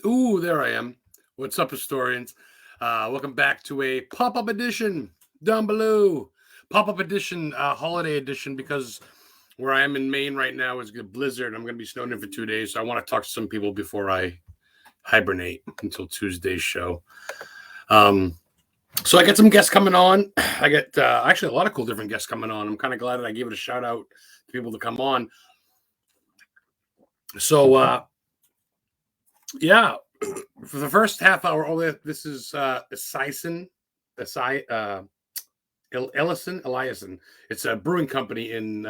Ooh, there I am. What's up, historians? Welcome back to a pop-up edition down below. Pop-up edition, holiday edition, because where I am in Maine right now is a blizzard. I'm going to be snowed in for 2 days, so I want to talk to some people before I hibernate until Tuesday's show. So I got some guests coming on. I got actually a lot of cool different guests coming on. I'm kind of glad that I gave it a shout out to people to come on. So yeah, for the first half hour, this is Ellison. It's a brewing company in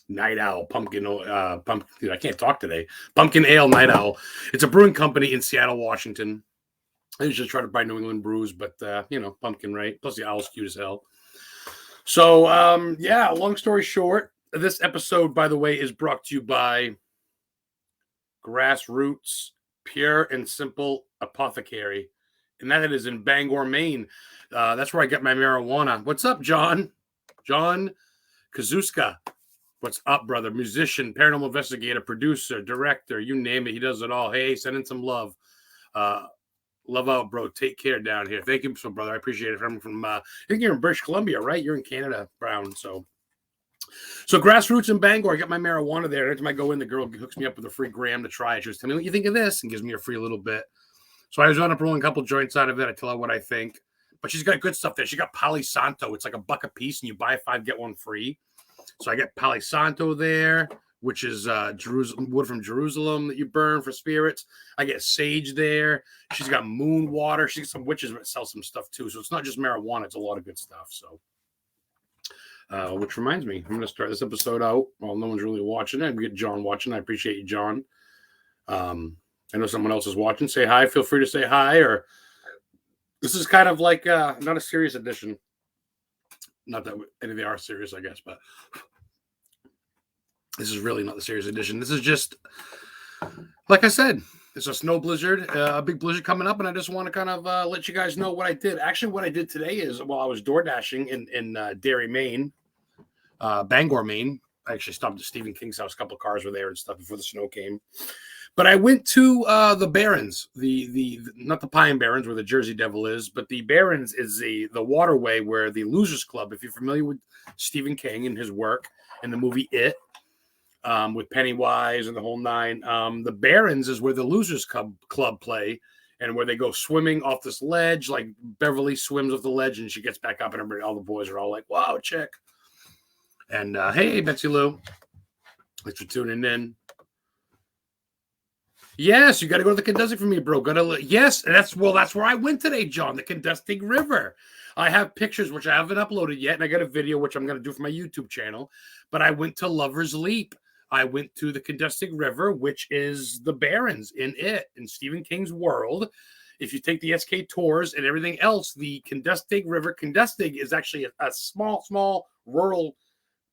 Night Owl Pumpkin. Pumpkin. I can't talk today. Pumpkin Ale Night Owl. It's a brewing company in Seattle, Washington. I usually try to buy New England brews, but pumpkin, right? Plus the owl's cute as hell. So yeah. Long story short, this episode, by the way, is brought to you by Grassroots Pure and Simple Apothecary, and that is in Bangor, Maine. That's where I get my marijuana. What's up, John? John Kazuska. What's up, brother? Musician, paranormal investigator, producer, director, you name it. He does it all. Hey, send in some love. Love out, bro. Take care down here. Thank you so, brother. I appreciate it. From I think you're in British Columbia, right? You're in Canada, Brown. So Grassroots in Bangor, I got my marijuana there. Every time I go in, the girl hooks me up with a free gram to try it. She goes, tell me what you think of this, and gives me a free little bit. So I was on up rolling a couple joints out of it. I tell her what I think. But she's got good stuff there. She got Palo Santo. It's like $1 a piece, and you buy 5, get 1 free. So I get Palo Santo there, which is wood from Jerusalem that you burn for spirits. I get sage there. She's got moon water. She's got some witches that sell some stuff too. So it's not just marijuana. It's a lot of good stuff. So, which reminds me, I'm going to start this episode out. Well, no one's really watching it. We get John watching. I appreciate you, John. I know someone else is watching. Say hi. Feel free to say hi. Or this is kind of like not a serious edition. Not that any of them are serious, I guess, but this is really not the serious edition. This is just, like I said, it's a snow blizzard, a big blizzard coming up, and I just want to kind of let you guys know what I did. Actually, what I did today is, while I was door dashing in Derry, Maine, Bangor, Maine, I actually stopped at Stephen King's house. A couple of cars were there and stuff before the snow came. But I went to the Barrens, the not the Pine Barrens where the Jersey Devil is, but the Barrens is the waterway where the Losers Club, if you're familiar with Stephen King and his work in the movie It, with Pennywise and the whole nine, the Barrens is where the Losers Club play, and where they go swimming off this ledge, like Beverly swims off the ledge and she gets back up, and everybody, all the boys are all like, wow, chick. And hey, Betsy Lou, thanks for tuning in. Yes, you got to go to the Kendustic for me, bro. Yes, that's where I went today, John. The Kendustic River. I have pictures which I haven't uploaded yet, and I got a video which I'm going to do for my YouTube channel. But I went to Lover's Leap. I went to the Kendustic River, which is the Barrens in Stephen King's world. If you take the SK tours and everything else, the Kendustic River. Kendustic is actually a small rural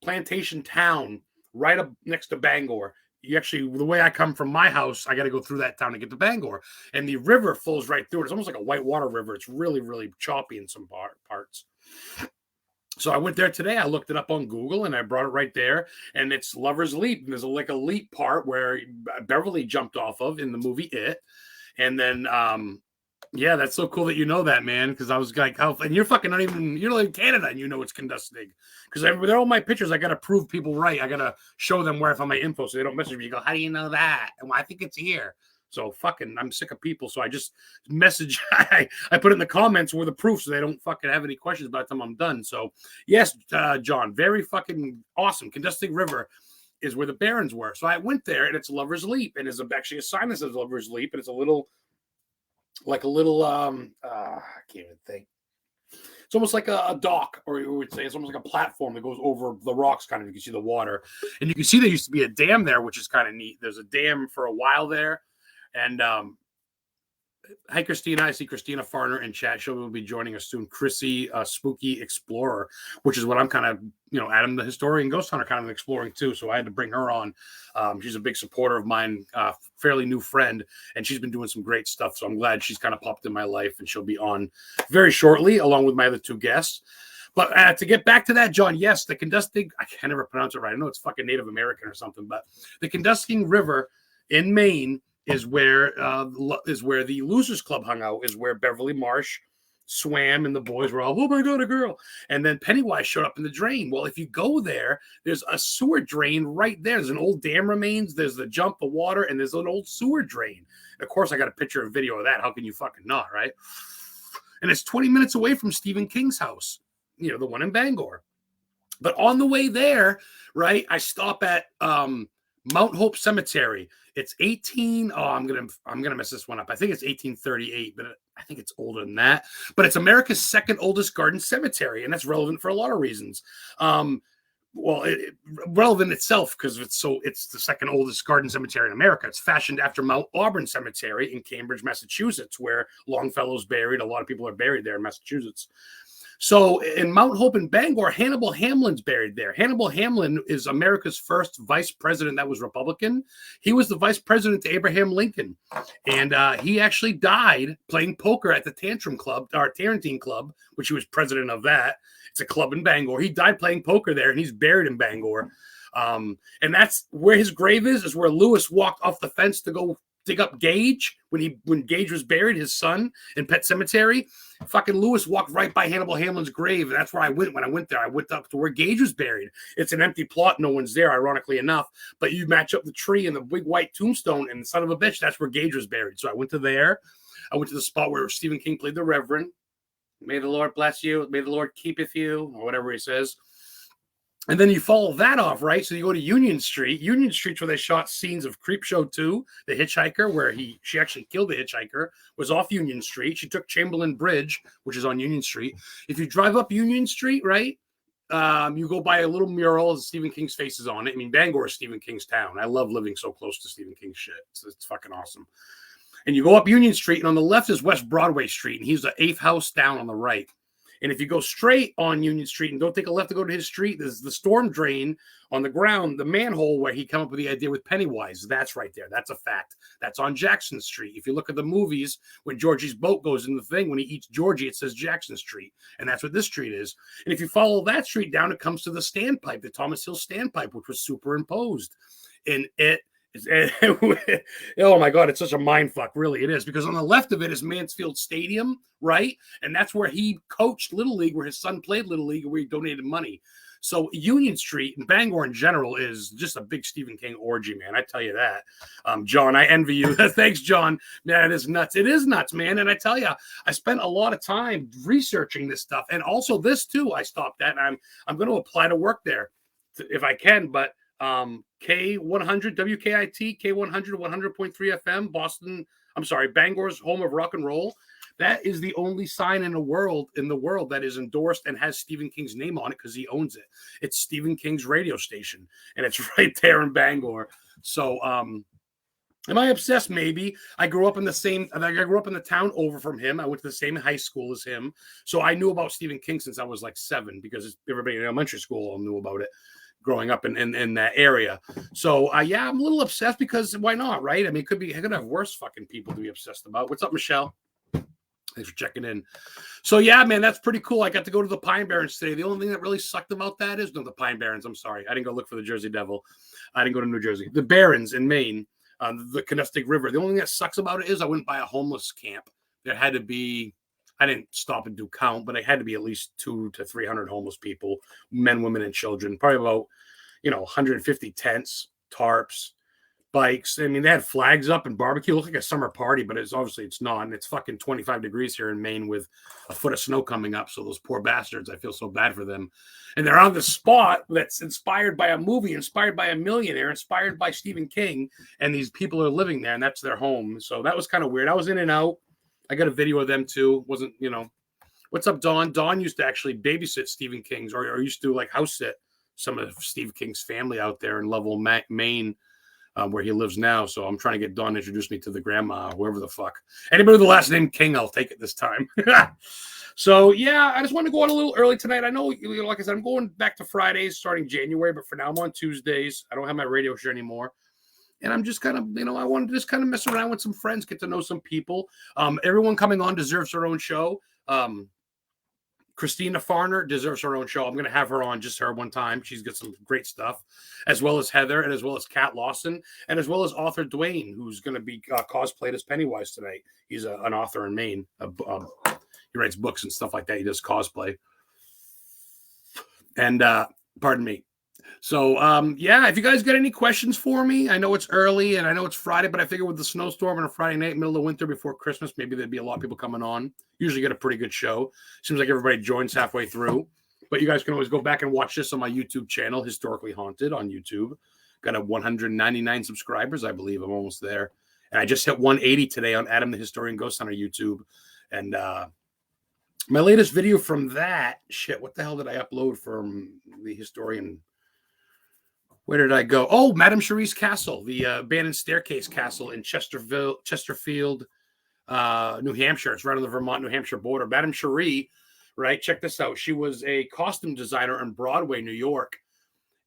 plantation town right up next to Bangor. You actually, the way I come from my house, I got to go through that town to get to Bangor, and the river flows right through it. It's almost like a whitewater river. It's really, really choppy in some parts. So I went there today. I looked it up on Google, and I brought it right there. And it's Lover's Leap. And there's like a leap part where Beverly jumped off of in the movie It, and then yeah, that's so cool that you know that, man. Because I was like, and you're fucking not even, you're in Canada and you know it's Kendustic. Because they're all my pictures. I got to prove people right. I got to show them where I found my info so they don't message me. You go, how do you know that? And well, I think it's here. So fucking, I'm sick of people. So I just message, I put it in the comments with the proof so they don't fucking have any questions by the time I'm done. So yes, John, very fucking awesome. Kendustic River is where the Barrens were. So I went there, and it's Lover's Leap. And it's actually a sign that says Lover's Leap. And it's a little, I can't even think. It's almost like a dock, or you would say it's almost like a platform that goes over the rocks, kind of. You can see the water, and you can see there used to be a dam there, which is kind of neat. There's a dam for a while there, and hi, Christina. I see Christina Farner in chat. She will be joining us soon. Krissy Spooky Explorer, which is what I'm kind of, Adam the historian, ghost hunter, kind of exploring too. So I had to bring her on. She's a big supporter of mine, fairly new friend, and she's been doing some great stuff. So I'm glad she's kind of popped in my life, and she'll be on very shortly, along with my other 2 guests. But to get back to that, John, yes, the Kendustic, I can never pronounce it right. I know it's fucking Native American or something, but the Kendustic River in Maine is where the Losers Club hung out, is where Beverly Marsh swam, and the boys were all, oh my God, a girl. And then Pennywise showed up in the drain. Well, if you go there, there's a sewer drain right there. There's an old dam remains, there's the jump, the water, and there's an old sewer drain. And of course, I got a picture and video of that. How can you fucking not, right? And it's 20 minutes away from Stephen King's house, the one in Bangor. But on the way there, right, I stop at Mount Hope Cemetery. It's I'm gonna mess this one up. I think it's 1838, but I think it's older than that. But it's America's second oldest garden cemetery, and that's relevant for a lot of reasons. Relevant itself because it's the second oldest garden cemetery in America. It's fashioned after Mount Auburn Cemetery in Cambridge, Massachusetts, where Longfellow's buried. A lot of people are buried there in Massachusetts. So in Mount Hope in Bangor, Hannibal Hamlin's buried there. Hannibal Hamlin is America's first vice president that was Republican. He was the vice president to Abraham Lincoln. And he actually died playing poker at the Tarantine Club, which he was president of that. It's a club in Bangor. He died playing poker there, and he's buried in Bangor. And that's where his grave is where Lewis walked off the fence to go dig up Gage when Gage was buried, his son, in Pet Cemetery. Fucking Lewis walked right by Hannibal Hamlin's grave, and that's where I went. When I went there, I went up to where Gage was buried. It's an empty plot, no one's there, ironically enough, but you match up the tree and the big white tombstone, and son of a bitch, that's where Gage was buried. So I went to there. I went to the spot where Stephen King played the Reverend. May the Lord bless you, may the Lord keepeth you, or whatever he says. And then you follow that off, right? So you go to Union Street. Union Street's where they shot scenes of Creepshow 2, The Hitchhiker, where she actually killed the hitchhiker, was off Union Street. She took Chamberlain Bridge, which is on Union Street. If you drive up Union Street, right, you go by a little mural. Stephen King's face is on it. I mean, Bangor is Stephen King's town. I love living so close to Stephen King's shit. It's fucking awesome. And you go up Union Street, and on the left is West Broadway Street, and he's the 8th house down on the right. And if you go straight on Union Street and don't take a left to go to his street, there's the storm drain on the ground, the manhole where he came up with the idea with Pennywise. That's right there. That's a fact. That's on Jackson Street. If you look at the movies, when Georgie's boat goes in the thing, when he eats Georgie, it says Jackson Street. And that's what this street is. And if you follow that street down, it comes to the standpipe, the Thomas Hill standpipe, which was superimposed. And oh my God, it's such a mind fuck, really. It is, because on the left of it is Mansfield Stadium, right? And that's where he coached Little League, where his son played Little League, where he donated money. So Union Street and Bangor in general is just a big Stephen King orgy, man. I tell you that. John, I envy you. Thanks, John. Man, it is nuts. It is nuts, man. And I tell you, I spent a lot of time researching this stuff. And also this too, I stopped at, and I'm going to apply to work there if I can, but K100 WKIT, K100 100.3 FM, Boston. I'm sorry, Bangor's home of rock and roll. That is the only sign in the world that is endorsed and has Stephen King's name on it because he owns it. It's Stephen King's radio station, and it's right there in Bangor. So, am I obsessed? Maybe. I grew up in the town over from him. I went to the same high school as him, so I knew about Stephen King since I was like 7 because everybody in elementary school all knew about it. Growing up in that area. So, yeah, I'm a little obsessed because why not, right? I mean, I could have worse fucking people to be obsessed about. What's up, Michelle? Thanks for checking in. So, yeah, man, that's pretty cool. I got to go to the Pine Barrens today. The only thing that really sucked about that is, no, the Pine Barrens, I'm sorry. I didn't go look for the Jersey Devil. I didn't go to New Jersey. The Barrens in Maine, the Connecticut River. The only thing that sucks about it is I went by a homeless camp. There had to be, I didn't stop and do count, but it had to be at least 200 to 300 homeless people, men, women, and children. Probably about, 150 tents, tarps, bikes. I mean, they had flags up and barbecue. It looked like a summer party, but it's not. And it's fucking 25 degrees here in Maine with a foot of snow coming up. So those poor bastards, I feel so bad for them. And they're on the spot that's inspired by a movie, inspired by a millionaire, inspired by Stephen King. And these people are living there, and that's their home. So that was kind of weird. I was in and out. I got a video of them too. Wasn't, what's up, Dawn? Dawn used to actually babysit Stephen King's or used to like house sit some of Steve King's family out there in Lovell, Maine, where he lives now. So I'm trying to get Dawn to introduce me to the grandma, whoever the fuck. Anybody with the last name King, I'll take it this time. So, yeah, I just want to go on a little early tonight. I know, like I said, I'm going back to Fridays starting January, but for now I'm on Tuesdays. I don't have my radio show anymore. And I'm just kind of, I want to just kind of mess around with some friends, get to know some people. Everyone coming on deserves their own show. Christina Farner deserves her own show. I'm going to have her on, just her one time. She's got some great stuff, as well as Heather, and as well as Kat Lawson, and as well as Author Duane, who's going to be cosplayed as Pennywise tonight. He's an author in Maine. He writes books and stuff like that. He does cosplay. And pardon me. So, yeah, if you guys got any questions for me, I know it's early and I know it's Friday, but I figure with the snowstorm on a Friday night, middle of winter before Christmas, maybe there'd be a lot of people coming on. Usually get a pretty good show. Seems like everybody joins halfway through. But you guys can always go back and watch this on my YouTube channel, Historically Haunted on YouTube. Got a 199 subscribers, I believe. I'm almost there. And I just hit 180 today on Adam the Historian Ghost on our YouTube. And my latest video from that, shit, what the hell did I upload from the Historian? Where did I go? Oh, Madame Cherie's Castle, the abandoned staircase castle in Chesterfield, New Hampshire. It's right on the Vermont-New Hampshire border. Madame Cherie, right? Check this out. She was a costume designer in Broadway, New York.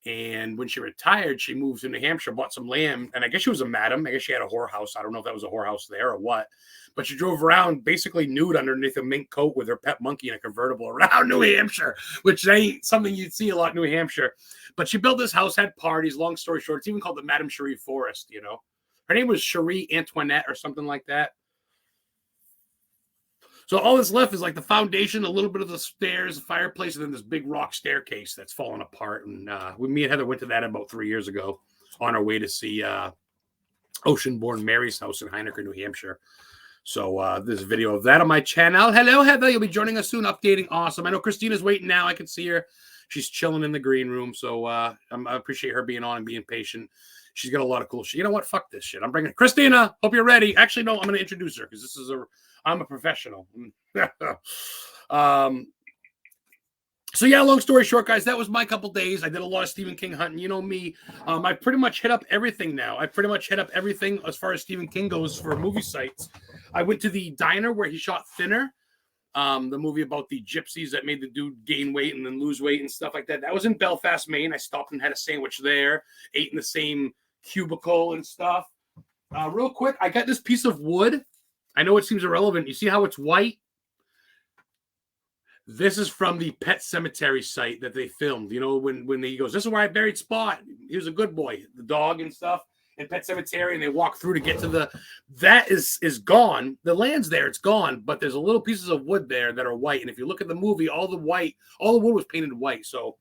And when she retired, she moved to New Hampshire, bought some land. And I guess she was a madam. I guess she had a whorehouse. I don't know if that was a whorehouse there or what. But she drove around basically nude underneath a mink coat with her pet monkey in a convertible around New Hampshire, which ain't something you'd see a lot in New Hampshire. But she built this house, had parties. Long story short, it's even called the Madame Cherie Forest, you know. Her name was Cherie Antoinette or something like that. So all that's left is like the foundation, a little bit of the stairs, the fireplace, and then this big rock staircase that's fallen apart. And me and Heather went to that about 3 years ago on our way to see Ocean-born Mary's house in Heinecker, New Hampshire. So there's a video of that on my channel. Hello, Heather. You'll be joining us soon. Updating. Awesome. I know Christina's waiting now. I can see her. She's chilling in the green room. So I appreciate her being on and being patient. She's got a lot of cool shit. You know what? Fuck this shit. I'm bringing Christina. Hope you're ready. Actually, no, I'm going to introduce her because I'm a professional. So yeah, long story short, guys, that was my couple days. I did a lot of Stephen King hunting. You know me. I pretty much hit up everything now. I pretty much hit up everything as far as Stephen King goes for movie sites. I went to the diner where he shot Thinner, the movie about the gypsies that made the dude gain weight and then lose weight and stuff like that. That was in Belfast, Maine. I stopped and had a sandwich there, ate in the same cubicle and stuff. Real quick, I got this piece of wood. I know it seems irrelevant. You see how it's white? This is from the Pet Cemetery site that they filmed. You know, when he goes, this is where I buried Spot. He was a good boy, the dog and stuff, in Pet Cemetery, and they walk through to get to that is gone. The land's there, it's gone, but there's a little pieces of wood there that are white. And if you look at the movie, all the wood was painted white. So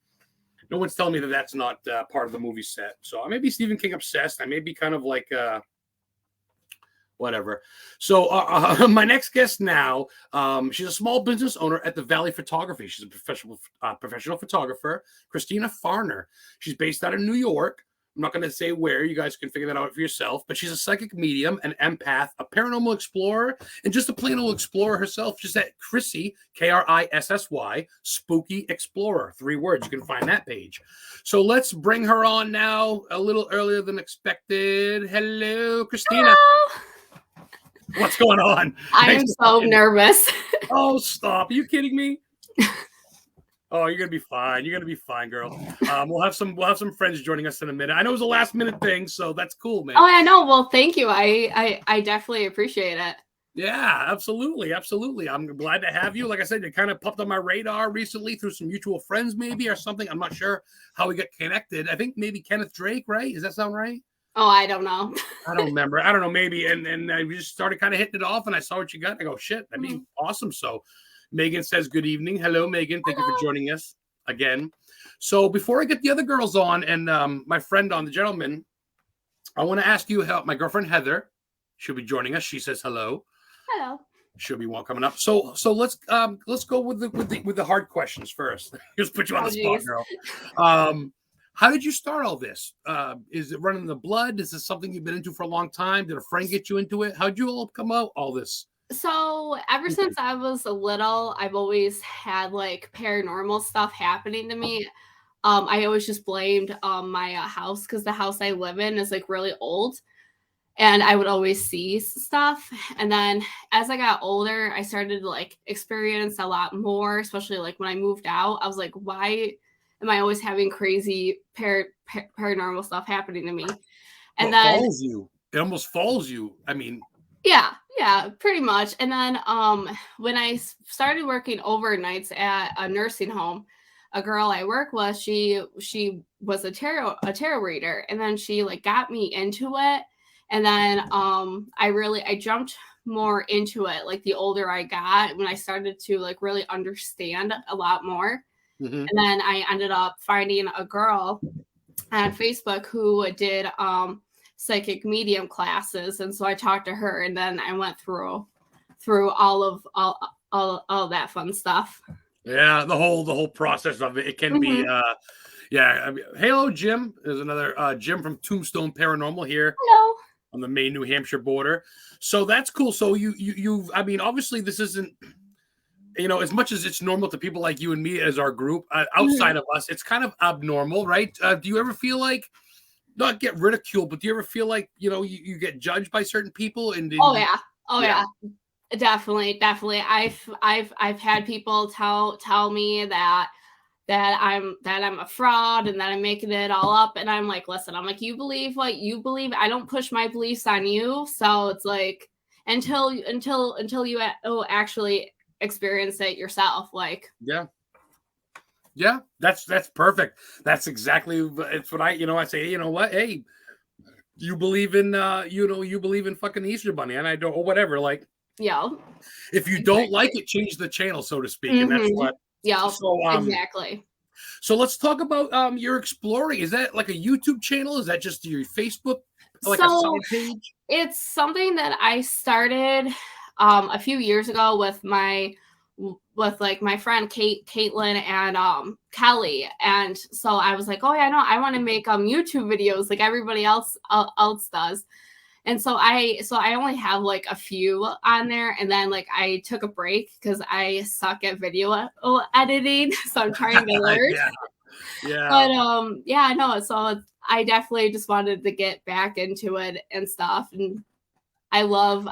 no one's telling me that that's not part of the movie set. So I may be Stephen King obsessed. I may be kind of like whatever. So my next guest now, she's a small business owner at the Valley Photography. She's a professional photographer, Christina Farner. She's based out of New York. I'm not going to say where. You guys can figure that out for yourself. But she's a psychic medium, an empath, a paranormal explorer, and just a plain old explorer herself. She's at Krissy, Krissy, Spooky Explorer. 3 words. You can find that page. So let's bring her on now a little earlier than expected. Hello, Christina. Hello. What's going on? I am so nervous. Oh, stop. Are you kidding me? Oh, you're gonna be fine. You're gonna be fine, girl. We'll have some friends joining us in a minute. I know it was a last minute thing, so that's cool, man. Oh, I know. Well, thank you. I definitely appreciate it. Yeah, absolutely, absolutely. I'm glad to have you. Like I said, you kind of popped on my radar recently through some mutual friends, maybe, or something. I'm not sure how we got connected. I think maybe Kenneth Drake, right? Does that sound right? Oh, I don't know. I don't remember. I don't know, maybe. And we just started kind of hitting it off, and I saw what you got. And I go, shit, that'd be awesome. So Megan says, good evening. Hello, Megan. Thank you for joining us again. So before I get the other girls on and my friend on, the gentleman, I want to ask you how my girlfriend Heather, she'll be joining us. She says hello. Hello. She'll be one coming up. So let's go with the hard questions first. Just put you on the spot, girl. How did you start all this? Is it running in the blood? Is this something you've been into for a long time? Did a friend get you into it? How'd you all come out all this? So ever since I was little, I've always had like paranormal stuff happening to me. I always just blamed my house because the house I live in is like really old. And I would always see stuff. And then as I got older, I started to like experience a lot more, especially like when I moved out. I was like, why am I always having crazy paranormal stuff happening to me? And then it almost falls you. I mean, yeah, Yeah, pretty much. And then when I started working overnights at a nursing home, a girl I work with, she was a tarot reader, and then she like got me into it. And then I jumped more into it like the older I got, when I started to like really understand a lot more. Mhm. And then I ended up finding a girl on Facebook who did psychic medium classes, and so I talked to her, and then I went through all that fun stuff. Yeah, the whole process of it. It can be Mhm. yeah. I mean, hello, Jim. There's another Jim from Tombstone Paranormal here Hello. on the Maine New Hampshire border. So that's cool. So you I mean, obviously this isn't, you know, as much as it's normal to people like you and me as our group, outside Mhm. of us, it's kind of abnormal, right? Do you ever feel like, not get ridiculed, but do you ever feel like, you know, you get judged by certain people and then Oh you, yeah. Oh yeah, yeah. Definitely. I've had people tell me that I'm a fraud and that I'm making it all up, and I'm like, listen, I'm like, you believe what you believe. I don't push my beliefs on you, so it's like until you actually experience it yourself, like. yeah, yeah, that's perfect. That's exactly, it's what I, you know, I say, you know what, hey, you believe in you know, you believe in fucking Easter Bunny, and I don't, or whatever, like, Yeah, if you don't like exactly. it, change the channel, so to speak. And that's Mm-hmm. what, Yeah, so exactly. so let's talk about your exploring. Is that like a YouTube channel? Is that just your Facebook, like a So side page? it's something that I started a few years ago with like my friend Caitlin and Kelly, and so I was like, oh yeah, no, I want to make YouTube videos like everybody else does. And so I only have like a few on there, and then like I took a break because I suck at video editing, so I'm trying to learn. Yeah, yeah. But yeah, no, so I definitely just wanted to get back into it and stuff. And I love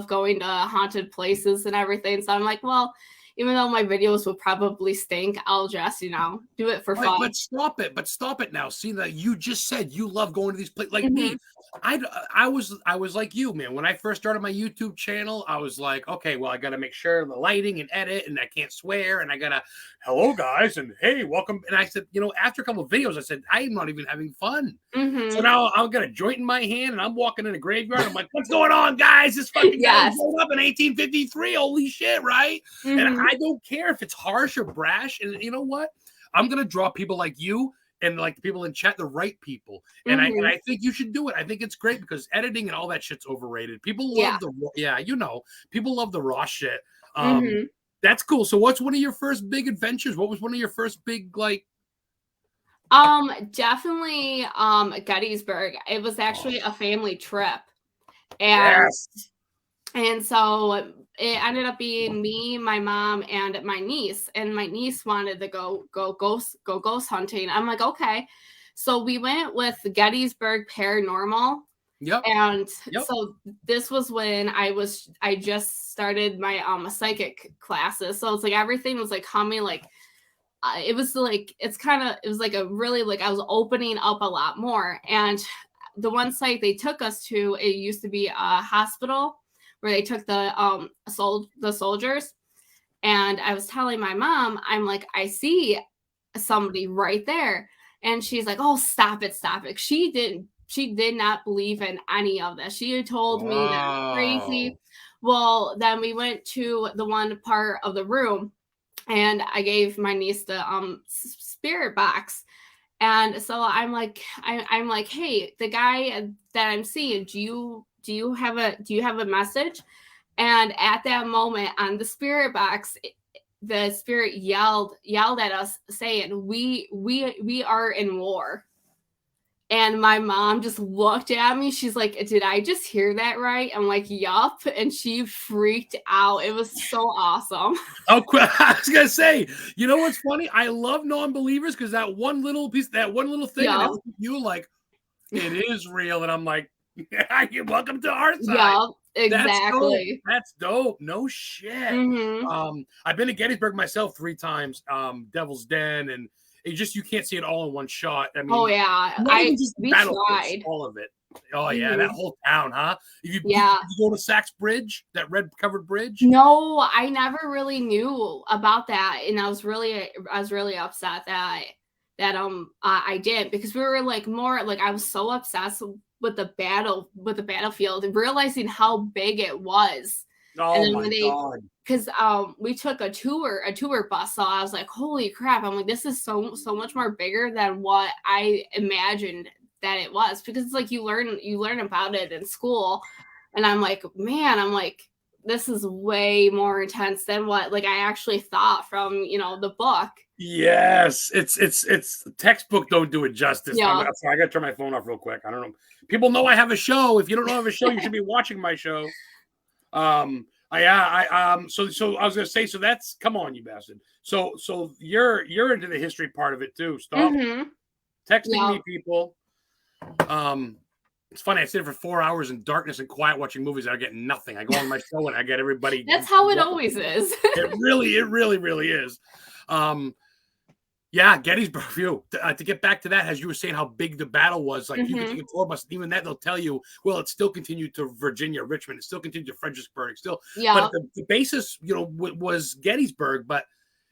going to haunted places and everything. So I'm like, well, even though my videos will probably stink, I'll just, do it for Right, fun. but stop it. But stop it now. See that you just said you love going to these places. Like me, Mhm. I was like you, man. When I first started my YouTube channel, I was like, okay, well, I got to make sure the lighting and edit, and I can't swear, and I gotta, hello guys, and hey, welcome. And I said, you know, after a couple of videos, I said, I'm not even having fun. So Mhm. now I've got a joint in my hand, and I'm walking in a graveyard. I'm like, what's going on, guys? This fucking guy was Yes. blown up in 1853. Holy shit, right? And Mhm. I don't care if it's harsh or brash. And you know what? I'm gonna draw people like you and like the people in chat, the right people. And Mhm. I think you should do it. I think it's great because editing and all that shit's overrated. People Yeah. love yeah, you know, people love the raw shit. Mhm. That's cool. So what's one of your first big adventures? What was one of your first big like, Definitely Gettysburg. It was oh, actually a family trip. And yes. And so it ended up being me, my mom, and my niece. And my niece wanted to go ghost hunting. I'm like, okay. So we went with Gettysburg Paranormal. Yep. And Yep. so this was when I just started my psychic classes. So it's like everything was like humming, like it was like it was like a really, like I was opening up a lot more. And the one site they took us to, it used to be a hospital where they took the soldiers. And I was telling my mom, I'm like, I see somebody right there. And she's like, oh, stop it. She did not believe in any of this. She had told me that I'm crazy. Wow. Well, then we went to the one part of the room, and I gave my niece the spirit box. And so I'm like, hey, the guy that I'm seeing, do you have a message? And at that moment on the spirit box, the spirit yelled at us saying, we are in war. And my mom just looked at me. She's like, did I just hear that right? I'm like, yup. And she freaked out. It was so awesome. Oh, I was gonna say, you know what's funny? I love non-believers because that one little piece, that one little thing, and they Yup. look at you like it is real, and I'm like, yeah, you're welcome to our side. Yup. That's dope. Exactly. That's dope. No shit. Mm-hmm. I've been to Gettysburg myself 3 times. Devil's Den, and it just, you can't see it all in one shot. I Oh mean, yeah. not even I just the we battlefields, tried. all of it. Oh yeah, that whole town, huh? Did you go to Sachs Bridge, that red covered bridge? No, I never really knew about that, and I was really upset that I didn't, because we were like more like, I was so obsessed with the battlefield and realizing how big it was. And Oh then my God. because we took a tour bus, so I was like, holy crap, I'm like, this is so much more bigger than what I imagined that it was, because it's like you learn about it in school, and I'm like, man, I'm like, this is way more intense than what like I actually thought from, you know, the book. Yes, it's textbook don't do it justice. Yeah. I'm sorry, I gotta turn my phone off real quick. I don't know. People know I have a show. If you don't know I have a show, you should be watching my show. So I was gonna say, so that's, come on, you bastard. So you're into the history part of it too. Stop texting me, people. It's funny. I sit for 4 hours in darkness and quiet watching movies, and I get nothing. I go on my show and I get everybody. That's how it always is. It really is. Yeah, Gettysburg. To get back to that, as you were saying, how big the battle was, like you can take a tour bus, even that they'll tell you, well, it still continued to Virginia, Richmond, it still continued to Fredericksburg, but the basis, you know, was Gettysburg, but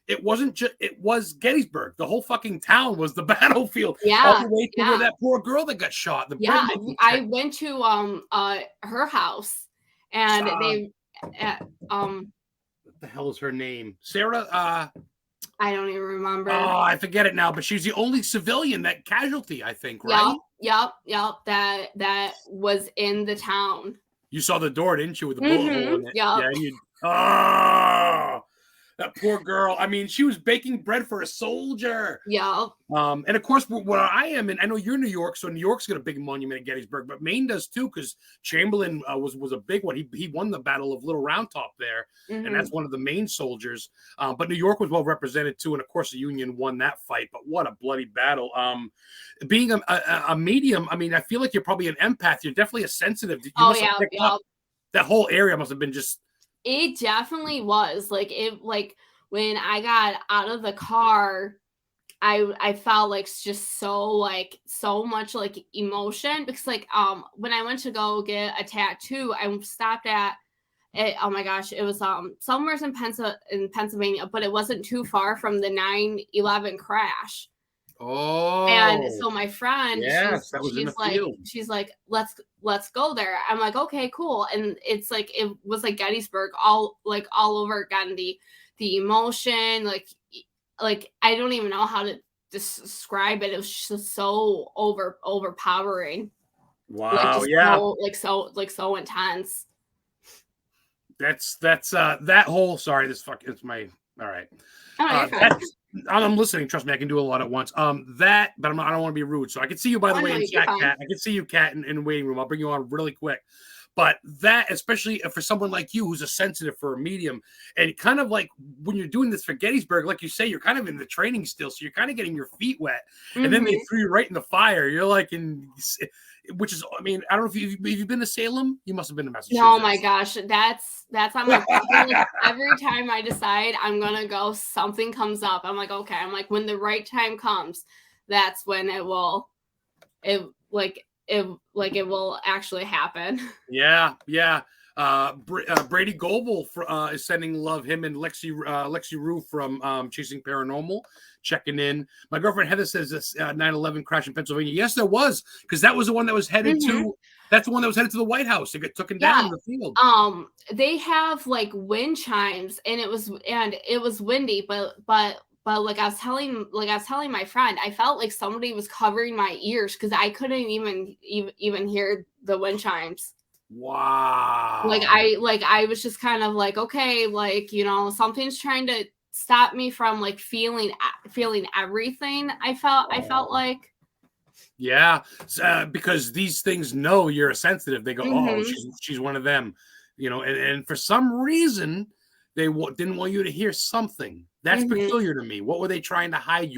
it wasn't just, it was Gettysburg. The whole fucking town was the battlefield. All the way to where that poor girl that got shot. I went to her house, and they what the hell is her name? Sarah. I don't even remember. Oh, I forget it now. But she's the only civilian that casualty, I think, right? Yep. That was in the town. You saw the door, didn't you, with the bullet hole in it? Yeah. Oh, that poor girl. I mean, she was baking bread for a soldier. Yeah. And of course, where I am, and I know you're in New York, so New York's got a big monument at Gettysburg, but Maine does too, because Chamberlain was a big one. He won the Battle of Little Round Top there, and that's one of the Maine soldiers. But New York was well represented too, and of course, the Union won that fight. But what a bloody battle! Being a medium, I mean, I feel like you're probably an empath. You're definitely a sensitive. That whole area must have been just. It definitely was like when I got out of the car, I felt like just so much like emotion, because like when I went to go get a tattoo, I stopped at it, oh my gosh, it was somewhere in Pennsylvania, but it wasn't too far from the 9/11 crash. Oh, and so my friend, she's like, let's go there. I'm like, okay, cool. And it's like, it was like Gettysburg, all over again, the emotion, like I don't even know how to describe it. It was just so overpowering. Wow. So intense. That's that whole, sorry, it's my, all right. I'm listening. Trust me, I can do a lot at once. But I don't want to be rude. So I can see you, by the way, in chat, Kat. I can see you, Kat, in the waiting room. I'll bring you on really quick. But that, especially for someone like you who's a sensitive for a medium, and kind of like when you're doing this for Gettysburg, like you say, you're kind of in the training still, so you're kind of getting your feet wet, and then they threw you right in the fire. You're like which is, I mean, I don't know if you've been to Salem. You must have been to Massachusetts. Oh my gosh, that's on my like, every time I decide I'm gonna go, something comes up. I'm like, okay. I'm like, when the right time comes, that's when it will actually happen. Yeah. Brady Goebel is sending love. Him and Lexi Rue from Chasing Paranormal checking in. My girlfriend Heather says this 9/11 crash in Pennsylvania. Yes, there was, because that was the one that was headed to. That's the one that was headed to the White House. It got taken down in the field. They have like wind chimes, and it was windy, but like I was telling my friend, I felt like somebody was covering my ears, because I couldn't even hear the wind chimes. Wow. Like I was just kind of like, okay, like, you know, something's trying to stop me from like feeling everything. I felt like. Yeah, because these things know you're a sensitive. They go, oh, she's one of them, you know, and for some reason they didn't want you to hear something. That's peculiar to me. What were they trying to hide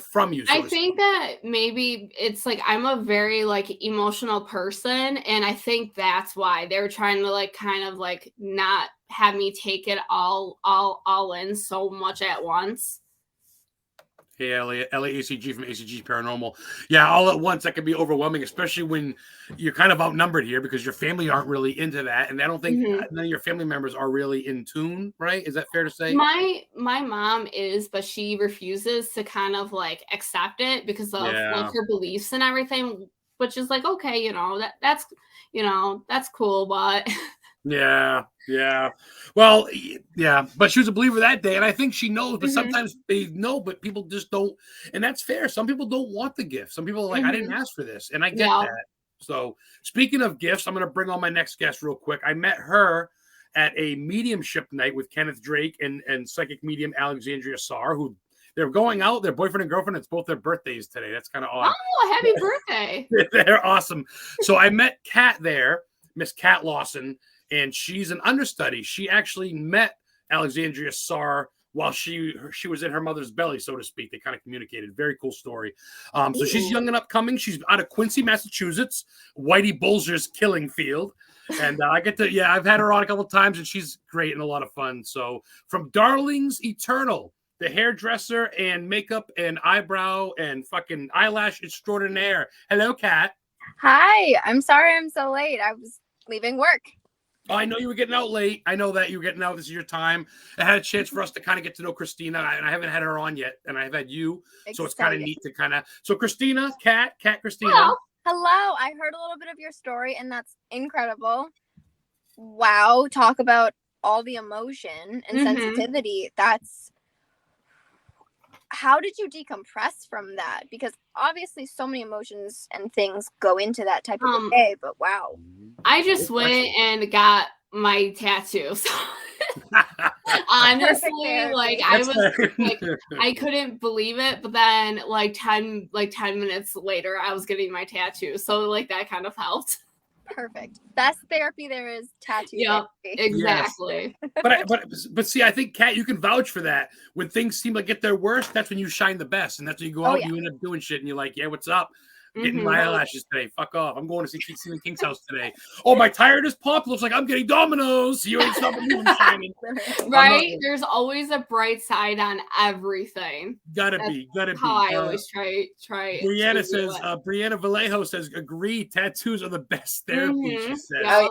from you? I think that maybe it's like, I'm a very like emotional person, and I think that's why they were trying to like kind of like not have me take it all in so much at once. Hey, Elliot, ACG from ACG Paranormal. Yeah, all at once, that can be overwhelming, especially when you're kind of outnumbered here because your family aren't really into that. And I don't think none of your family members are really in tune, right? Is that fair to say? My mom is, but she refuses to kind of like accept it because of like her beliefs and everything, which is like, okay, you know, that's cool, but Yeah. Well, yeah, but she was a believer that day, and I think she knows, but sometimes they know, but people just don't, and that's fair. Some people don't want the gift. Some people are like, I didn't ask for this, and I get that. So, speaking of gifts, I'm going to bring on my next guest real quick. I met her at a mediumship night with Kenneth Drake and psychic medium Alexandria Sarr, who they're going out, their boyfriend and girlfriend. It's both their birthdays today. That's kind of odd. Oh, happy birthday. They're awesome. So I met Kat there, Miss Kat Lawson, and she's an understudy. She actually met Alexandria Sarr while she was in her mother's belly, so to speak. They kind of communicated. Very cool story. So she's young and upcoming. She's out of Quincy, Massachusetts, Whitey Bulger's killing field. And I've had her on a couple of times, and she's great and a lot of fun. So from Darlings Eternal, the hairdresser and makeup and eyebrow and fucking eyelash extraordinaire. Hello, Kat. Hi. I'm sorry I'm so late. I was leaving work. Oh, I know you were getting out late. I know that you were getting out. This is your time. I had a chance for us to kind of get to know Christina, and I haven't had her on yet, and I've had you. So it's kind of neat to kind of. So Christina, Kat, Christina. Hello. I heard a little bit of your story, and that's incredible. Wow. Talk about all the emotion and sensitivity. How did you decompress from that? Because obviously so many emotions and things go into that type of a day, but wow. I just went and got my tattoo. So honestly, like I was like I couldn't believe it, but then like 10 minutes later I was getting my tattoo. So like that kind of helped. Perfect. Best therapy there is, tattoo therapy. Exactly. Yes. But see, I think, Kat, you can vouch for that. When things seem like get their worst, that's when you shine the best, and that's when you go out and you end up doing shit, and you're like, yeah, what's up? Getting my eyelashes today. Fuck off. I'm going to see Stephen King's house today. Oh, my tire just popped. Looks like I'm getting dominoes. You ain't stopping me from shining. Right? There's always a bright side on everything. Gotta be. How I always try. Brianna says, Brianna Vallejo says, agree. Tattoos are the best therapy, she says.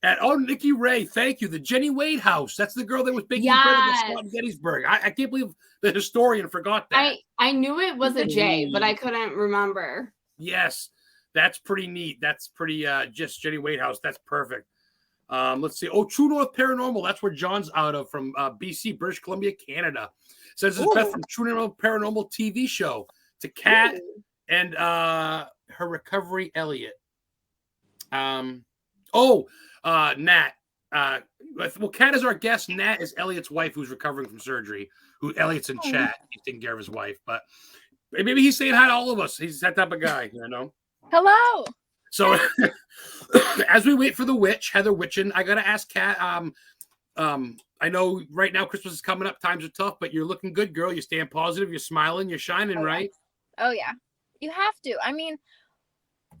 And Nikki Ray, thank you. The Jenny Wade house. That's the girl that was baking bread at the spot in Gettysburg. I can't believe the historian forgot that. I knew it was a J, but I couldn't remember. Yes, that's pretty neat. That's pretty just Jenny Wade house. That's perfect. Let's see. Oh, True North Paranormal. That's where John's out of, from BC, British Columbia, Canada. Says it's Beth from True North Paranormal TV show. To Kat and her recovery Elliot. Nat. Well, Kat is our guest. Nat is Elliot's wife, who's recovering from surgery. Who Elliot's in chat. He's taking care of his wife, but maybe he's saying hi to all of us. He's that type of guy, you know. Hello. So, as we wait for the witch, Heather Witchen, I gotta ask Kat. I know right now Christmas is coming up. Times are tough, but you're looking good, girl. You're staying positive. You're smiling. You're shining, right? Oh yeah, you have to. I mean,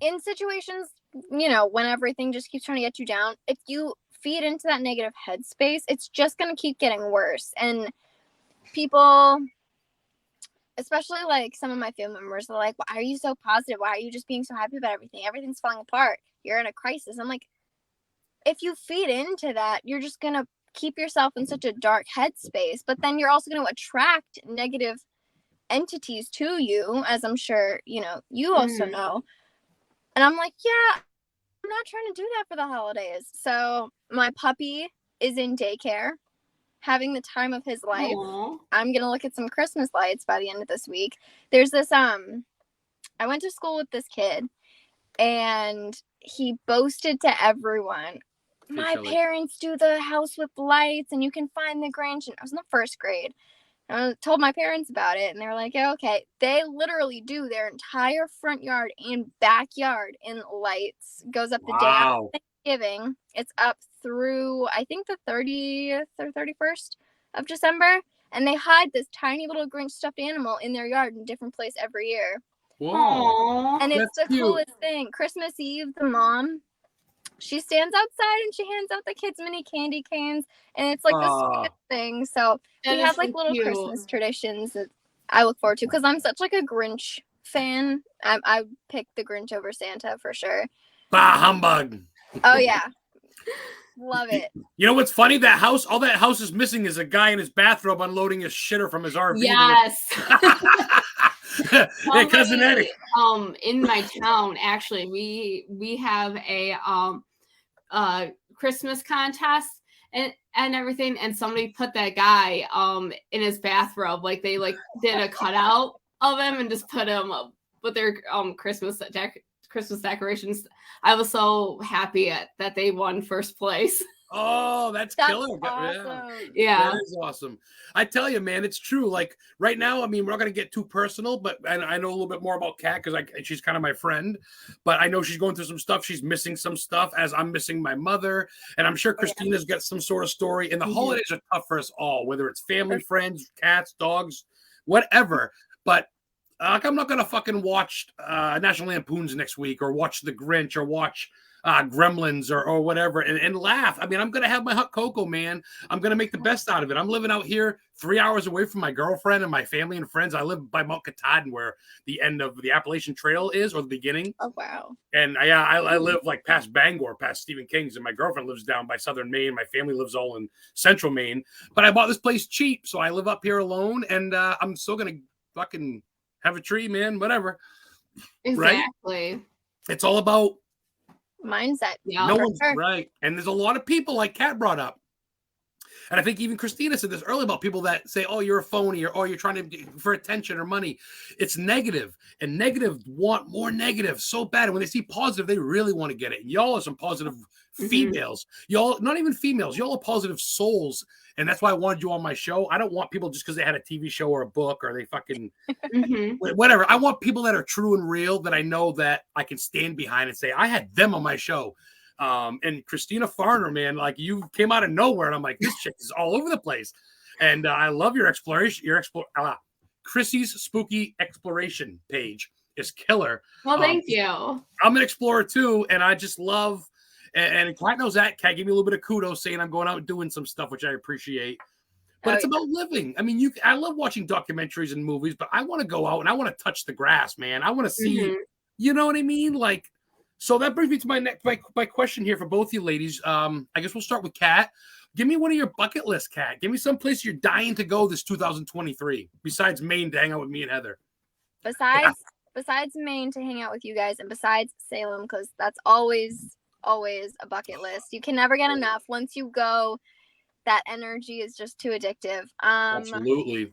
in situations, you know, when everything just keeps trying to get you down, if you feed into that negative headspace, it's just gonna keep getting worse. And people, especially like some of my family members, are like, why are you so positive? Why are you just being so happy about everything? Everything's falling apart. You're in a crisis. I'm like, if you feed into that, you're just going to keep yourself in such a dark headspace, but then you're also going to attract negative entities to you, as I'm sure, you know, you also know. And I'm like, yeah, I'm not trying to do that for the holidays. So my puppy is in daycare, having the time of his life. Aww. I'm gonna look at some Christmas lights by the end of this week. There's this I went to school with this kid, and he boasted to everyone, my parents do the house with lights and you can find the Grinch. And I was in the first grade. I told my parents about it, and they were like, yeah, okay. They literally do their entire front yard and backyard in lights. Goes up the day after Thanksgiving. It's up through, I think, the 30th or 31st of December. And they hide this tiny little Grinch stuffed animal in their yard in a different place every year. Whoa. And it's the coolest thing. Christmas Eve, the mom, she stands outside and she hands out the kids mini candy canes. And it's like the sweetest thing. So we have like little Christmas traditions I look forward to, because I'm such like a Grinch fan. I pick the Grinch over Santa for sure. Bah, humbug. Oh yeah, love it. You know what's funny? That house, all that house is missing is a guy in his bathrobe unloading his shitter from his RV. Yes. Hey, cousin Eddie. In my town, actually, we have a Christmas contest and everything, and somebody put that guy in his bathrobe, like they like did a cutout of him and just put him up with their Christmas decorations. I was so happy that they won first place. Oh, that's killer. Awesome. Yeah. That is awesome. I tell you, man, it's true. Like right now, I mean, we're not going to get too personal, but I know a little bit more about Kat because she's kind of my friend, but I know she's going through some stuff. She's missing some stuff as I'm missing my mother. And I'm sure Christina's got some sort of story. And the holidays are tough for us all, whether it's family, friends, cats, dogs, whatever. But I'm not going to fucking watch National Lampoons next week or watch The Grinch or watch Gremlins or whatever and laugh. I mean, I'm going to have my hot cocoa, man. I'm going to make the best out of it. I'm living out here 3 hours away from my girlfriend and my family and friends. I live by Mount Katahdin, where the end of the Appalachian Trail is, or the beginning. Oh, wow. And I live like past Bangor, past Stephen King's, and my girlfriend lives down by Southern Maine. My family lives all in Central Maine. But I bought this place cheap, so I live up here alone, and I'm still going to fucking have a tree, man, whatever. Exactly. Right? It's all about mindset. Yeah, no one's right. And there's a lot of people like Kat brought up. And I think even Christina said this earlier about people that say, oh, you're a phony, or oh, you're trying to for attention or money. It's negative. And negative want more negative so bad. And when they see positive, they really want to get it. And y'all are some positive females. Y'all, not even females, y'all are positive souls. And that's why I wanted you on my show. I don't want people just because they had a TV show or a book or they fucking whatever. I want people that are true and real that I know that I can stand behind and say, I had them on my show. And Christina Farner, man, like you came out of nowhere. And I'm like, this chick is all over the place. And I love your exploration. Krissy's Spooky Exploration page is killer. Well, thank you. I'm an explorer too. And I just love and Kat knows that. Kat gave me a little bit of kudos saying I'm going out and doing some stuff, which I appreciate. But it's about living. I mean, I love watching documentaries and movies, but I want to go out and I want to touch the grass, man. I want to see, you know what I mean? Like, so that brings me to my question here for both you ladies. I guess we'll start with Kat. Give me one of your bucket lists, Kat. Give me some place you're dying to go this 2023, besides Maine to hang out with me and Heather. Besides Maine to hang out with you guys, and besides Salem, because that's always a bucket list. You can never get enough. Once you go, that energy is just too addictive. Absolutely.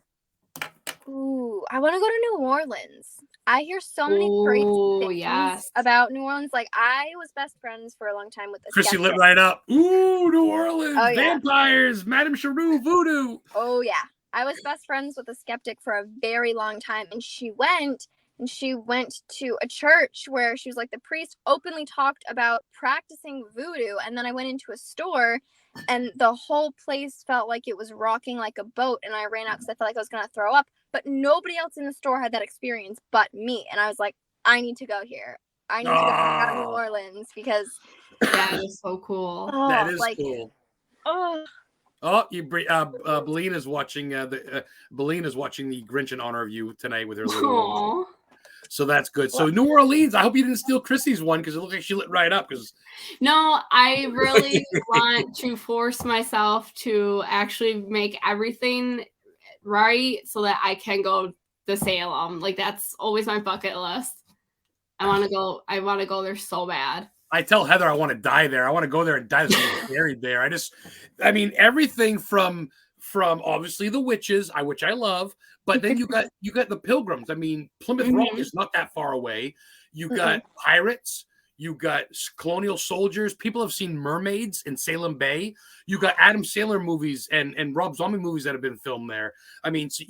Ooh, I want to go to New Orleans. I hear so many great things about New Orleans. Like, I was best friends for a long time with Krissy lit right up. Ooh, New Orleans, vampires, Madame Charou, voodoo. Oh yeah, I was best friends with a skeptic for a very long time, and she went to a church where she was like, the priest openly talked about practicing voodoo. And then I went into a store and the whole place felt like it was rocking like a boat. And I ran out because I felt like I was going to throw up. But nobody else in the store had that experience but me. And I was like, I need to go here. I need to go to New Orleans because that is so cool. That is cool. Oh, Beline is watching the Grinch in honor of you tonight with her little one. So that's good. So New Orleans, I hope you didn't steal Krissy's one because it looked like she lit right up. No, I really want to force myself to actually make everything right so that I can go to Salem. Like, that's always my bucket list. I want to go there so bad. I tell Heather I want to die there. I want to go there and die buried there. I mean, everything from obviously the witches, which I love, but then you got the pilgrims. I mean, Plymouth Rock is not that far away. You got pirates. You got colonial soldiers. People have seen mermaids in Salem Bay. You got Adam Sandler movies and Rob Zombie movies that have been filmed there. I mean, so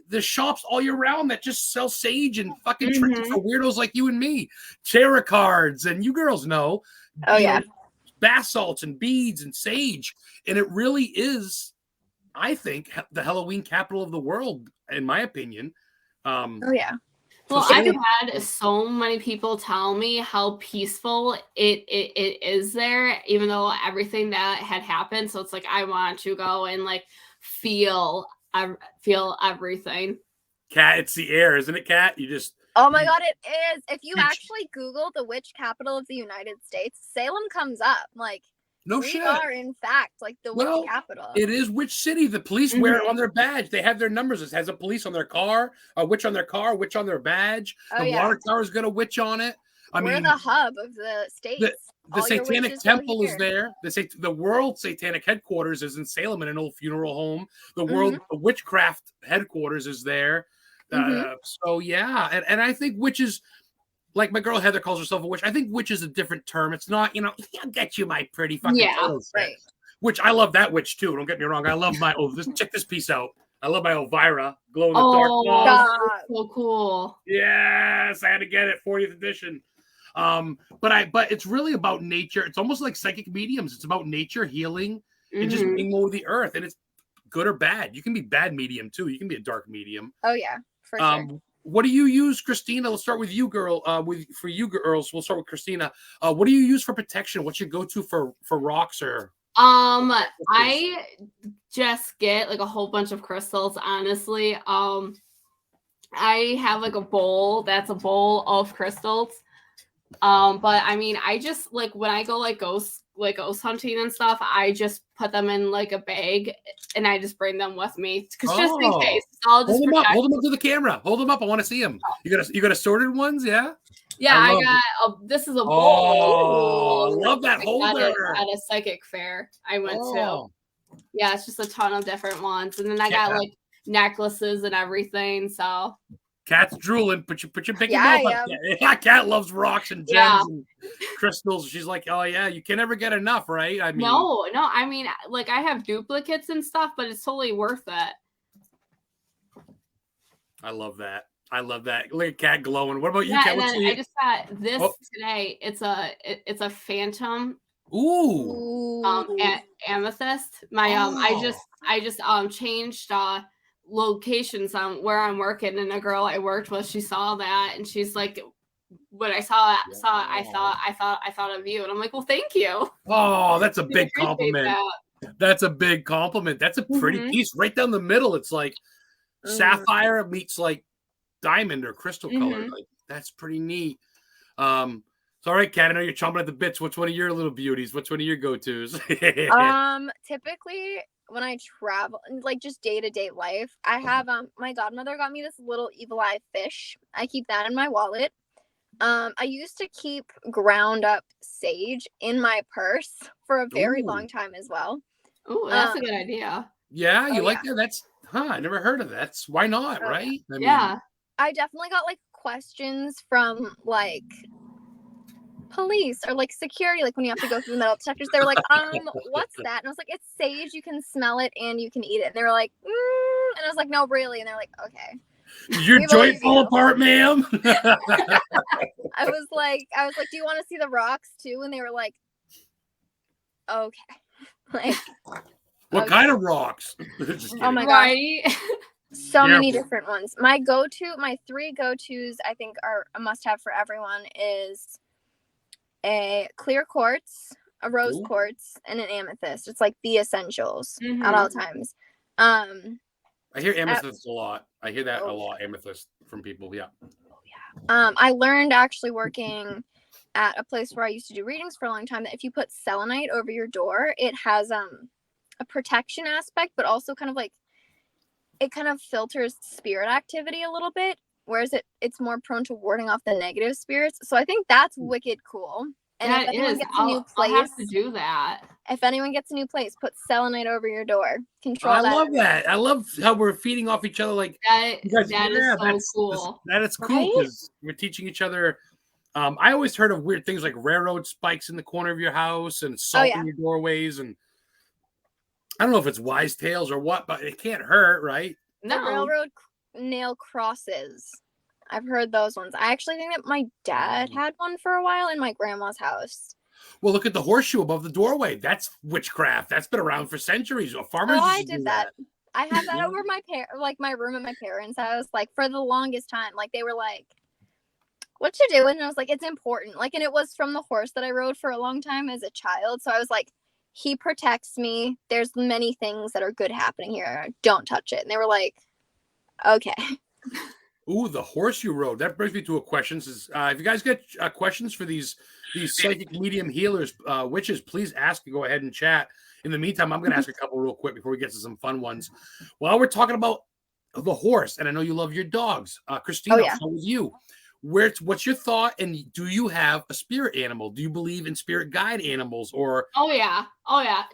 there's shops all year round that just sell sage and fucking trinkets for weirdos like you and me. Tarot cards, and you girls know. Oh, yeah. Bath salts and beads and sage. And it really is, I think, the Halloween capital of the world, in my opinion. Oh, yeah. Well, I've had so many people tell me how peaceful it is there, even though everything that had happened. So it's like, I want to go and like feel everything. Cat, it's the air, isn't it, Cat? You just. Oh my God, it is. If you You- actually Google the witch capital of the United States, Salem comes up. Like, No we shit. are, in fact, like the Well, witch capital. It is Witch City. The police wear it on their badge. They have their numbers. It has a police on their car, a witch on their car, a witch on their badge. Oh, The yeah. water tower's got a witch on it. I We're mean, the hub of the states. the All your Satanic witches go Temple is here. there. The World Satanic Headquarters is in Salem in an old funeral home. The Witchcraft Headquarters is there. So yeah, and I think witches, like my girl Heather calls herself a witch. I think witch is a different term. It's not, I'll get you my pretty fucking toes. Right. Which I love that witch too. Don't get me wrong. I love my check this piece out. I love my Elvira glow in the dark. Oh, so cool. Yes, I had to get it, 40th edition. But it's really about nature. It's almost like psychic mediums. It's about nature healing and just being over the earth. And it's good or bad. You can be bad medium too. You can be a dark medium. Oh yeah, for sure. What do you use, Christina? Let's start with you, girl. For you girls, we'll start with Christina. What do you use for protection? What's your go-to for rocks or? I just get like a whole bunch of crystals. Honestly, I have like a bowl. That's a bowl of crystals. But I mean, I just like when I go like ghost hunting and stuff, I just put them in like a bag and I just bring them with me because just in case. I'll just hold them up to the camera. Hold them up. I want to see them. You got assorted ones, yeah? Yeah, I got this is a bowl. Oh, I love that holder. At a psychic fair I went to. Yeah, it's just a ton of different ones. And then I got like necklaces and everything. So Cat's drooling. Put your big mouth up. Yeah, Cat loves rocks and gems and crystals. She's like, oh yeah, you can never get enough, right? I mean, no. I mean, like I have duplicates and stuff, but it's totally worth it. I love that. Look at Cat glowing. What about you, Cat? I just got this today. It's a phantom. Ooh. Amethyst. My I just changed locations on where I'm working, and a girl I worked with, she saw that and she's like, when I saw it, I thought of you, and I'm like, well, thank you. Oh, that's a big compliment. That's a big compliment. That's a pretty piece right down the middle. It's like sapphire meets like diamond or crystal color. Like that's pretty neat. So all right, Kat, I know you're chomping at the bits. What's one of your little beauties? What's one of your go-tos? Typically when I travel, like just day-to-day life, I have my godmother got me this little evil eye fish. I keep that in my wallet. I used to keep ground up sage in my purse for a very long time as well. Oh, that's a good idea. Yeah, you like that? That's I never heard of that. Why not, right? I mean, I definitely got like questions from like police or like security, like when you have to go through the metal detectors. They were like, what's that? And I was like, it's sage. You can smell it and you can eat it. And they were like, and I was like, no, really? And they're like, okay. Did your joint fall apart, ma'am? I was like, do you want to see the rocks too? And they were like, okay. Like, what kind of rocks? Oh my god. So many different ones. My three go-tos I think are a must-have for everyone is a clear quartz, a rose quartz, and an amethyst. It's like the essentials at all times. I hear amethyst a lot. I hear that a lot, amethyst, from people. Yeah. I learned actually working at a place where I used to do readings for a long time that if you put selenite over your door, it has a protection aspect, but also kind of like it kind of filters spirit activity a little bit, whereas it's more prone to warding off the negative spirits. So I think that's wicked cool. And if anyone gets a new place, I'll have to do that. If anyone gets a new place, put selenite over your door. Control that. I love that. I love how we're feeding off each other. Like that is so cool. That is cool because we're teaching each other. I always heard of weird things like railroad spikes in the corner of your house and salt in your doorways, and I don't know if it's wise tales or what, but it can't hurt, right? No. The railroad nail crosses. I've heard those ones. I actually think that my dad had one for a while in my grandma's house. Well, look at the horseshoe above the doorway. That's witchcraft. That's been around for centuries. Farmers I did that. I had that over my room at my parents' house, like for the longest time. Like they were like, "What you doing?" And I was like, "It's important." Like, and it was from the horse that I rode for a long time as a child. So I was like, "He protects me. There's many things that are good happening here. Don't touch it." And they were like, "Okay." Ooh, the horse you rode. That brings me to a question. Says, if you guys get questions for these psychic medium healers, witches, please ask. Go ahead and chat. In the meantime, I'm going to ask a couple real quick before we get to some fun ones. While we're talking about the horse, and I know you love your dogs, Christina, so with you. What's your thought? And do you have a spirit animal? Do you believe in spirit guide animals? Or oh yeah,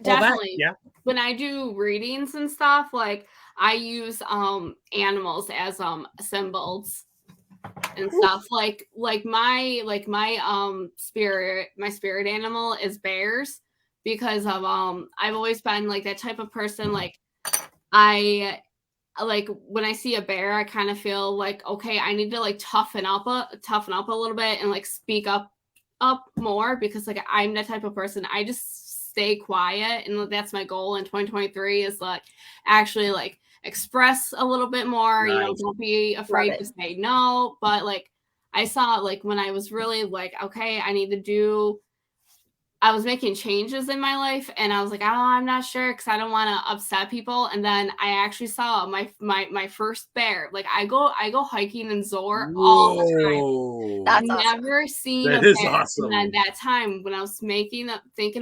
definitely. When I do readings and stuff, like I use animals as symbols and stuff. Like my spirit animal is bears, because of I've always been like that type of person. Like like when I see a bear, I kind of feel like, okay, I need to like toughen up a little bit and like speak up more, because like I'm that type of person. I just stay quiet, and that's my goal in 2023 is like actually like express a little bit more. Nice. You know, don't be afraid to say no. But like I saw like when I was really like, okay, I was making changes in my life, and I was like, oh, I'm not sure, because I don't want to upset people. And then I actually saw my first bear. Like I go hiking in Zor all the time. That's I've never seen that a is bear. awesome. And then that time when I was thinking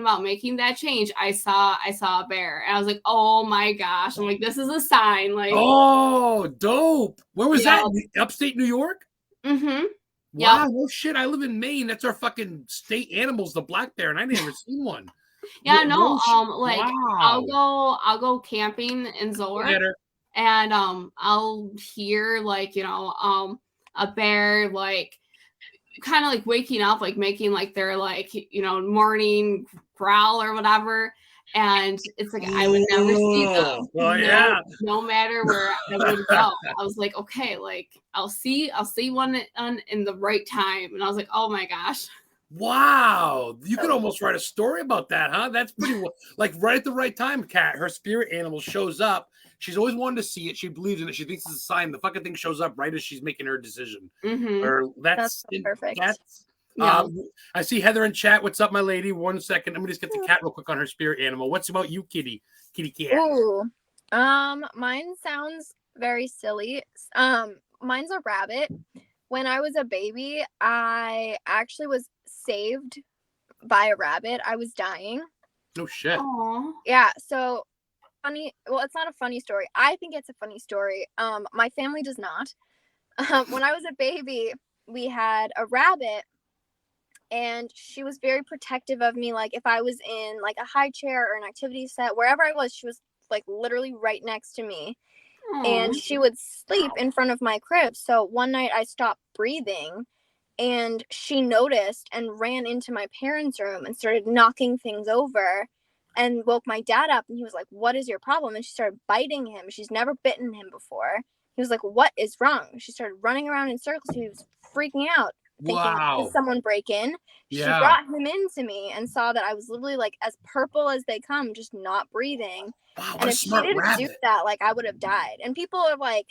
about making that change, I saw a bear, and I was like, oh my gosh! I'm like, this is a sign. Like, oh, dope. Where was that? Upstate New York? Mm-hmm. Wow, no shit. I live in Maine. That's our fucking state animals, the black bear, and I never seen one. Yeah, no, like wow. I'll go camping in Zor, and I'll hear like, you know, a bear like kind of like waking up, like making like their like, you know, morning growl or whatever. And it's like I would never see them. No matter where I would go. I was like, okay, like I'll see one in the right time. And I was like, oh my gosh. Wow, you could almost write a story about that, huh? That's pretty like right at the right time. Kat, her spirit animal shows up. She's always wanted to see it. She believes in it. She thinks it's a sign. The fucking thing shows up right as she's making her decision. Mm-hmm. That's perfect. I see Heather in chat. What's up, my lady? 1 second. Let me just get the cat real quick on her spirit animal. What's about you, kitty cat? Ooh, mine sounds very silly. Mine's a rabbit. When I was a baby, I actually was saved by a rabbit. I was dying. No shit. Aww. Yeah. So funny. Well, it's not a funny story. I think it's a funny story. My family does not. When I was a baby, we had a rabbit, and she was very protective of me. Like if I was in like a high chair or an activity set, wherever I was, she was like literally right next to me. Aww. And she would sleep in front of my crib. So one night I stopped breathing, and she noticed and ran into my parents' room and started knocking things over and woke my dad up. And he was like, what is your problem? And she started biting him. She's never bitten him before. He was like, what is wrong? She started running around in circles. He was freaking out, thinking, did someone break in? She brought him into me and saw that I was literally like as purple as they come, just not breathing. Wow, and if she didn't do that, like I would have died. And people are like,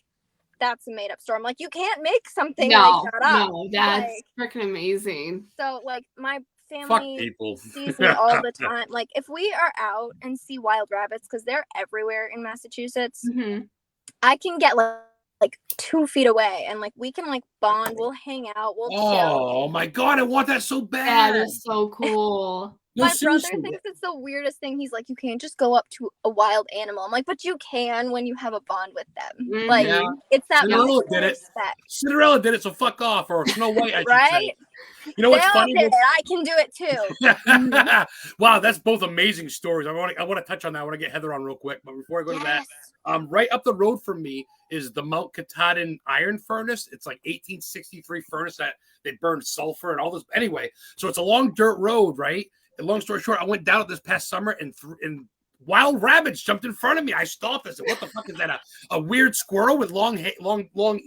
that's a made up story. I'm like, you can't make something like that up. No, that's freaking amazing. So like my family sees me all the time. Like if we are out and see wild rabbits, because they're everywhere in Massachusetts, I can get like 2 feet away, and like we can like bond. We'll hang out. We'll chill. Oh my god, I want that so bad. That is so cool. My brother thinks it's the weirdest thing. He's like, you can't just go up to a wild animal. I'm like, but you can when you have a bond with them. Like, it's that Cinderella did it. Respect. Cinderella did it, so fuck off. Or Snow White, I should right? say. You know what's funny? I can do it too. Wow, that's both amazing stories. I want to touch on that. I want to get Heather on real quick. But before I go to that, right up the road from me is the Mount Katahdin iron furnace. It's like 1863 furnace that they burned sulfur and all this. Anyway, so it's a long dirt road, right? And long story short, I went down it this past summer, and wild rabbits jumped in front of me. I stopped. I said, "What the fuck is that? A weird squirrel with long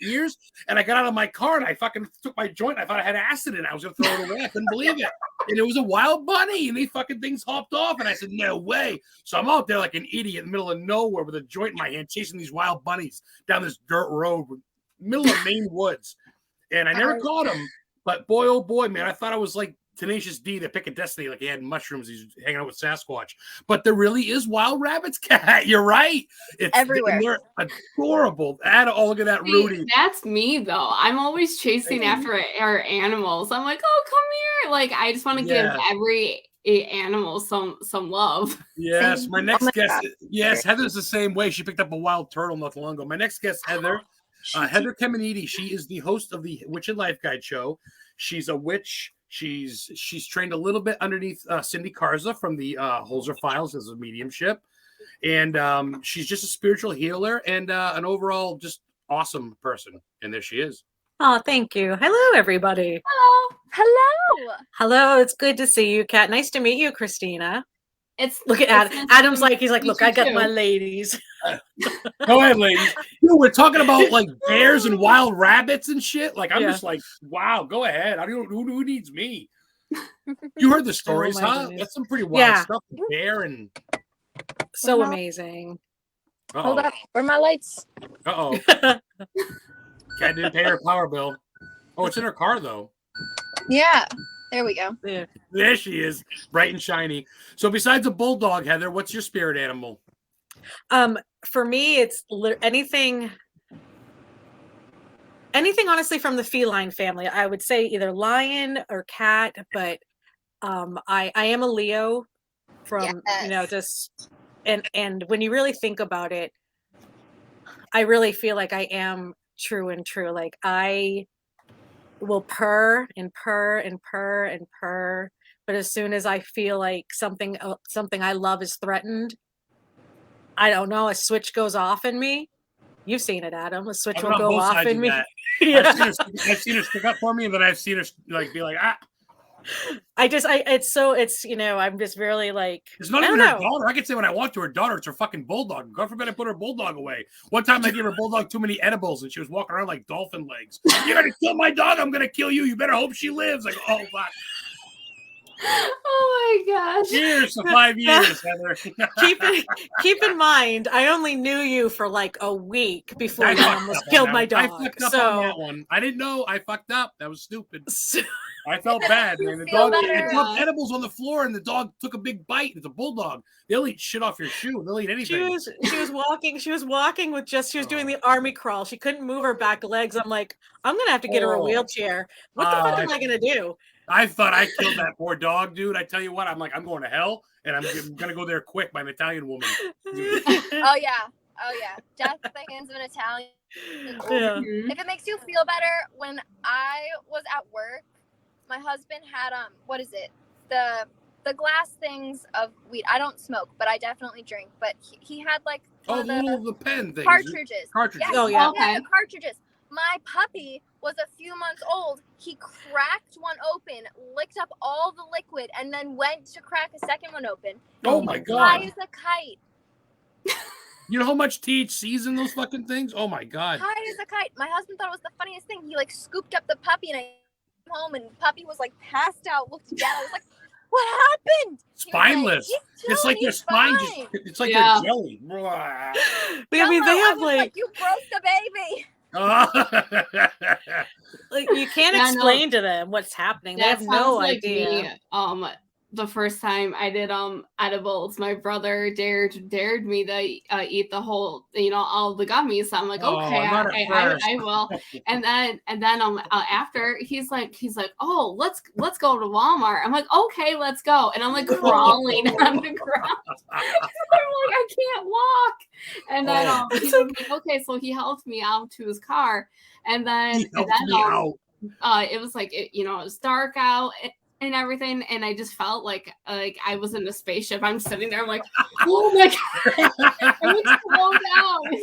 ears?" And I got out of my car and I fucking took my joint. I thought I had acid in it. I was gonna throw it away. I couldn't believe it. And it was a wild bunny, and these fucking things hopped off. And I said, "No way!" So I'm out there like an idiot in the middle of nowhere with a joint in my hand, chasing these wild bunnies down this dirt road, middle of Maine woods. And I never caught them, but boy, oh boy, man, I thought I was like Tenacious D, the Pick of Destiny, like he had mushrooms, he's hanging out with Sasquatch. But there really is wild rabbits, Cat. You're right. It's Everywhere. They're adorable. Look at that, See, Rudy. that's me though. I'm always chasing after our animals. I'm like, oh, come here. Like, I just want to give every animal some love. Yes, my next guest. God. Yes, Heather's the same way. She picked up a wild turtle not too long ago. My next guest, Heather. Heather CAMINITI. She is the host of the Witch and Life Guide show. She's a witch. She's trained a little bit underneath Cindy Garza from the Holzer Files as a mediumship, and she's just a spiritual healer and an overall just awesome person. And there she is. Oh, thank you. Hello, everybody. Hello. Hello. It's good to see you, Kat. Nice to meet you, Christina. Look at Adam. Adam's like, he's like, look, I got my ladies. Go ahead, ladies. We're talking about like bears and wild rabbits and shit. Like, I'm just like, wow, go ahead. Who needs me? You heard the stories, huh? Goodness. That's some pretty wild stuff. The bear and so amazing. Hold up. Where are my lights? Cat didn't pay her power bill. Oh, it's in her car though. Yeah. There we go. Yeah. There she is, bright and shiny. So besides a bulldog, Heather, what's your spirit animal? For me, it's anything honestly from the feline family. I would say either lion or cat, but I am a Leo from just and when you really think about it, I really feel like I am true. Like I will purr and purr and purr and purr, but as soon as I feel like something I love is threatened, I don't know, a switch goes off in me. You've seen it, Adam. A switch will go off in me. Yeah. I've seen her stick up for me, and then I've seen her like be like, ah. I'm just really like, it's not even her daughter. I could say when I walk to her daughter, it's her fucking bulldog. God forbid I put her bulldog away. One time I gave her bulldog too many edibles, and she was walking around like dolphin legs. You're gonna kill my dog. I'm gonna kill you. You better hope she lives. Like, oh fuck. Oh my gosh. Years to 5 years, Heather. keep in mind, I only knew you for like a week before you almost killed my dog. I fucked up on that one. I didn't know. I fucked up. That was stupid. I felt bad, man. The dog dropped edibles on the floor, and the dog took a big bite. It's a bulldog. They'll eat shit off your shoe. They'll eat anything. She was walking with she was doing the army crawl. She couldn't move her back legs. I'm like, I'm gonna have to get her a wheelchair. What the fuck am I gonna do? I thought I killed that poor dog, dude. I tell you what, I'm like, I'm going to hell, and I'm gonna go there quick by an Italian woman. Oh yeah. Death at the hands of an Italian. Yeah. If it makes you feel better, when I was at work, my husband had what is it? The glass things of weed. I don't smoke, but I definitely drink. But he had like the pen things. Cartridges. Cartridges. Yes, okay. The cartridges. My puppy was a few months old. He cracked one open, licked up all the liquid, and then went to crack a second one open. Oh my god! High as a kite. You know how much THC's in those fucking things? Oh my god! High as a kite. My husband thought it was the funniest thing. He like scooped up the puppy, and I came home, and puppy was like passed out, looked down. I was like, "What happened?" Spineless. It's like their spine just—it's like they're jelly. But I mean, they have like you broke the baby. Like you can't explain to them what's happening. They have no idea. Me, the first time I did edibles, my brother dared me to eat the whole, all the gummies. So I'm like, okay, I will. and then after he's like, oh, let's go to Walmart. I'm like, okay, let's go. And I'm like crawling on the ground. I'm like, I can't walk. And then he's like, okay, so he helped me out to his car, and then it was like it was dark out and everything, and I just felt like I was in a spaceship. I'm sitting there, I'm like, oh my god, I'm like, slow down. And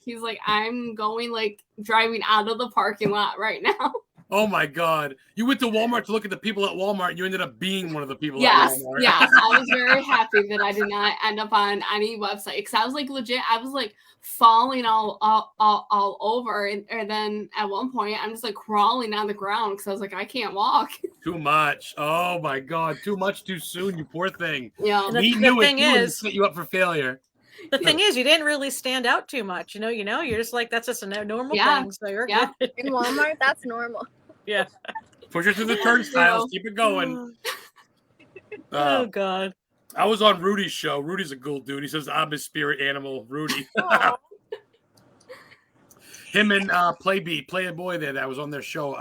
he's like, I'm going like driving out of the parking lot right now. Oh my god! You went to Walmart to look at the people at Walmart, and you ended up being one of the people at Walmart. Yes, I was very happy that I did not end up on any website, because I was like legit. I was like falling all over, and then at one point I'm just like crawling on the ground because I was like, I can't walk. Too much. Oh my god! Too much too soon. You poor thing. Yeah. We knew it. And set you up for failure. The thing is, you didn't really stand out too much. You're just like, that's just a normal thing. So you're good. In Walmart, that's normal. Yeah. Push her through the turnstiles. Keep it going. Oh God. I was on Rudy's show. Rudy's a cool dude. He says I'm his spirit animal, Rudy. Him and Playboy there that was on their show.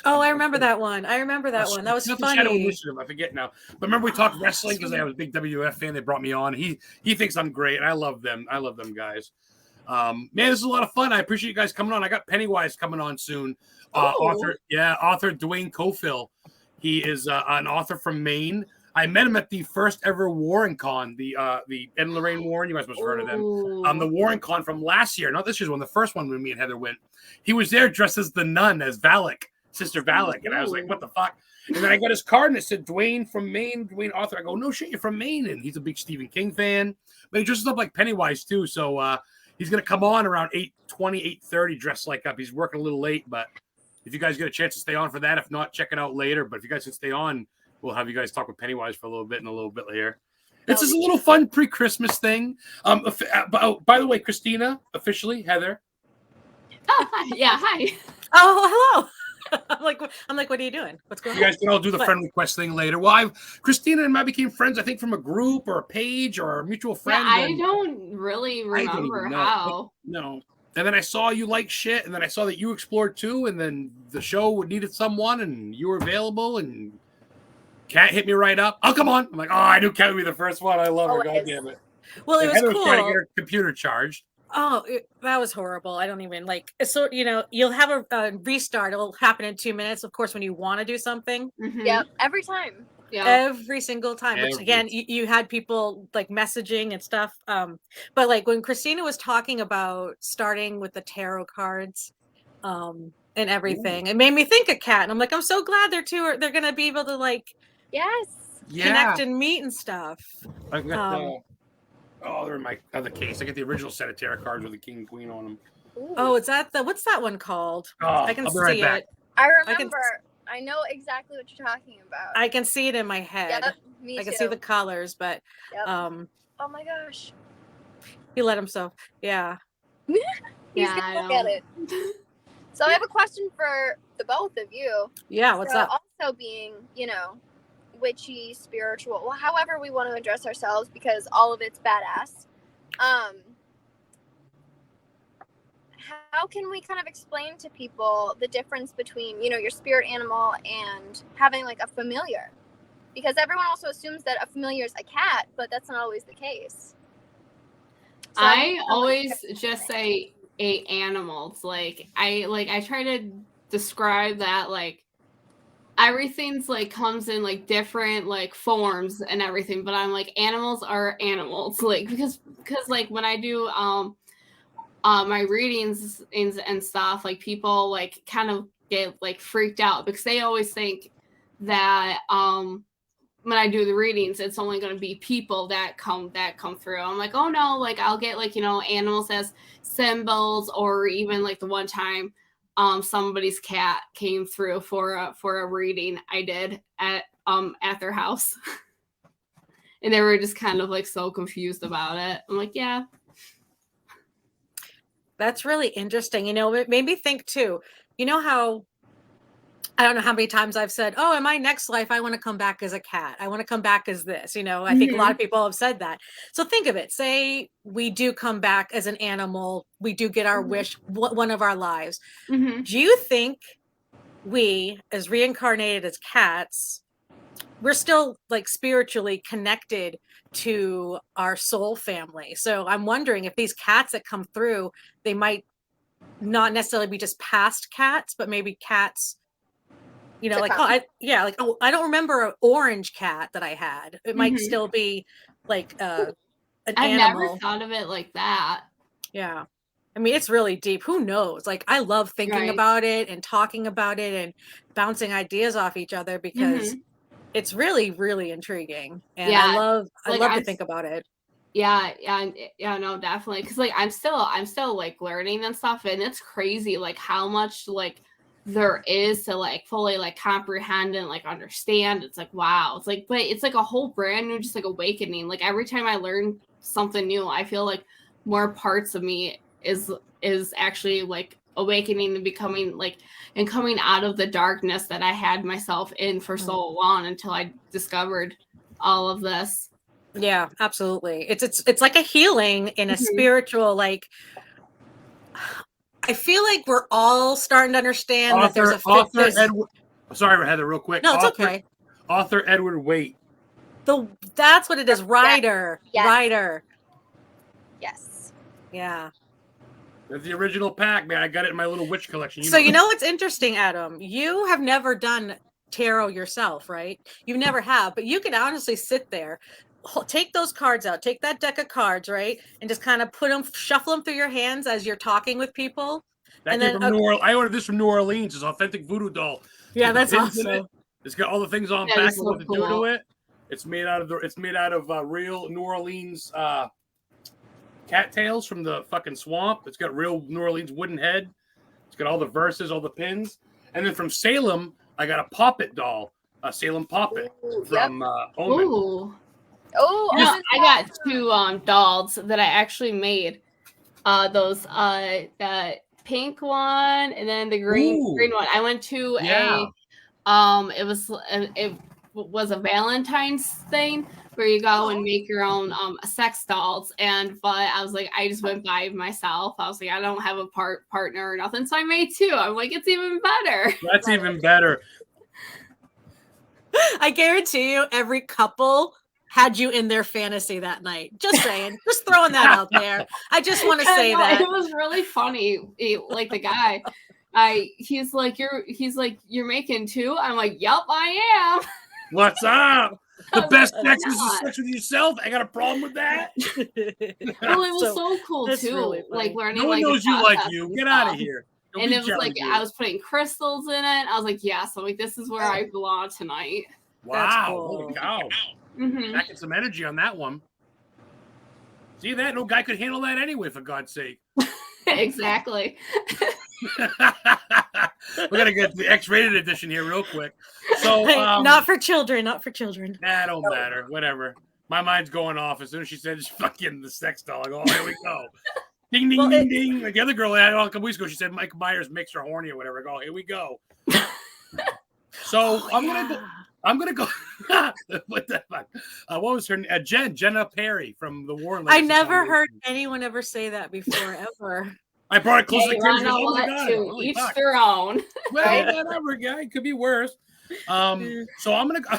I remember that one. That was funny. Shadow Initiative. I forget now. But remember we talked wrestling because I was a big WF fan. They brought me on. He thinks I'm great. And I love them. I love them guys. Man, this is a lot of fun. I appreciate you guys coming on. I got Pennywise coming on soon. Author DUANE E. He is an author from Maine. I met him at the first ever Warren Con, the Ed and Lorraine Warren. You guys must have heard of them. The Warren Con from last year, not this year's one, the first one when me and Heather went. He was there dressed as the nun, as Valak, Sister Valak. And I was like, what the fuck? And then I got his card and it said Dwayne from Maine, Dwayne author. I go, no shit, you're from Maine. And he's a big Stephen King fan. But he dresses up like Pennywise too. So he's going to come on around 8:20, 8:30 dressed like up. He's working a little late, but if you guys get a chance to stay on for that, if not, check it out later. But if you guys can stay on, we'll have you guys talk with Pennywise for a little bit and a little bit later. It's just a little fun pre-Christmas thing. By the way, Christina, officially, Heather. Oh, hi. Yeah, hi. Oh, hello. I'm like, what are you doing? What's going on? You guys can all do the friend request thing later. Well, Christina and I became friends, I think, from a group or a page or a mutual friend. Yeah, I don't really remember how. No. And then I saw you like shit, and then I saw that you explored too, and then the show needed someone, and you were available, and Kat hit me right up. I'll come on. I'm like, I knew Kat would be the first one. I love her. God damn it. Well, it was Heather cool. was trying to get her computer charged. Oh, that was horrible. I don't even like. So you'll have a restart. It'll happen in 2 minutes. Of course, when you want to do something. Mm-hmm. Yep, every time. Yeah, every single time. Which again, you had people like messaging and stuff. But like when Christina was talking about starting with the tarot cards, and everything, it made me think of Kat. And I'm like, I'm so glad they're gonna be able to like connect and meet and stuff. I got they're in my other case. I get the original set of tarot cards with the king and queen on them. Ooh. Oh, is that what's that one called? I can see right it. back. I remember. I know exactly what you're talking about. I can see it in my head. Yep, me I can too. see the colors, but oh my gosh. He let himself. Yeah. He's gonna look at it. So I have a question for the both of you. Yeah, what's up? Also being, witchy, spiritual, however we want to address ourselves, because all of it's badass. How can we kind of explain to people the difference between, your spirit animal and having like a familiar? Because everyone also assumes that a familiar is a cat, but that's not always the case. So I always just say a animal. It's like I try to describe that like everything's like comes in like different like forms and everything, but I'm like animals are animals, like because like when I do my readings and stuff, like people like kind of get like freaked out because they always think that when I do the readings, it's only going to be people that come through. I'm like, oh no, like I'll get like, animals as symbols, or even like the one time somebody's cat came through for a reading I did at their house. And they were just kind of like so confused about it. I'm like, yeah. That's really interesting. It made me think too, how I don't know how many times I've said, oh, in my next life, I want to come back as a cat. I want to come back as this. I think a lot of people have said that. So think of it. Say we do come back as an animal. We do get our wish, one of our lives. Mm-hmm. Do you think we, as reincarnated as cats, we're still like spiritually connected to our soul family? So I'm wondering if these cats that come through, they might not necessarily be just past cats, but maybe cats, like, I don't remember an orange cat that I had. It might still be like an I've animal. never thought of it like that. Yeah. I mean, it's really deep. Who knows? Like, I love thinking about it and talking about it and bouncing ideas off each other because it's really, really intriguing. And I love to think about it. Yeah, no, definitely. Because like I'm still like learning and stuff, and it's crazy like how much like there is to like fully like comprehend and like understand. It's like wow. It's like, but it's like a whole brand new just like awakening. Like every time I learn something new, I feel like more parts of me is actually like awakening and becoming like and coming out of the darkness that I had myself in for so long until I discovered all of this. Yeah, absolutely. It's like a healing in a spiritual, like, I feel like we're all starting to understand that there's Edward. Sorry, Heather, real quick. No, it's okay. Author Edward Waite. That's what it is. Writer. Yes. Writer. Yes. Yeah. That's the original pack, man. I got it in my little witch collection. You know what's interesting, Adam? You have never done tarot yourself, right? You never have, but you can honestly sit there, take those cards out, take that deck of cards, right, and just kind of shuffle them through your hands as you're talking with people. That came from New Orleans. I ordered this from New Orleans. It's authentic voodoo doll. Yeah, that's awesome. It's got all the things on back and what to do to it. It's made out of real New Orleans cattails from the fucking swamp. It's got real New Orleans wooden head. It's got all the verses, all the pins. And then from Salem, I got a Poppet doll, a Salem Poppet from Omen. Ooh. Oh, yeah, I got 2 dolls that I actually made. The pink one and then the green one. I went to it was a Valentine's thing where you go and make your own sex dolls, but I was like, I just went by myself. I was like, I don't have a partner or nothing, so I made 2. I'm like, it's even better. That's even better. I guarantee you, every couple had you in their fantasy that night. Just saying, just throwing that out there. I just want to say that it was really funny. Like the guy, he's like, you're making 2. I'm like, yep, I am. What's up? The best sex is the sex with yourself. I got a problem with that. Well, it was so cool too. Really like learning. No one knows you like you. Get out of here. Don't and it was like I was putting crystals in it. I was like, yeah. So like, this is where I belong tonight. Wow! Holy cow! Back in some energy on that one. See that? No guy could handle that anyway. For God's sake. Exactly. We're gonna get the X-rated edition here real quick. So not for children, not for children. That don't matter. Whatever. My mind's going off as soon as she said fucking the sex doll. I go, oh, here we go. Ding ding ding ding. Like the other girl I had on a couple weeks ago, she said Mike Myers makes her horny or whatever. I go, here we go. So I'm gonna go. What the fuck? What was her name? Jenna Perry from the Warren. I never heard anyone ever say that before, ever. I brought it close to the oh my God. To each their own. Well, whatever, guy. It could be worse. So I'm gonna go.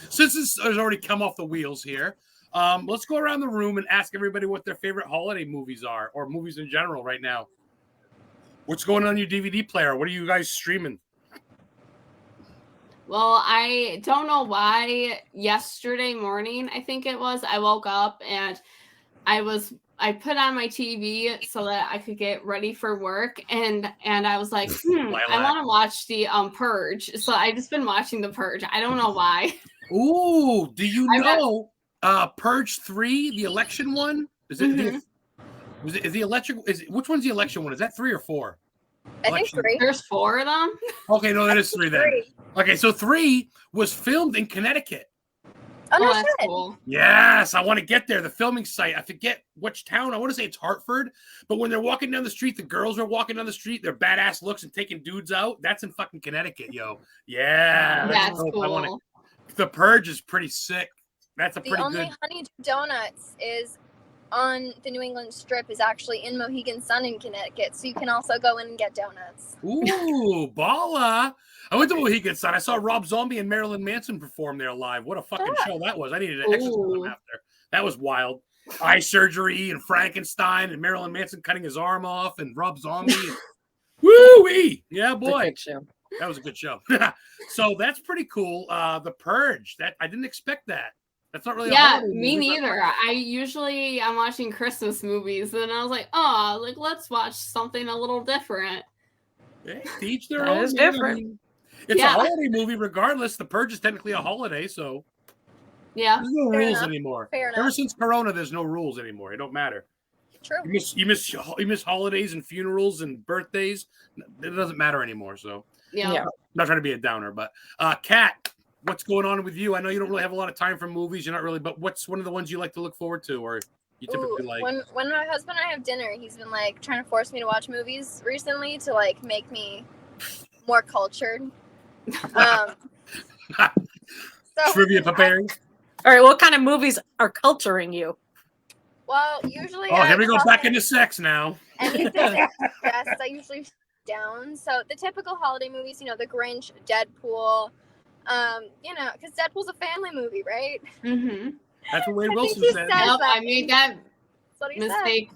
Since this has already come off the wheels here, let's go around the room and ask everybody what their favorite holiday movies are, or movies in general right now. What's going on your DVD player? What are you guys streaming? Well, I don't know why yesterday morning, I think it was, I woke up and I put on my TV so that I could get ready for work, and I was like, I want to watch the Purge. So I've just been watching the Purge. I don't know why. Ooh, do you know Purge 3, the election one? Is it which one's the election one? Is that 3 or 4? I think 3. There's 4 of them. Okay, no, that is 3 then. Okay, so 3 was filmed in Connecticut. Oh, no, that's cool. Yes, I want to get there. The filming site. I forget which town. I want to say it's Hartford. But when they're walking down the street, the girls are walking down the street. They're badass looks and taking dudes out. That's in fucking Connecticut, yo. Yeah, that's cool. The Purge is pretty sick. That's a pretty good. The only Honey Donuts is on the New England Strip is actually in Mohegan Sun in Connecticut, so you can also go in and get donuts. Ooh, balla! I went to Mohegan Sun. I saw Rob Zombie and Marilyn Manson perform there live. What a fucking show that was! I needed an exorcism after. That was wild. Eye surgery and Frankenstein and Marilyn Manson cutting his arm off and Rob Zombie. Woo-wee! Yeah, boy. That was a good show. So that's pretty cool. The Purge. That I didn't expect that. That's not really me neither. I'm watching Christmas movies and I was like, let's watch something a little different. Hey, teach their own. It's different. I mean, it's a holiday movie regardless. The Purge is technically a holiday, so yeah. There's no rules anymore. Fair enough. Ever since Corona, there's no rules anymore. It don't matter. True. You miss holidays and funerals and birthdays. It doesn't matter anymore. So yeah. I'm not trying to be a downer, but Kat, what's going on with you? I know you don't really have a lot of time for movies. You're not really, but what's one of the ones you like to look forward to? Or you typically like? When my husband and I have dinner, he's been like trying to force me to watch movies recently to like make me more cultured. So Trivia preparing. Oh, All right, what kind of movies are culturing you? Well, usually. Oh, here we go back into sex now. Anything that's stress, I usually down. So the typical holiday movies, you know, The Grinch, Deadpool, you know, because Deadpool's a family movie, right? Mm-hmm. That's what Wade Wilson said. Yep, I made that That's what he mistake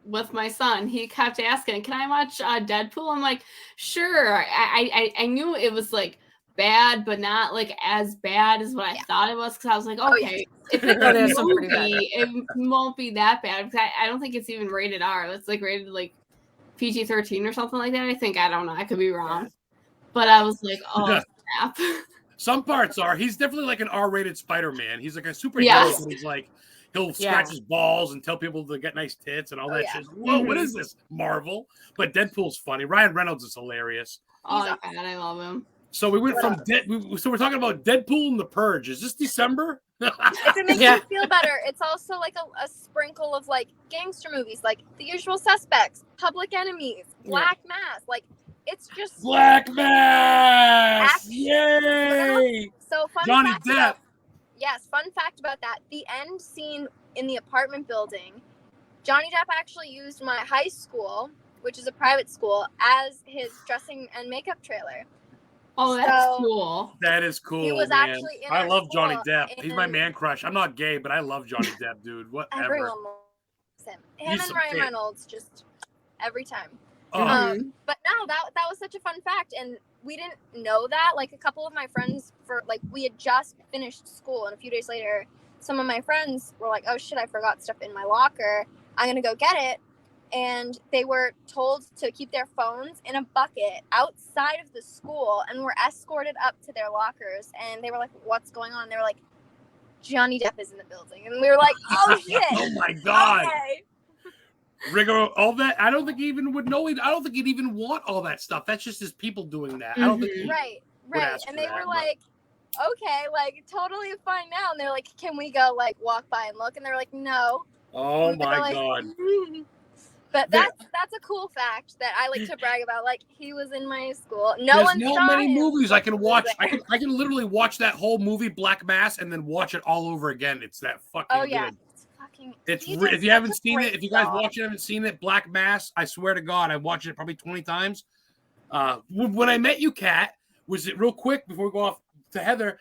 with my son. He kept asking, "Can I watch Deadpool?" I'm like, "Sure." I knew it was like bad, but not like as bad as what I thought it was. Because I was like, okay, if it's a movie, it won't be that bad. Because I don't think it's even rated R. It's like rated like PG-13 or something like that. I don't know. I could be wrong. But I was like, oh crap. Some parts are. He's definitely like an R-rated Spider-Man. He's like a superhero. Yes. But he's like, he'll scratch his balls and tell people to get nice tits and all that shit. Whoa, what is this? Marvel. But Deadpool's funny. Ryan Reynolds is hilarious. Oh my God, I love him. So we went from so we're talking about Deadpool and The Purge. Is this December? If it makes you feel better, it's also like a sprinkle of like gangster movies, like The Usual Suspects, Public Enemies, Black Mass. Like it's just Black Mass. Yay! So fun Johnny fact Depp. Fun fact about that: the end scene in the apartment building, Johnny Depp actually used my high school, which is a private school, as his dressing and makeup trailer. Oh, that's cool. That is cool. He was man. actually in I love Johnny school, Depp. He's my man crush. I'm not gay, but I love Johnny Depp, dude. Whatever. Everyone loves him. Him and Ryan Reynolds, just every time. But no, that was such a fun fact, and we didn't know that. Like a couple of my friends, we had just finished school, and a few days later, some of my friends were like, "Oh shit, I forgot stuff in my locker. I'm gonna go get it." And they were told to keep their phones in a bucket outside of the school and were escorted up to their lockers. And they were like, "What's going on?" They were like, "Johnny Depp is in the building." And we were like, "Oh, shit." Oh, my God. Okay. Rigor, all that. I don't think he even would know. I don't think he'd even want all that stuff. That's just his people doing that. I don't think he Right. ask And for they that, were like, "Okay, like totally fine now." And they're like, "Can we go like walk by and look?" And they're like, "No." Oh, And my like, God. But that's a cool fact that I like to brag about. Like he was in my school. There's not many movies I can watch. I can literally watch that whole movie Black Mass and then watch it all over again. It's that fucking good. It's if you haven't seen it, if you guys watch it, haven't seen it, Black Mass. I swear to God, I watched it probably 20 times. When I met you, Kat, was it real quick before we go off to Heather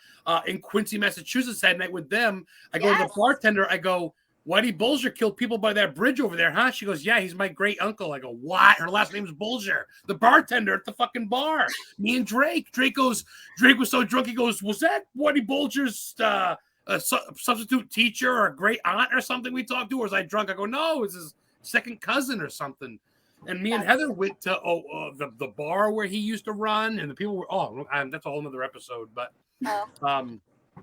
in Quincy, Massachusetts that night with them? I go to the bartender. I go, "Whitey Bulger killed people by that bridge over there, huh?" She goes, "Yeah, he's my great uncle." I go, "What?" Her last name is Bulger, the bartender at the fucking bar. Me and Drake. Drake was so drunk, he goes, "Was that Whitey Bulger's substitute teacher or a great aunt or something we talked to?" Or was I drunk? I go, "No, it's his second cousin or something." And me and Heather went to the bar where he used to run, and the people were that's a whole nother episode, but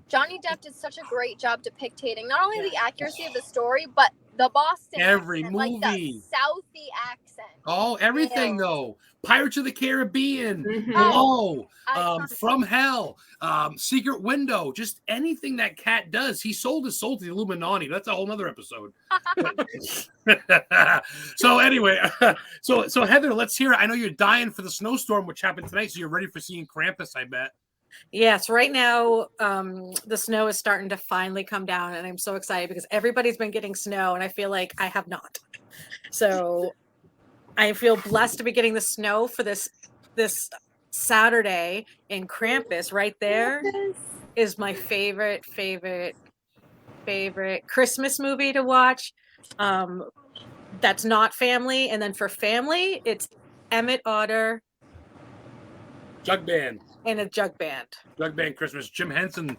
Johnny Depp did such a great job depicting not only the accuracy of the story, but the Boston every accent, movie, like the Southie accent. Oh, everything though. Pirates of the Caribbean, Blow, From Hell, Secret Window, just anything that Cat does. He sold his soul to the Illuminati. That's a whole nother episode. So anyway, so Heather, let's hear it. I know you're dying for the snowstorm, which happened tonight, so you're ready for seeing Krampus, I bet. Yes, right now the snow is starting to finally come down, and I'm so excited because everybody's been getting snow, and I feel like I have not. So I feel blessed to be getting the snow for this Saturday. In Krampus, right there is my favorite Christmas movie to watch. That's not family, and then for family, it's Emmett Otter. Jug Band. And a jug band. Jug Band Christmas. Jim Henson's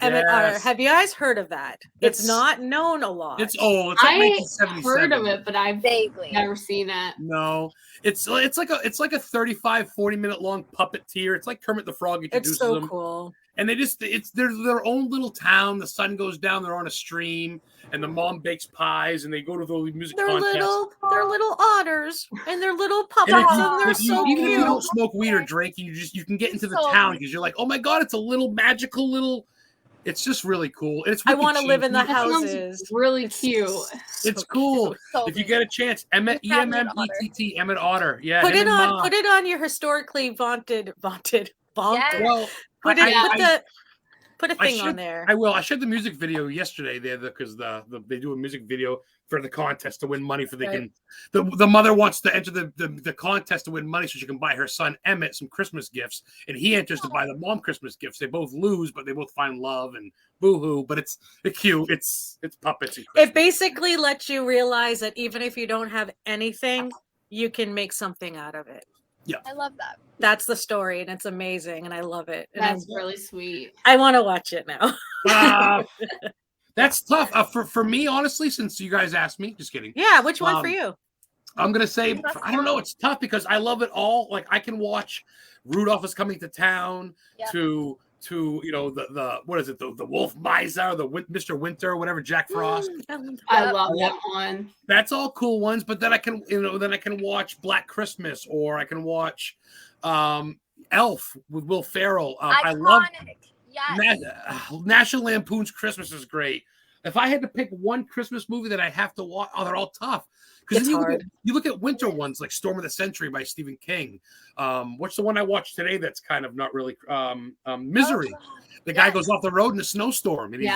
Emmett Otter. Have you guys heard of that? It's not known a lot. It's old. It's like 1977. Heard of it, but I've vaguely never seen it. No. It's like a 35, 40-minute long puppeteer. It's like Kermit the Frog introduces them. It's so cool. And they're their own little town. The sun goes down. They're on a stream, and the mom bakes pies, and they go to the music contest. They're little otters, and they're little puppets, and they're so cute. Even if you don't smoke weed or drink, you can get into the town because you're like, oh my God, it's a little magical little It's just really cool. It's I want to live in the That sounds houses. really cute. It's cool. So If you cute. get a chance, Emmett, With Emmett EMMETT, Emmett Otter. Yeah, Put him it and on. Ma. Put it on your historically vaunted. Yes. Well, Put it. Put a thing on there. I will. I shared the music video yesterday there because they do a music video for the contest to win money for the mother wants to enter the contest to win money so she can buy her son Emmett some Christmas gifts, and he enters to buy the mom Christmas gifts. They both lose, but they both find love and boo-hoo. But it's cute. It's puppets. It basically lets you realize that even if you don't have anything, you can make something out of it. Yeah, I love that. That's the story, and it's amazing, and I love it. And That's really sweet. I want to watch it now. That's tough for me, honestly. Since you guys asked me, just kidding. Yeah, which one for you? I'm gonna say I don't know. It's tough because I love it all. Like I can watch Rudolph is Coming to Town to the what is it the Wolf Miser, the Mr. Winter, whatever, Jack Frost. I love that one. That's all cool ones. But then I can watch Black Christmas, or I can watch Elf with Will Ferrell. I love National Lampoon's Christmas is great. If I had to pick one Christmas movie that I have to watch, they're all tough. Because you look at winter ones like Storm of the Century by Stephen King. What's the one I watched today that's kind of not really Misery? The guy goes off the road in a snowstorm, and he's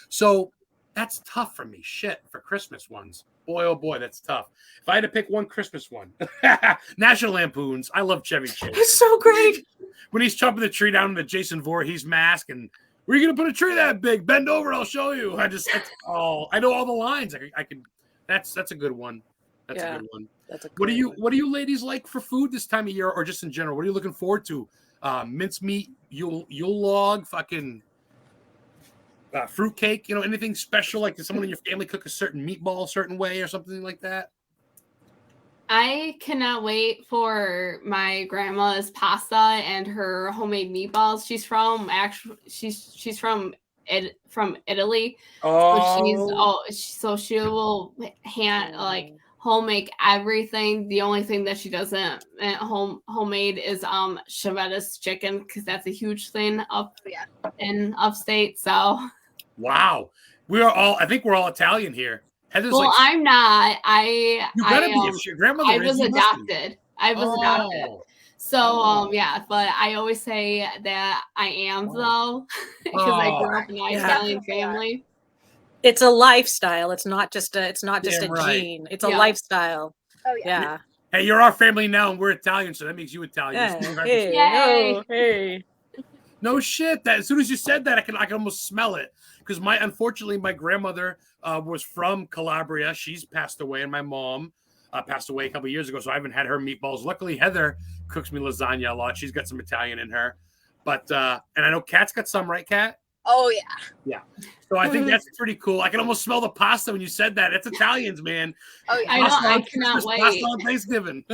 so that's tough for me. Shit, for Christmas ones. Boy, oh boy, that's tough. If I had to pick one Christmas one, National Lampoons. I love Chevy Chase. It's so great. When he's chopping the tree down in the Jason Voorhees mask, and where are you gonna put a tree that big? Bend over, I'll show you. I know all the lines. I can. That's a good one. That's a good one. What do you ladies like for food this time of year, or just in general? What are you looking forward to? Mincemeat, Yule log, fucking fruitcake. Anything special? Like, does someone in your family cook a certain meatball a certain way or something like that? I cannot wait for my grandma's pasta and her homemade meatballs. She's from Italy. Oh, So she will home make everything. The only thing that she doesn't homemade is Chevette's chicken, because that's a huge thing in upstate. So wow, I think we're all Italian here. Heather's I'm not. You gotta be if your grandmother. I was adopted. So but I always say that I am though, because I grew up in an Italian family. It's a lifestyle. It's not just a right. gene. It's a lifestyle. Oh yeah. Hey, you're our family now, and we're Italian, so that makes you Italian. Yeah. Hey. No shit. That as soon as you said that, I can almost smell it. Because unfortunately, my grandmother was from Calabria. She's passed away, and my mom passed away a couple of years ago, so I haven't had her meatballs. Luckily, Heather cooks me lasagna a lot. She's got some Italian in her. But and I know Kat's got some, right, Kat? Oh yeah. Yeah. So I think that's pretty cool. I can almost smell the pasta when you said that. It's Italians, man. Oh yeah. I cannot wait. Pasta on Thanksgiving.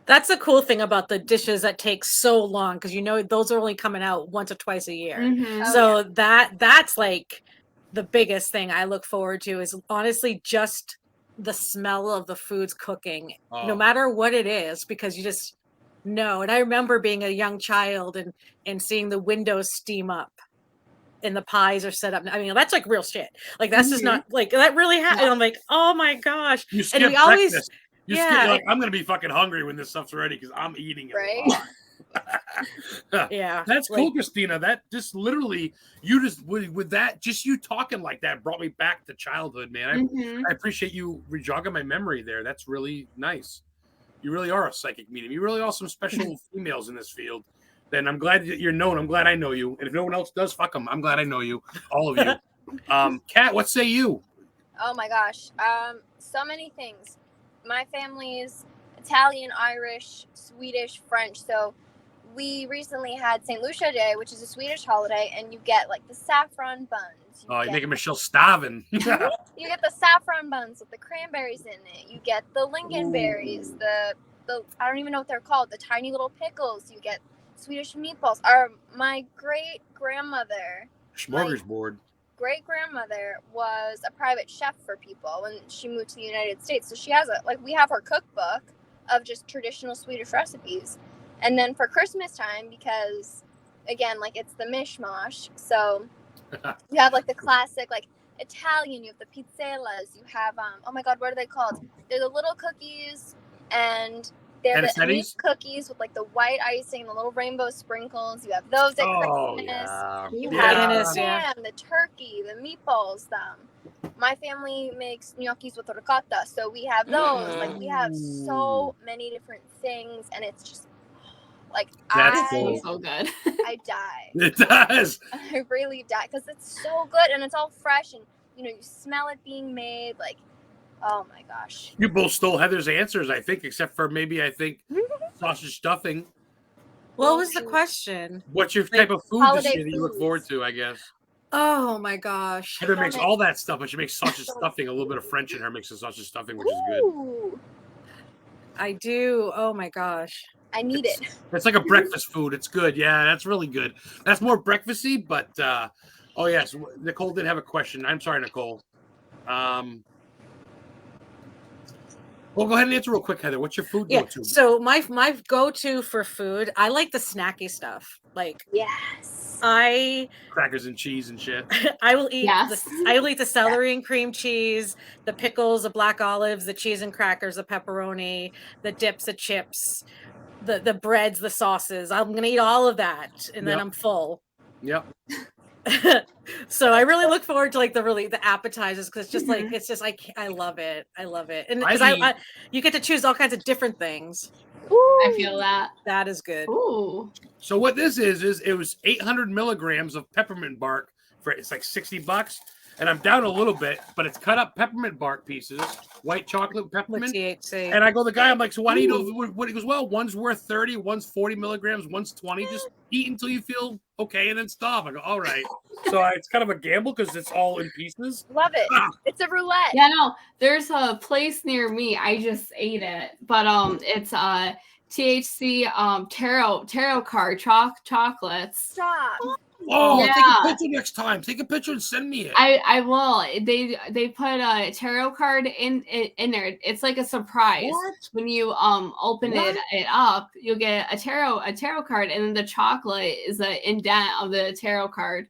That's the cool thing about the dishes that take so long, because those are only coming out once or twice a year. Mm-hmm. So that's like the biggest thing I look forward to is honestly just the smell of the foods cooking, no matter what it is, because you just know. And I remember being a young child and seeing the windows steam up and the pies are set up. I mean, that's like real shit. Like that's just not like that really happened. I'm like, oh my gosh. You skip and we breakfast. always I'm gonna be fucking hungry when this stuff's ready because I'm eating it. Right. Yeah, that's cool, Christina. That just literally with that, just you talking like that brought me back to childhood, man. I appreciate you rejogging my memory there. That's really nice. You really are a psychic medium. You really are some special females in this field. Then I'm glad that you're known. I'm glad I know you. And if no one else does, fuck them. I'm glad I know you, all of you. Kat, what say you? Oh my gosh, so many things. My family's Italian, Irish, Swedish, French. So we recently had St. Lucia Day, which is a Swedish holiday, and you get like the saffron buns. You're making Michelle starving. You get the saffron buns with the cranberries in it. You get the lingonberries, the I don't even know what they're called, the tiny little pickles. You get Swedish meatballs. My great grandmother, smorgasbord. Great grandmother was a private chef for people when she moved to the United States. So she has we have her cookbook of just traditional Swedish recipes. And then for Christmas time, because again, like it's the mishmash. So you have like the classic like Italian, you have the pizzellas, you have oh my god, what are they called? They're the little cookies, and they're the anise cookies with like the white icing, the little rainbow sprinkles. You have those at Christmas. Yeah. You Yeah. have the ham, the turkey, the meatballs. My family makes gnocchis with ricotta, so we have those. Like we have so many different things, and it's just like That's so good. I die. It does. I really die because it's so good and it's all fresh, and you smell it being made. Like, oh my gosh. You both stole Heather's answers, I think, except for maybe I think sausage stuffing. What was the question? What's your type of food this year that you look forward to? I guess. Oh my gosh. Heather makes all that stuff, but she makes sausage stuffing. A little bit of French in her makes the sausage stuffing, which is good. I do. Oh my gosh. I need it. It's like a breakfast food. It's good. Yeah, that's really good. That's more breakfasty, but oh yes, Nicole did have a question. I'm sorry, Nicole. Well, go ahead and answer real quick, Heather. What's your food go-to? So my go-to for food, I like the snacky stuff. Like crackers and cheese and shit. I will eat the celery and cream cheese, the pickles, the black olives, the cheese and crackers, the pepperoni, the dips, the chips, the breads, the sauces. I'm gonna eat all of that, and then I'm full. Yep. So I really look forward to like the appetizers, because it's just I love it. I love it, and because you get to choose all kinds of different things. I feel that is good. Ooh. So what this is it was 800 milligrams of peppermint bark it's like $60, and I'm down a little bit, but it's cut up peppermint bark pieces, white chocolate peppermint, THC. And I go, the guy, I'm like, so why do you know what? He goes, well, one's worth 30, one's 40 milligrams, one's 20. Just eat until you feel okay, and then stop. I go, all right. So it's kind of a gamble because it's all in pieces. Love it. It's a roulette. Yeah, no, there's a place near me. I just ate it, but it's THC tarot card chocolates. Stop. Oh, yeah. Take a picture next time. Take a picture and send me it. I will. They put a tarot card in there. It's like a surprise. What? When you open it up, you'll get a tarot card, and then the chocolate is the indent of the tarot card.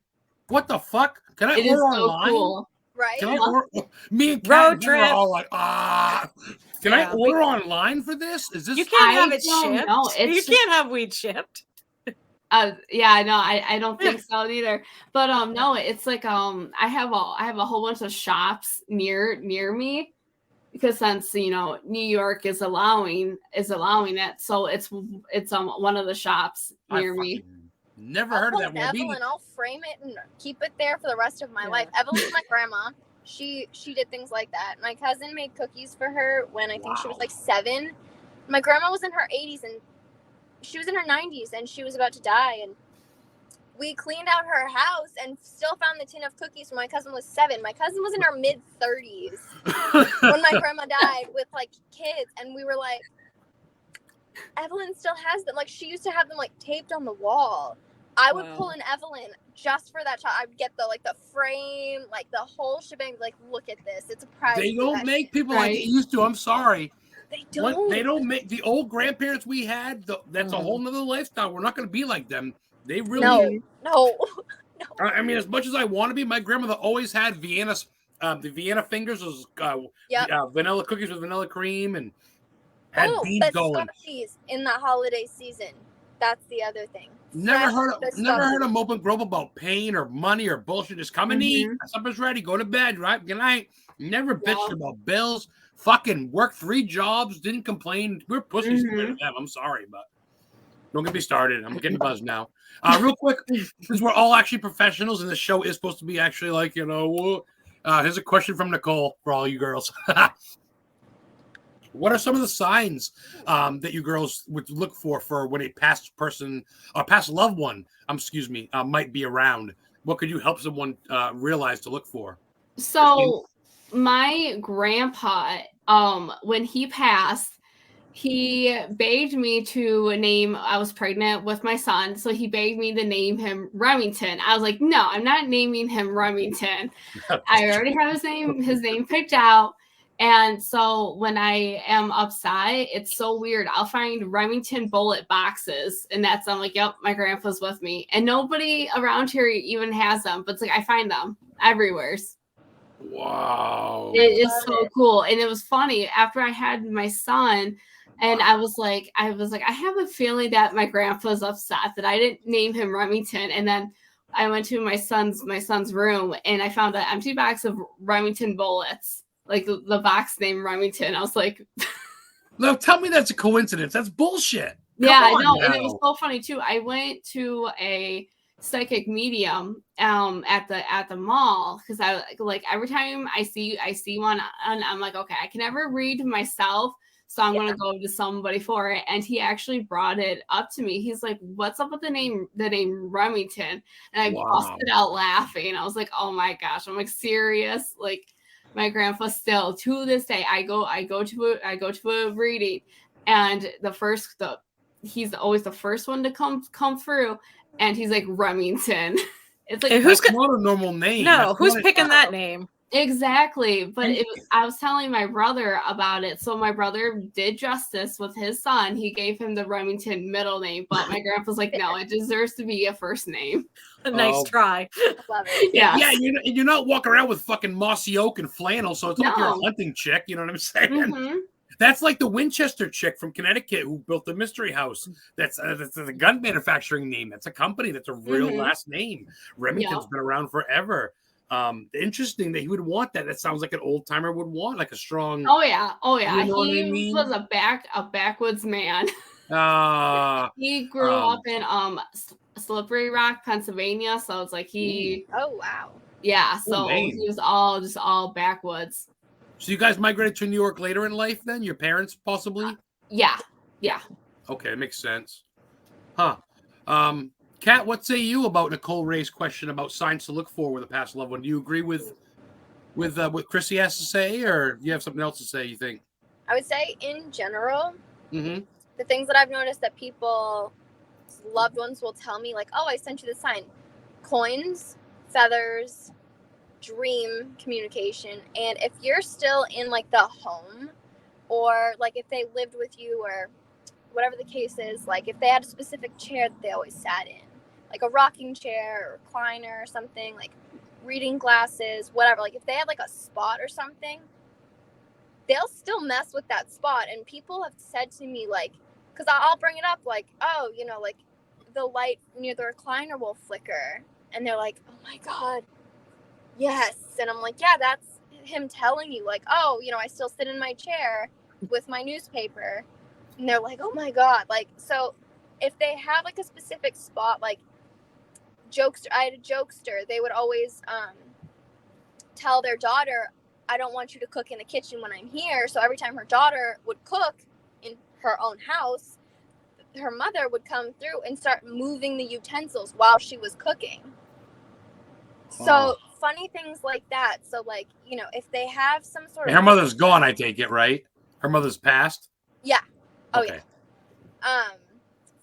What the fuck? Can I order online? Cool. Right. Can I order? Me and Road trip. Are all like, Can I order online for this? Is this? You can't have it shipped. No, you can't have weed shipped. Yeah, no, I don't think so either. But no, it's like I have a whole bunch of shops near me, because since New York is allowing it, so it's one of the shops near me. Never heard of that. Evelyn, I'll frame it and keep it there for the rest of my life. Evelyn's my grandma. She did things like that. My cousin made cookies for her when I think she was like 7. My grandma was in her 80s and she was in her 90s and she was about to die, and we cleaned out her house and still found the tin of cookies when my cousin was 7. My cousin was in her mid-30s when my grandma died with like kids, and we were like, Evelyn still has them. Like, she used to have them like taped on the wall. I would pull an Evelyn just for that shot. I would get the frame, like the whole shebang. Like, look at this. It's a prize. They don't make people like they used to. I'm sorry. They don't. They don't make the old grandparents we had. That's a whole nother lifestyle. We're not going to be like them. They really no. I mean, as much as I want to be, my grandmother always had the Vienna fingers, those vanilla cookies with vanilla cream, and had beans going. In the holiday season, that's the other thing. Never heard of Mope and Grove about pain or money or bullshit. Just come and eat. Supper's ready. Go to bed. Right. Good night. Never bitched about bills. Fucking worked 3 jobs. Didn't complain. We're pussies compared to them. I'm sorry, but don't get me started. I'm getting buzzed now. Real quick, since we're all actually professionals and the show is supposed to be actually like, here's a question from Nicole for all you girls. What are some of the signs that you girls would look for when a past person or past loved one, might be around? What could you help someone realize to look for? So my grandpa, when he passed, he begged me to name, I was pregnant with my son, so he begged me to name him Remington. I was like, no, I'm not naming him Remington. I already have his name picked out. And so when I am upset, it's so weird. I'll find Remington bullet boxes, and I'm like, yep, my grandpa's with me. And nobody around here even has them, but it's like I find them everywhere. Wow. It is so cool. And it was funny after I had my son, and I was like, I have a feeling that my grandpa's upset that I didn't name him Remington. And then I went to my son's room, and I found an empty box of Remington bullets, like the box named Remington. I was like, no, tell me that's a coincidence. That's bullshit. Yeah, I know. And it was so funny too. I went to a psychic medium at the mall, because I like every time I see one, and I'm like, okay, I can never read myself, so I'm gonna go to somebody for it. And he actually brought it up to me. He's like, what's up with the name Remington? And I busted out laughing. I was like, oh my gosh. I'm like, serious? Like, my grandpa still to this day, I go to a reading, and he's always the first one to come through, and he's like, Remington. It's like, who's not a normal name? No, who's picking that name? Exactly. But I was telling my brother about it. So my brother did justice with his son. He gave him the Remington middle name, but my grandpa's like, no, it deserves to be a first name. A nice try. Love it. Yeah. Yeah, you're not walking around with fucking mossy oak and flannel, so it's like you're a hunting chick. You know what I'm saying? Mm-hmm. That's like the Winchester chick from Connecticut who built the Mystery House. That's a gun manufacturing name. That's a company. That's a real last name. Remington's been around forever. Interesting that he would want that. That sounds like an old timer would want, like a strong. Oh yeah. You know he was a backwoods man. He grew up in Slippery Rock, Pennsylvania. So it's like he. Oh wow. Yeah. So he was all backwoods. So you guys migrated to New York later in life then? Your parents possibly? Yeah. Okay, it makes sense. Huh. Kat, what say you about Nicole Ray's question about signs to look for with a past loved one? Do you agree with what Krissy has to say, or do you have something else to say, you think? I would say in general, the things that I've noticed that people's loved ones will tell me, like, oh, I sent you the sign. Coins, feathers, dream communication. And if you're still in like the home, or like if they lived with you, or whatever the case is, like if they had a specific chair that they always sat in, like a rocking chair or recliner or something, like reading glasses, whatever, like if they had like a spot or something, they'll still mess with that spot. And people have said to me, like, because I'll bring it up, like, oh, you know, like the light near the recliner will flicker, and they're like, oh my god, yes. And I'm like, yeah, that's him telling you, like, oh, you know, I still sit in my chair with my newspaper. And they're like, oh my god. Like, so if they have like a specific spot, like I had a jokester, they would always tell their daughter, I don't want you to cook in the kitchen when I'm here. So every time her daughter would cook in her own house, her mother would come through and start moving the utensils while she was cooking. So funny things like that. So like, you know, if they have some sort of... Her mother's gone, I take it, right? Her mother's passed? Yeah. Oh, okay. Yeah.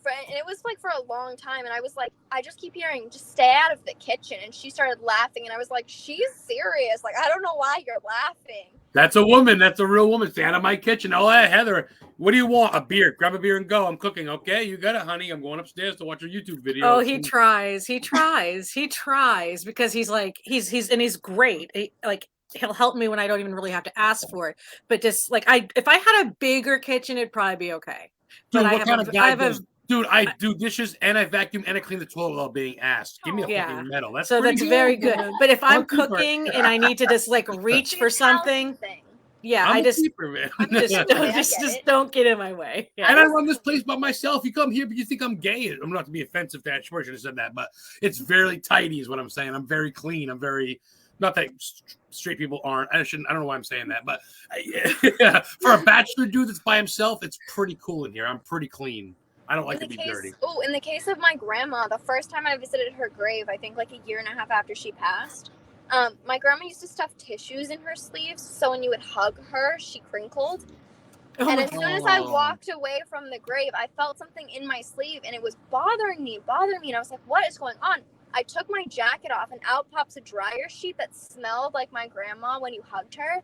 And it was like for a long time, and I was like, I just keep hearing, just stay out of the kitchen. And she started laughing, and I was like, she's serious. Like, I don't know why you're laughing. That's a woman. That's a real woman. Stay out of my kitchen. Oh, hey, Heather, what do you want? A beer. Grab a beer and go. I'm cooking. Okay, you got it, honey. I'm going upstairs to watch your YouTube video. Oh, he tries because he's like, he's great. He'll help me when I don't even really have to ask for it. But just like if I had a bigger kitchen, it'd probably be okay. Dude, but what kind of guy does? Dude, I do dishes and I vacuum and I clean the toilet without being asked. Give me a fucking medal. That's very good. But if I'm cooking and I need to just like reach for something, I just don't get in my way. Yeah. And I run this place by myself. You come here, but you think I'm gay. I'm not to be offensive to that. I should have said that, but it's very tidy, is what I'm saying. I'm very clean. I'm very. Not that straight people aren't. I don't know why I'm saying that, but for a bachelor dude that's by himself, it's pretty cool in here. I'm pretty clean. I don't like to be dirty. Oh, in the case of my grandma, the first time I visited her grave, I think like a year and a half after she passed, my grandma used to stuff tissues in her sleeves, so when you would hug her, she crinkled. And as soon as I walked away from the grave, I felt something in my sleeve, and it was bothering me. And I was like, what is going on? I took my jacket off, and out pops a dryer sheet that smelled like my grandma when you hugged her.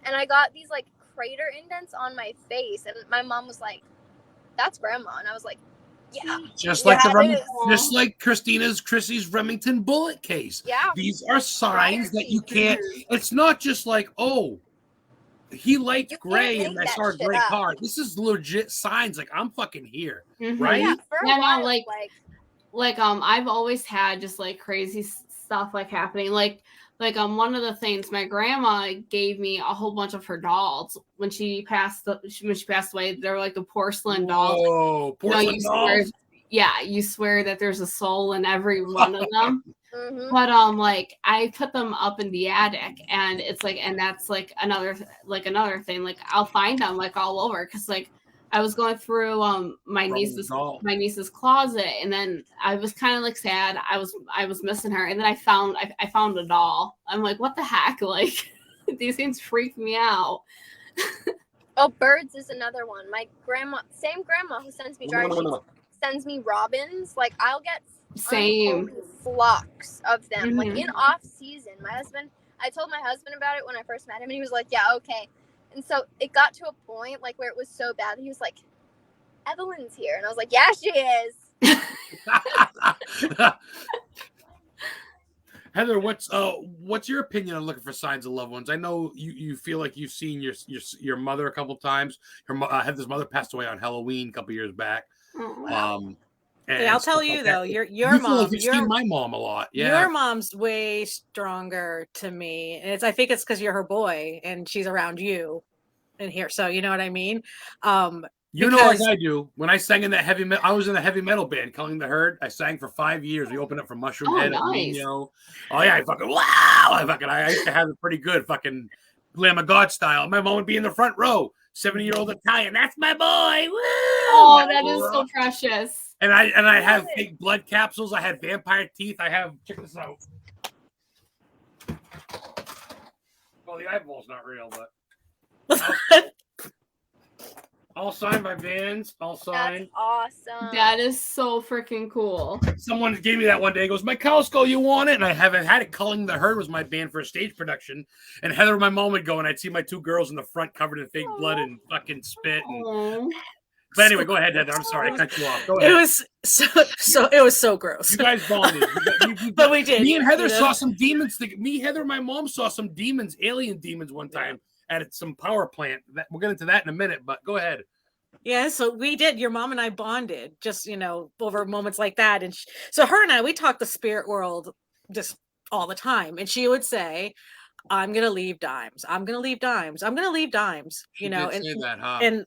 and I got these like crater indents on my face, and my mom was like, "That's grandma," and I was like, "Yeah, just like is. just like Krissy's Remington bullet case. Yeah, these are signs that you can't. It's not just like, oh, he liked gray and I saw a gray car. This is legit signs. Like, I'm fucking here, right? Yeah, for a while, like I've always had just like crazy stuff like happening. Like one of the things, my grandma gave me a whole bunch of her dolls when she passed away. They're like the porcelain dolls. Oh, porcelain dolls. You swear that there's a soul in every one of them. But like I put them up in the attic, and it's like, and that's like another thing. Like I'll find them like all over, because like I was going through my niece's closet, and then I was kind of like sad. I was missing her, and then I found a doll. I'm like, what the heck? Like these things freak me out. Oh, birds is another one. My same grandma who sends me dry sheets, sends me robins. Like I'll get same flocks of them. Like in off season, I told my husband about it when I first met him, and he was like, yeah, okay. And so it got to a point like where it was so bad, he was like, Evelyn's here, and I was like, yeah, she is. Heather, what's your opinion on looking for signs of loved ones? I know you feel like you've seen your mother a couple times. Heather's mother passed away on Halloween a couple years back. Yeah, I'll tell you though, your mom. Like you've seen my mom a lot. Yeah, your mom's way stronger to me, and I think it's because you're her boy and she's around you, and here. So you know what I mean. You know, like I do. When I sang in that heavy metal, I was in a heavy metal band, Calling the Herd. I sang for 5 years. We opened up for Mushroom Head. Nice. Oh yeah, I used to have it pretty good, fucking Lamb of God style. My mom would be in the front row, 70-year-old Italian. That's my boy. Woo! Oh, that is so precious. And I have fake blood capsules. I had vampire teeth. Check this out. Well, the eyeball's not real, but all signed by Vans. All signed. That's awesome. That is so freaking cool. Someone gave me that one day. He goes, my cow skull, you want it? And I haven't had it. Culling the Herd was my band for a stage production. And Heather and my mom would go, and I'd see my two girls in the front covered in fake blood and fucking spit. But anyway, go ahead, Heather. I'm sorry, I cut you off. Go ahead. It was it was so gross. You guys bonded. But we did. Me and Heather saw some demons. Heather, and my mom saw some demons, alien demons, one time at some power plant. We'll get into that in a minute, but go ahead. Yeah, so we did. Your mom and I bonded just, over moments like that. And so her and I, we talked the spirit world just all the time. And she would say, I'm going to leave dimes. I'm going to leave dimes. I'm going to leave dimes, She did say that, huh?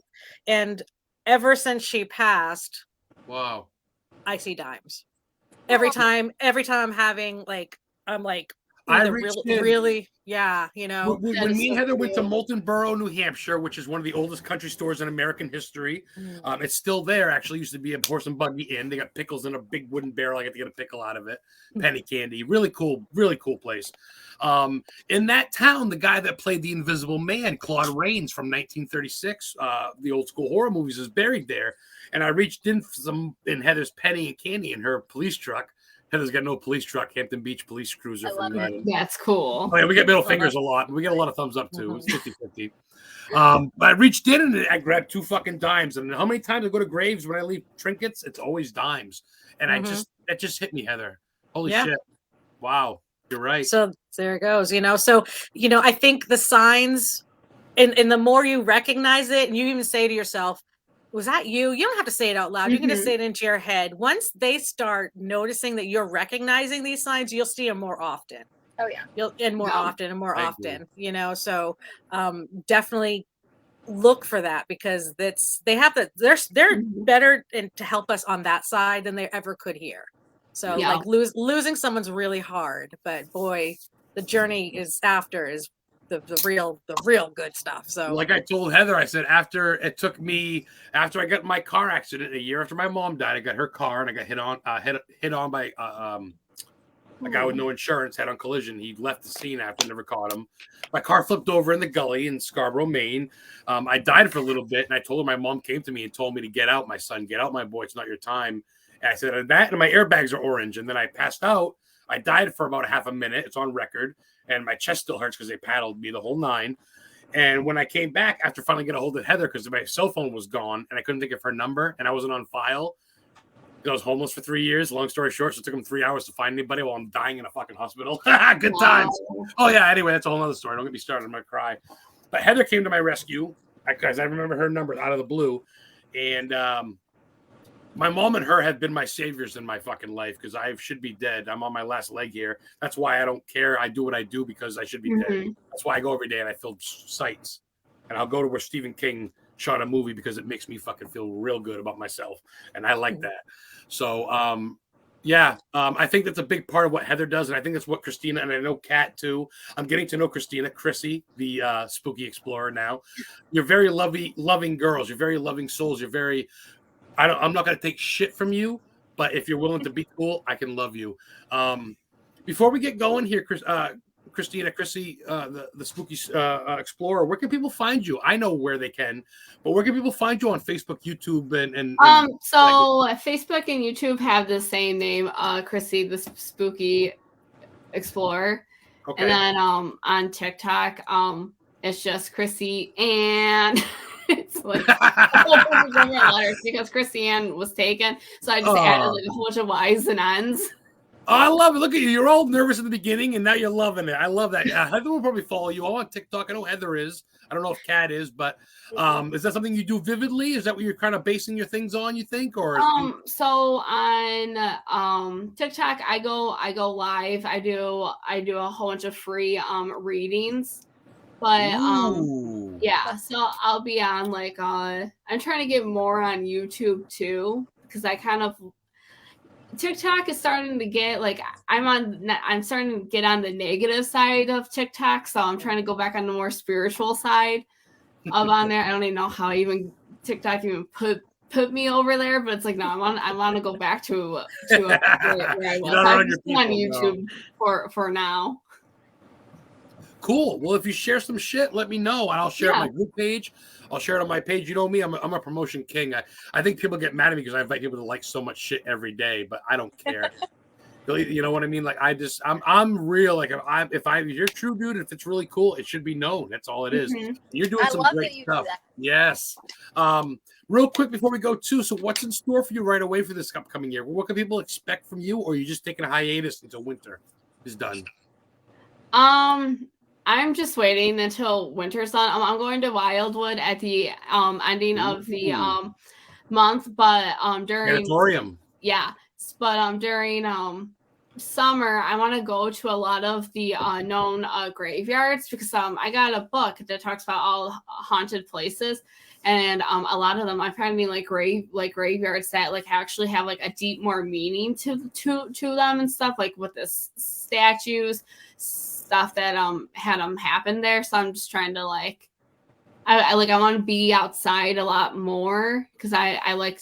And ever since she passed, wow, I see dimes every time I'm having I'm like, really, yeah, When me and Heather went to Moultonborough, New Hampshire, which is one of the oldest country stores in American history, it's still there. Actually, used to be a horse and buggy inn. They got pickles in a big wooden barrel. I get to get a pickle out of it. Penny candy, really cool place. In that town, the guy that played the Invisible Man, Claude Rains from 1936, the old school horror movies, is buried there. And I reached in in Heather's penny and candy in her police truck. Heather's got no police truck, Hampton Beach police cruiser. That's cool. Oh, yeah, we get middle fingers a lot. We get a lot of thumbs up too. It's 50-50. But I reached in and I grabbed 2 fucking dimes. And how many times I go to graves when I leave trinkets? It's always dimes. And that just hit me, Heather. Holy shit. Wow. You're right. So there it goes, So, I think the signs, and the more you recognize it, and you even say to yourself, was that you? You don't have to say it out loud. You can just say it into your head. Once they start noticing that you're recognizing these signs, you'll see them more often. Oh yeah. More often, So definitely look for that, because they're better to help us on that side than they ever could here. So like losing someone's really hard, but boy, the journey is the real good stuff. So like I told Heather, I said after I got my car accident, a year after my mom died, I got her car and I got hit on by a guy with no insurance, head on collision. He left the scene after, never caught him. My car flipped over in the gully in Scarborough, Maine. I died for a little bit, and I told her, my mom came to me and told me to get out, my son, get out, my boy, it's not your time. And I said, that and my airbags are orange. And then I passed out. I died for about half a minute. It's on record. And my chest still hurts because they paddled me the whole 9. And when I came back after finally getting a hold of Heather, because my cell phone was gone and I couldn't think of her number and I wasn't on file, I was homeless for 3 years. Long story short, so it took them 3 hours to find anybody while I'm dying in a fucking hospital. Good times. Oh, yeah. Anyway, that's a whole other story. Don't get me started. I'm going to cry. But Heather came to my rescue because I remember her number out of the blue. And my mom and her have been my saviors in my fucking life because I should be dead. I'm on my last leg here. That's why I don't care. I do what I do because I should be dead. That's why I go every day and I film sites. And I'll go to where Stephen King shot a movie because it makes me fucking feel real good about myself. And I like that. So, I think that's a big part of what Heather does. And I think that's what Christina, and I know Kat too. I'm getting to know Christina, Krissy, the Spooky Explorer now. You're very loving girls. You're very loving souls. You're very... I'm not going to take shit from you, but if you're willing to be cool, I can love you. Before we get going here, Christina, Krissy, the Spooky Explorer, where can people find you? I know where they can, but where can people find you on Facebook, YouTube, and so Facebook and YouTube have the same name, Krissy, the Spooky Explorer. Okay. And then on TikTok, it's just Krissy and... It's like a whole bunch of different letters because Christiane was taken. So I just added like a whole bunch of Y's and N's. Oh, I love it. Look at you. You're all nervous in the beginning and now you're loving it. I love that. Heather will probably follow you all on TikTok. I know Heather is. I don't know if Kat is, but is that something you do vividly? Is that what you're kind of basing your things on, you think? Or so on TikTok I go live. I do a whole bunch of free readings. But yeah, so I'll be on like I'm trying to get more on YouTube too because I kind of TikTok is starting to get like I'm starting to get on the negative side of TikTok, so I'm trying to go back on the more spiritual side of on there. I don't even know how even TikTok even put me over there, but it's like no, I want to go back to where I was. I'm just on YouTube for now. Cool. Well, if you share some shit, let me know, and I'll share it on my group page. I'll share it on my page. You know me, I'm a promotion king. I think people get mad at me because I invite people to like so much shit every day, but I don't care. You know what I mean? Like I'm real. Like if you're true, dude. If it's really cool, it should be known. That's all it is. You're doing some great stuff. Yes. Real quick before we go too. So what's in store for you right away for this upcoming year? What can people expect from you, or are you just taking a hiatus until winter is done? I'm just waiting until winter's done. I'm going to Wildwood at the ending of the month, but during summer I want to go to a lot of the known graveyards because I got a book that talks about all haunted places, and a lot of them I'm finding like graveyards that like actually have like a deep more meaning to them and stuff, like with the statues, stuff that had happen there. So I'm just trying to I want to be outside a lot more because I like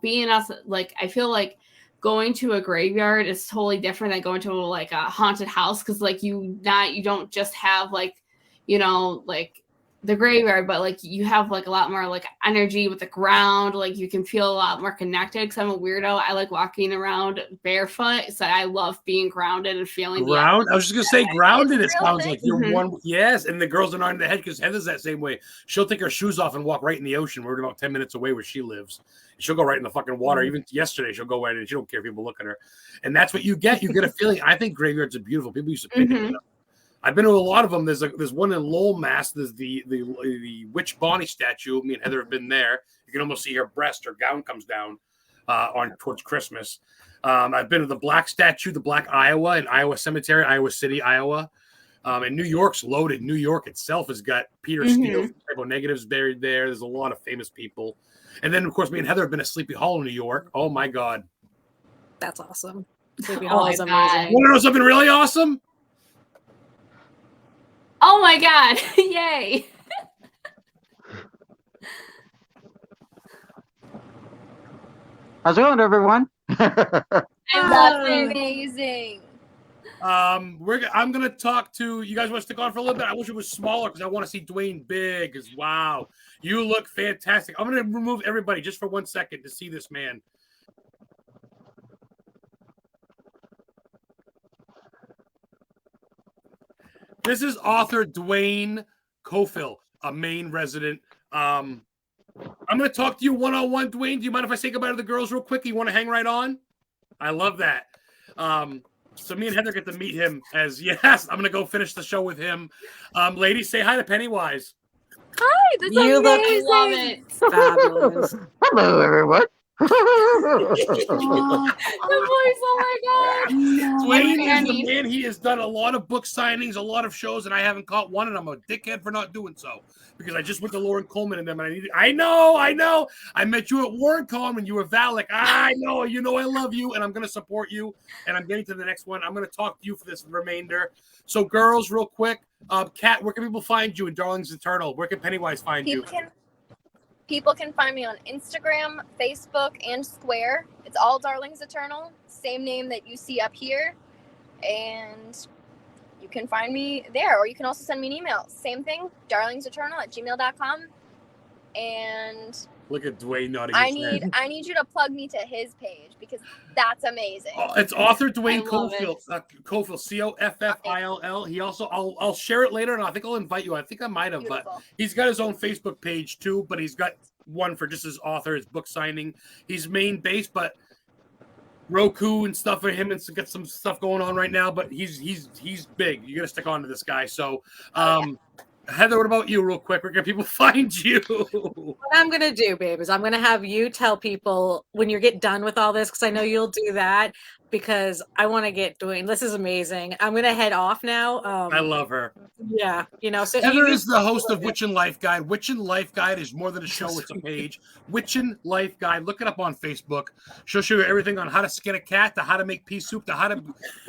being outside. Like I feel like going to a graveyard is totally different than going to like a haunted house because like you don't just have like the graveyard, but like you have like a lot more like energy with the ground. Like you can feel a lot more connected because I'm a weirdo. I like walking around barefoot, so I love being grounded and feeling grounded. I was just gonna say grounded. It sounds like you're one. Yes, and the girls are not in the head because Heather's that same way. She'll take her shoes off and walk right in the ocean. We're about 10 minutes away where she lives. She'll go right in the fucking water. Even yesterday, she'll go right in. She don't care if people look at her, and that's what you get. You get a feeling. I think graveyards are beautiful. People used to pick it up. I've been to a lot of them. There's one in Lowell, Mass. There's the Witch Bonnie statue. Me and Heather have been there. You can almost see her breast. Her gown comes down on towards Christmas. I've been to the Black statue, the Black Iowa in Iowa Cemetery, Iowa City, Iowa. And New York's loaded. New York itself has got Peter Steele, Typo Negatives buried there. There's a lot of famous people. And then, of course, me and Heather have been to Sleepy Hollow, New York. Oh, my God. That's awesome. Sleepy Hollow is amazing. Want to know something really awesome? Oh my God. Yay. How's it going, everyone? That's amazing. I'm gonna talk to you guys. Want to stick on for a little bit? I wish it was smaller because I want to see Dwayne big. Because wow, you look fantastic. I'm gonna remove everybody just for 1 second to see this man. This is author Duane Cofill. a Maine resident. I'm going to talk to you one-on-one, Dwayne. Do you mind if I say goodbye to the girls real quick? You want to hang right on? I love that. So me and Heather get to meet him as, yes, I'm going to go finish the show with him. Ladies, say hi to Pennywise. Hi, that's You look amazing. Love it. fabulous. Hello, everyone. The voice, oh my god. Dwayne is Annie. the man. He has done a lot of book signings, a lot of shows, and I haven't caught one, and I'm a dickhead for not doing so because I just went to Lauren Coleman and them, and I know. I met you at Warren Coleman. You were Valak. I know. You know I love you, and I'm going to support you, and I'm getting to the next one. I'm going to talk to you for this remainder. So, girls, real quick, Kat, where can people find you in Darlings Eternal? Where can Pennywise find you? People can find me on Instagram, Facebook, and Square. It's all Darlings Eternal, same name that you see up here. And you can find me there, or you can also send me an email. Same thing, darlingseternal@gmail.com. And Look at Dwayne nodding I his head. need you to plug me to his page because that's amazing. It's author Dwayne I love Cofill. Cofill, Coffill. He also, I'll share it later, and I think I'll invite you. I think I might have, but Beautiful. he's got his own Facebook page too. But he's got one for just his author, his book signing. He's Maine based, but Roku and stuff for him, and got some stuff going on right now. But he's big. You got to stick on to this guy. So, Heather, what about you, real quick? Where can people find you? What I'm going to do, babe, is I'm going to have you tell people when you get done with all this, because I know you'll do that, because I want to get doing. This is amazing. I'm going to head off now. I love her. Yeah, you know. So Heather is the host of Witchen Life Guide. Witchen Life Guide is more than a show; it's a page. Witchen Life Guide. Look it up on Facebook. She'll show you everything on how to skin a cat, to how to make pea soup, to how to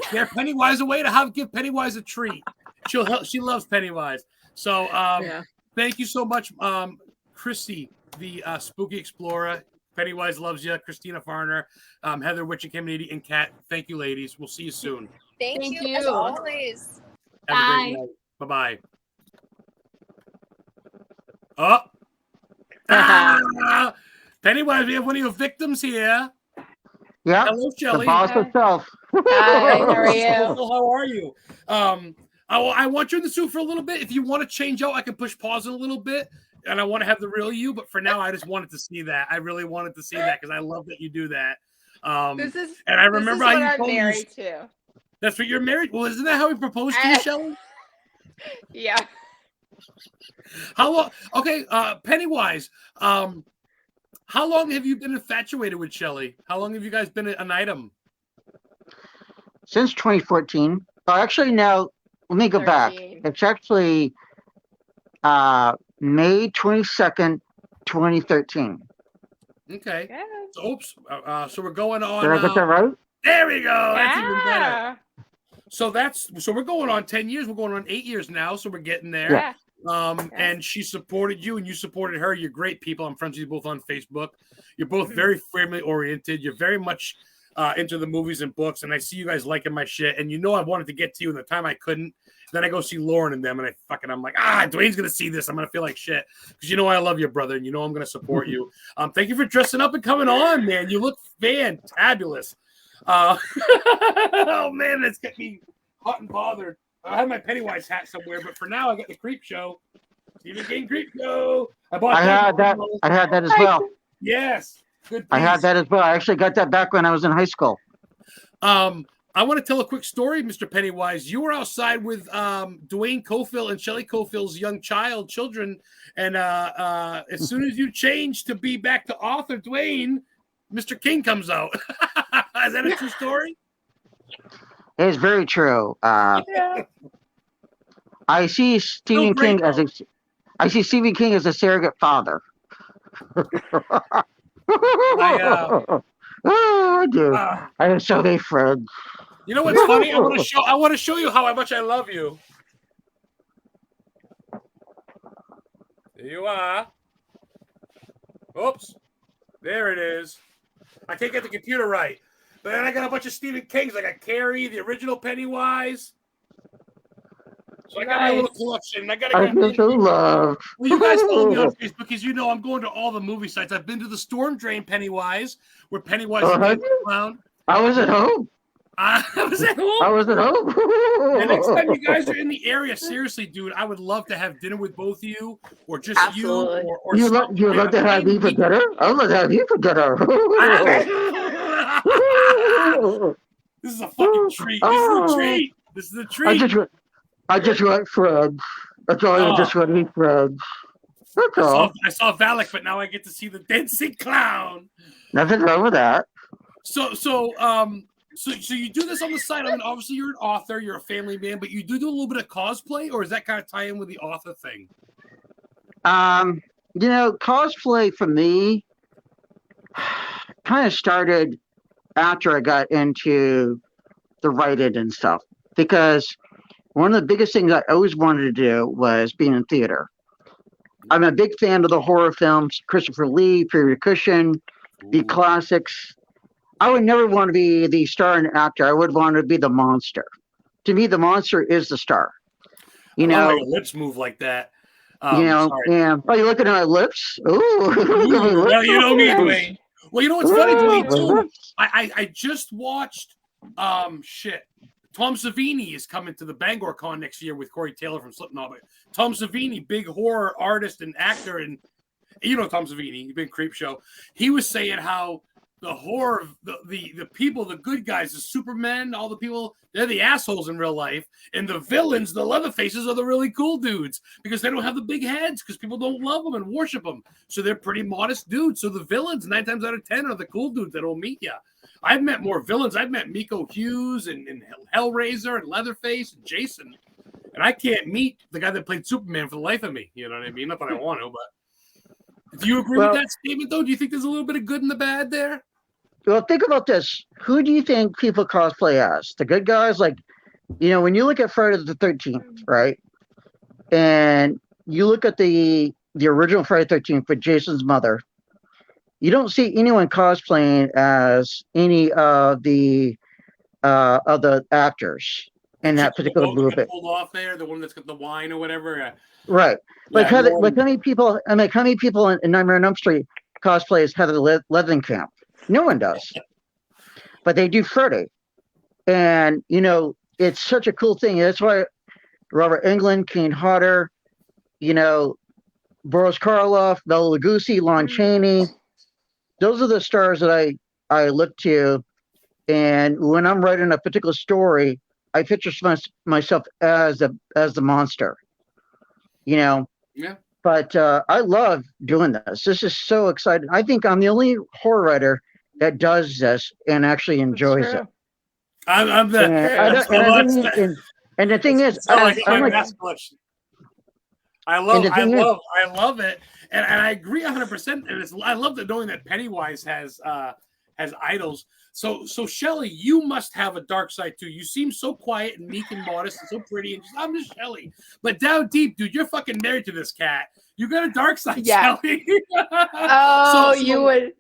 scare Pennywise away, to how to give Pennywise a treat. She loves Pennywise. So thank you so much, Krissy, the Spooky Explorer. Pennywise loves you. Christina Farner, Heather, Witchen CAMINITI, and Kat. Thank you, ladies. We'll see you soon. Thank Thank you as you. always. Have a great night. Bye-bye. Oh. Pennywise, we have one of your victims here. Yeah, Hello, the Shelly. boss herself. Hi, how are you? How are you? I want you in the suit for a little bit. If you want to change out, I can push pause in a little bit. And I want to have the real you. But for now, I just wanted to see that. I really wanted to see that because I love that you do that. And I remember how you I'm told me married to. that's what you're married. Well, isn't that how he proposed to you, Shelly? Yeah. How long? Okay, Pennywise. How long have you been infatuated with Shelly? How long have you guys been an item? Since 2014. Oh, actually, no. Let me go back. 13. It's actually May 22nd, 2013. Okay. Yeah. So, oops. So we're going on. Did I get that right? There we go. That's even better. Yeah. So we're going on 10 years. We're going on 8 years now. So we're getting there. Yeah. And she supported you and you supported her. You're great people. I'm friends with you both on Facebook. You're both very family oriented. You're very much into the movies and books. And I see you guys liking my shit. And you know, I wanted to get to you in the time I couldn't. Then I go see Lauren and them and I'm like, Dwayne's going to see this. I'm going to feel like shit. Because you know, I love you, brother. And you know, I'm going to support you. Thank you for dressing up and coming on, man. You look fantabulous. Oh man, it's got me hot and bothered. I have my Pennywise hat somewhere, but for now I got the Creep Show. Stephen King Creep Show. I had that as well. Yes. Good. I had that as well. I actually got that back when I was in high school. I want to tell a quick story, Mr. Pennywise. You were outside with Dwayne Cofill and Shelly Cofill's young children, and as soon as you change to be back to author Dwayne, Mr. King comes out. Is that a true story? It is very true. I see Stephen King as a surrogate father. I do. I have so many friends. You know what's funny? I want to show you how much I love you. There you are. Oops. There it is. I can't get the computer right. But then I got a bunch of Stephen Kings. I got Carrie, the original Pennywise. So I got my little collection. I feel so loved. Well, you guys follow me on Facebook because you know I'm going to all the movie sites. I've been to the Storm Drain Pennywise, where Pennywise is the clown. I was at home. I was at home. I was at home. The next time you guys are in the area, seriously, dude, I would love to have dinner with both of you, or just Absolutely. you, or You something. would love to have me for dinner? I would love to have you for dinner. This is a fucking treat. This is a treat. This is a treat. I just want friends. That's all. I just want to meet friends. That's all. I saw Valak, but now I get to see the dancing clown. Nothing wrong with that. So you do this on the side. I mean, obviously you're an author, you're a family man, but you do a little bit of cosplay, or is that kind of tie in with the author thing? Cosplay for me kind of started after I got into the writing and stuff, because one of the biggest things I always wanted to do was being in theater. I'm a big fan of the horror films, Christopher Lee, Period Cushion, the classics. I would never want to be the star and actor. I would want to be the monster. To me, the monster is the star. I love how your lips move like that. And are you looking at my lips? Ooh. Well, you know me, Dwayne. Well, you know what's funny, Dwayne, too? I just watched Tom Savini is coming to the Bangor Con next year with Corey Taylor from Slipknot. But Tom Savini, big horror artist and actor, and you know Tom Savini, he's been Creepshow. He was saying how the horror, the people, the good guys, the Supermen, all the people, they're the assholes in real life, and the villains, the Leatherfaces, are the really cool dudes because they don't have the big heads because people don't love them and worship them, so they're pretty modest dudes. So the villains 9 times out of 10 are the cool dudes that will meet you. I've met more villains. I've met Miko Hughes and Hellraiser and Leatherface and Jason, and I can't meet the guy that played Superman for the life of me. You know what I mean? Not that I want to, but do you agree with that statement, though? Do you think there's a little bit of good and the bad there? Well, think about this. Who do you think people cosplay as? The good guys? Like, when you look at Friday the 13th, right? And you look at the original Friday the 13th with Jason's mother, you don't see anyone cosplaying as any of the actors in that particular movie. Pulled off there, the one that's got the wine or whatever. Right. How many people in Nightmare on Elm Street cosplay as Heather Leathercamp? No one does. But they do Freddy. And, it's such a cool thing. That's why Robert Englund, Kane Hodder, Boris Karloff, Bela Lugosi, Lon Chaney, those are the stars that I look to. And when I'm writing a particular story, I picture myself as the monster, Yeah. But I love doing this. This is so exciting. I think I'm the only horror writer that does this and actually enjoys it. I'm the. And the thing is, I love it, and I agree 100%. And I love knowing that Pennywise has idols. So Shelly, you must have a dark side too. You seem so quiet and meek and modest and so pretty, and I'm just Shelly. But down deep, dude, you're fucking married to this cat. You got a dark side, Shelly. You would.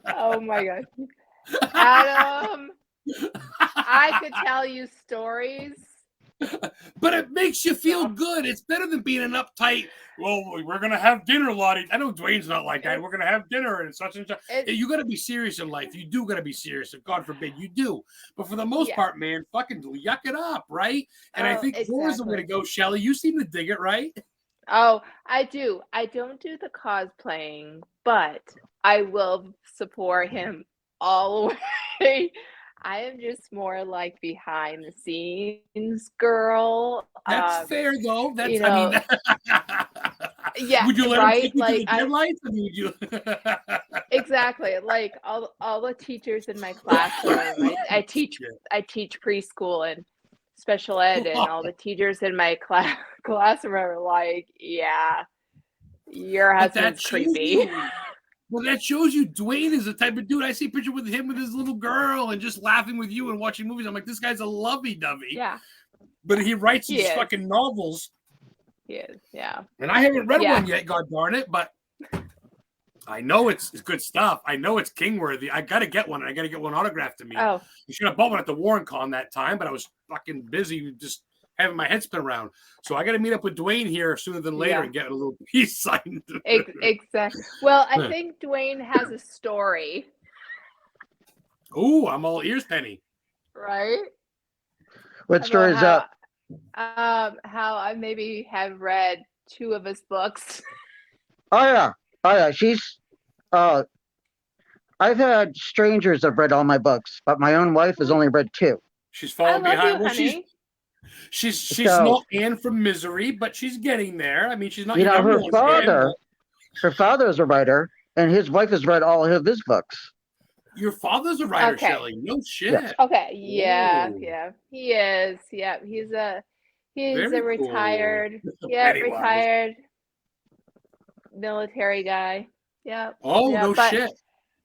Oh my god, Adam! I could tell you stories. But it makes you feel good. It's better than being an uptight, well, we're going to have dinner, Lottie. I know Dwayne's not like that. We're going to have dinner and such and such. You got to be serious in life. You do got to be serious. If God forbid you do. But for the most part, man, fucking yuck it up, right? And I think horror's the way to go, Shelly. You seem to dig it, right? Oh, I do. I don't do the cosplaying, but I will support him all the way. I am just more like behind the scenes girl. That's fair though. That's yeah. Would you let right? him take you to the deadlights? Would you? Exactly. Like all the teachers in my classroom. I teach preschool and special ed, and all the teachers in my classroom are like, yeah, your husband's creepy. Well, that shows you Dwayne is the type of dude. I see a picture with him with his little girl and just laughing with you and watching movies. I'm like, this guy's a lovey-dovey. Yeah. But he writes these fucking novels. He is, yeah. And I haven't read one yet, god darn it, but I know it's good stuff. I know it's king-worthy. I got to get one. I got to get one autographed to me. Oh. You should have bought one at the Warren Con that time, but I was fucking busy just having my head spin around. So I got to meet up with Dwayne here sooner than later and get a little piece signed. Exactly. Well, I think Dwayne has a story. Oh, I'm all ears, Penny. Right? What story is that? How I maybe have read 2 of his books. Oh yeah. She's I've had strangers that have read all my books, but my own wife has only read 2. She's I falling love behind. you, Well, honey. she's So- not Anne from Misery, but she's getting there. I mean, she's not. You know, number her one fan, father is a writer, and his wife has read all of his books. but your father's a writer, Okay. Shelley. No shit. Yeah. Okay, yeah, Ooh. yeah. He is. Yeah, he's a Very cool. retired Pennywise. retired military guy. Yeah. Oh, Yeah, no but- shit.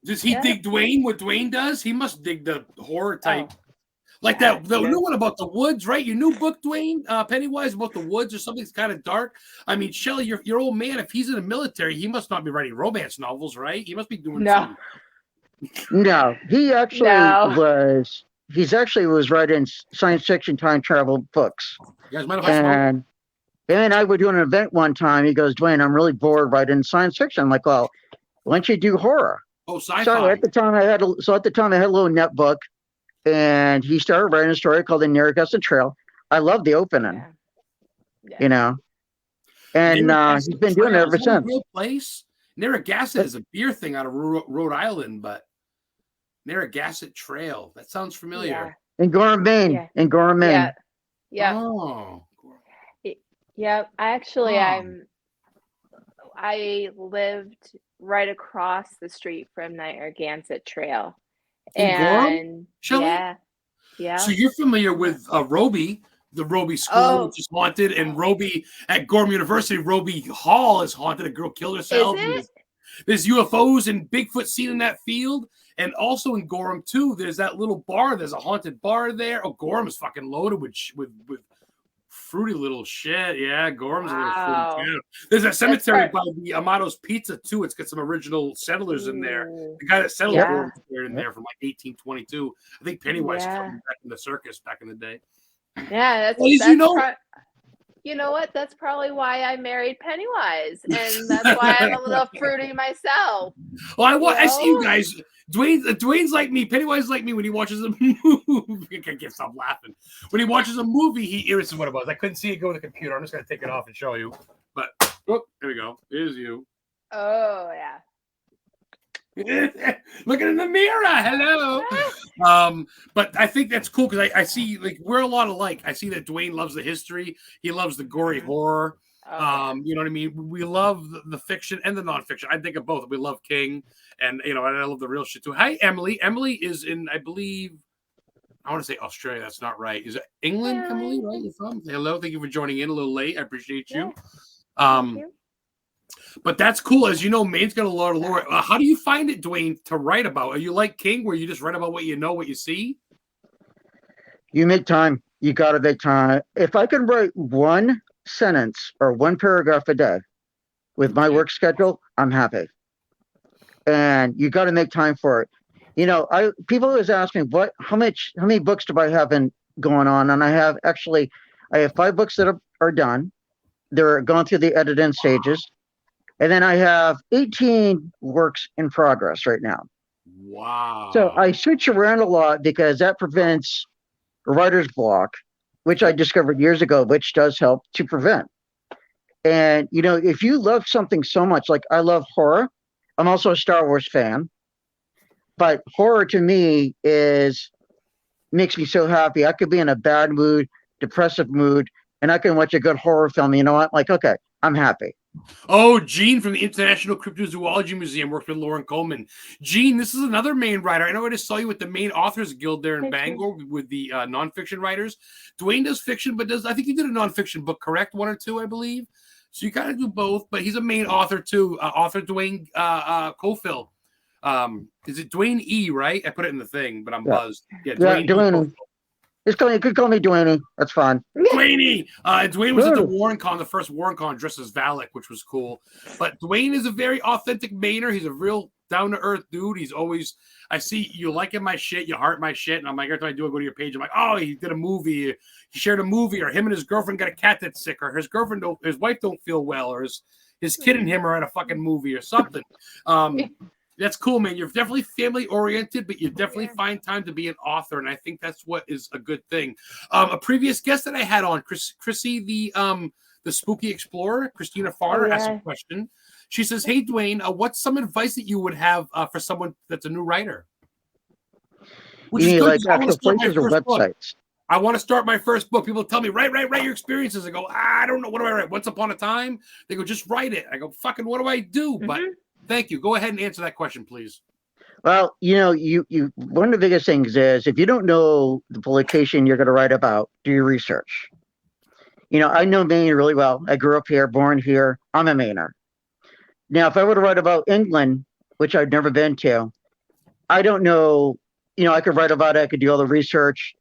Does he Yeah. dig Dwayne what Dwayne does? He must dig the horror type. Oh. Like Yeah, the yeah. new one about the woods, right? Your new book, Dwayne, Pennywise, about the woods or something's kind of dark. I mean, Shelley, your old man, if he's in the military, he must not be writing romance novels, right? He must be doing No. No, he actually No. was. He's actually was writing science fiction time travel books. You guys mind if I smoke? And him and I were doing an event one time. He goes, Dwayne, I'm really bored writing science fiction. I'm like, well, why don't you do horror? Oh, sci-fi. So at the time I had a little net book, and he started writing a story called The Narragansett Trail. I love the opening, Yeah. Yeah. you know, and Narragansett he's been doing it Trail, ever is that a since. real place? Narragansett is a beer thing out of Rhode Island, but Narragansett Trail. That sounds familiar. In Gorham, Maine. Yeah. In Gorham, Maine. Yeah. Yeah. Oh. Yeah. Actually, Oh. I lived right across the street from Narragansett Trail. In Gorham, And Shelley? yeah. So you're familiar with Roby, the Roby School, Oh. which is haunted, and Roby at Gorham University, Roby Hall is haunted. A girl killed herself. Is and it? There's UFOs and Bigfoot seen in that field. And also in Gorham, too, there's that little bar. There's a haunted bar there. Oh, Gorham is fucking loaded with fruity little shit. Yeah, Gorham's a little Wow. fruity town. There's a cemetery part- by the Amato's Pizza, too. It's got some original settlers in there. Ooh. The guy that settled Yeah. Gorham was in there from like 1822. I think Pennywise Yeah. killed him back in the circus back in the day. Yeah, that's, Well, as that's you know- you know what? That's probably why I married Pennywise, and that's why I'm a little fruity myself. Well, I see you know? guys. Dwayne's like me. Pennywise is like me when he watches a movie. I can't stop laughing. When he watches a movie, this is what it was. I couldn't see it go to the computer. I'm just gonna take it off and show you. But oh, there we go. Here's you. Oh yeah. Looking in the mirror. Hello. But I think that's cool because I see like we're a lot alike. I see that Dwayne loves the history. He loves the gory horror. Oh, You know what I mean? We love the fiction and the nonfiction. I think of both. We love King, and and I love the real shit too. Hi, Emily. Emily is in, I believe, I want to say Australia. That's not right. Is it England, Hi. Emily? Right? You're from? Hello. Thank you for joining in a little late. I appreciate you. thank you. But that's cool. As you know, Maine's got a lot of lore. How do you find it, Dwayne, to write about? Are you like King, where you just write about what you know, what you see? You make time. You got to make time. If I can write one sentence or one paragraph a day with my work schedule, I'm happy. And you got to make time for it. You know, people always ask me how many books do I have going on? And I have 5 books that are done. They're going through the editing stages. And then I have 18 works in progress right now. Wow. So I switch around a lot because that prevents writer's block, which I discovered years ago, which does help to prevent. And, you know, if you love something so much, like I love horror, I'm also a Star Wars fan, but horror to me makes me so happy. I could be in a bad mood, depressive mood, and I can watch a good horror film. You know what? Like, okay, I'm happy. Oh, Gene from the International Cryptozoology Museum works with Lauren Coleman. Gene, this is another Maine writer. I know I just saw you with the Maine Authors Guild there in Bangor with the nonfiction writers. Dwayne does fiction, but I think you did a nonfiction book, correct? 1 or 2, I believe. So you kind of do both, but he's a Maine author too. Author Duane Cofill. Is it Duane E, right? I put it in the thing, but I'm buzzed. Yeah, Duane. You could call me Duane. That's fine. Dwayne. Dwayne was at the WarrenCon, the first WarrenCon, dressed as Valak, which was cool. But Dwayne is a very authentic Mainer. He's a real down-to-earth dude. He's always, I see you liking my shit, you heart my shit, and I'm like, every time I go to your page, I'm like, oh, he did a movie, he shared a movie, or him and his girlfriend got a cat that's sick, or his wife don't feel well, or his kid and him are at a fucking movie or something. That's cool, man. You're definitely family oriented, but you definitely find time to be an author, and I think that's what is a good thing. A previous guest that I had on, Krissy, the Spooky Explorer, Christina Farner, asked a question. She says, "Hey, Dwayne, what's some advice that you would have for someone that's a new writer?" Which you is mean good. like actual places or websites? I want to start my first book. People tell me, write your experiences. I go, I don't know. What do I write? Once Upon a Time? They go, just write it. I go, fucking, what do I do? But thank you. Go ahead and answer that question, please. Well, you one of the biggest things is if you don't know the location you're going to write about, do your research. I know Maine really well. I grew up here, born here. I'm a Mainer. Now, if I were to write about England, which I've never been to, I don't know. I could write about it. I could do all the research.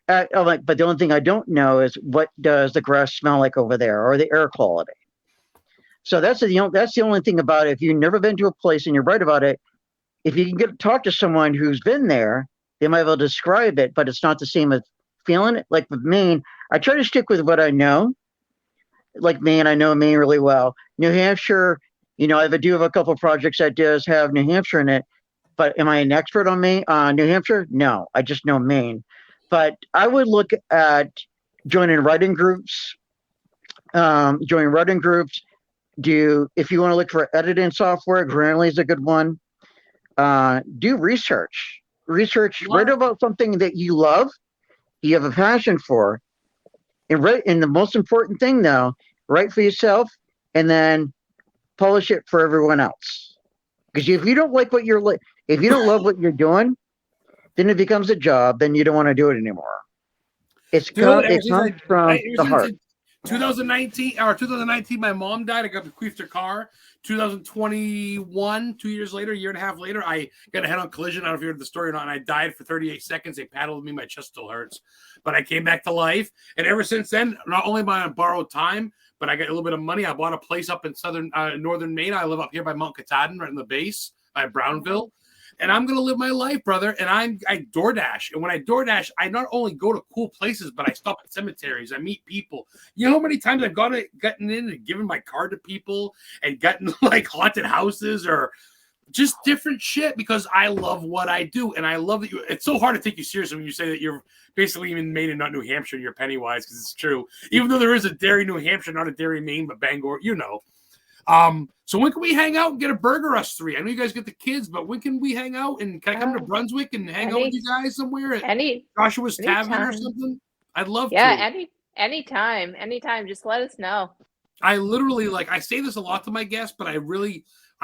But the only thing I don't know is what does the grass smell like over there, or the air quality. So that's the only thing about it. If you've never been to a place and you write about it, if you can talk to someone who's been there, they might be able to describe it, but it's not the same as feeling it. Like with Maine, I try to stick with what I know. Like Maine, I know Maine really well. New Hampshire, I do have a couple of projects that does have New Hampshire in it, but am I an expert on Maine? New Hampshire? No, I just know Maine. But I would look at joining writing groups. If you want to look for editing software, Grammarly is a good one. Do research. Write about something that you love, you have a passion for, and the most important thing, though, write for yourself and then publish it for everyone else. Because if you don't like if you don't love what you're doing, then it becomes a job. Then you don't want to do it anymore. It comes from the heart. 2019, my mom died. I got bequeathed her car. 2021, 2 years later, a year and a half later, I got a head-on collision. I don't know if you heard the story or not. And I died for 38 seconds. They paddled me. My chest still hurts. But I came back to life. And ever since then, not only am I on borrowed time, but I got a little bit of money. I bought a place up in northern Maine. I live up here by Mount Katahdin, right in the base by Brownville. And I'm going to live my life, brother. And I DoorDash. And when I DoorDash, I not only go to cool places, but I stop at cemeteries. I meet people. You know how many times I've gotten in and given my card to people and gotten like haunted houses or just different shit because I love what I do. And I love that it's so hard to take you seriously when you say that you're basically even Maine and not New Hampshire and you're Pennywise, because it's true. Even though there is a Derry, New Hampshire, not a Derry, Maine, but Bangor, So when can we hang out and get a burger, us three? I know you guys get the kids, but when can we hang out? And can I come to Brunswick and hang out with you guys somewhere at Joshua's Tavern or something? I'd love to. Yeah, anytime. Just let us know. I literally, I say this a lot to my guests, but I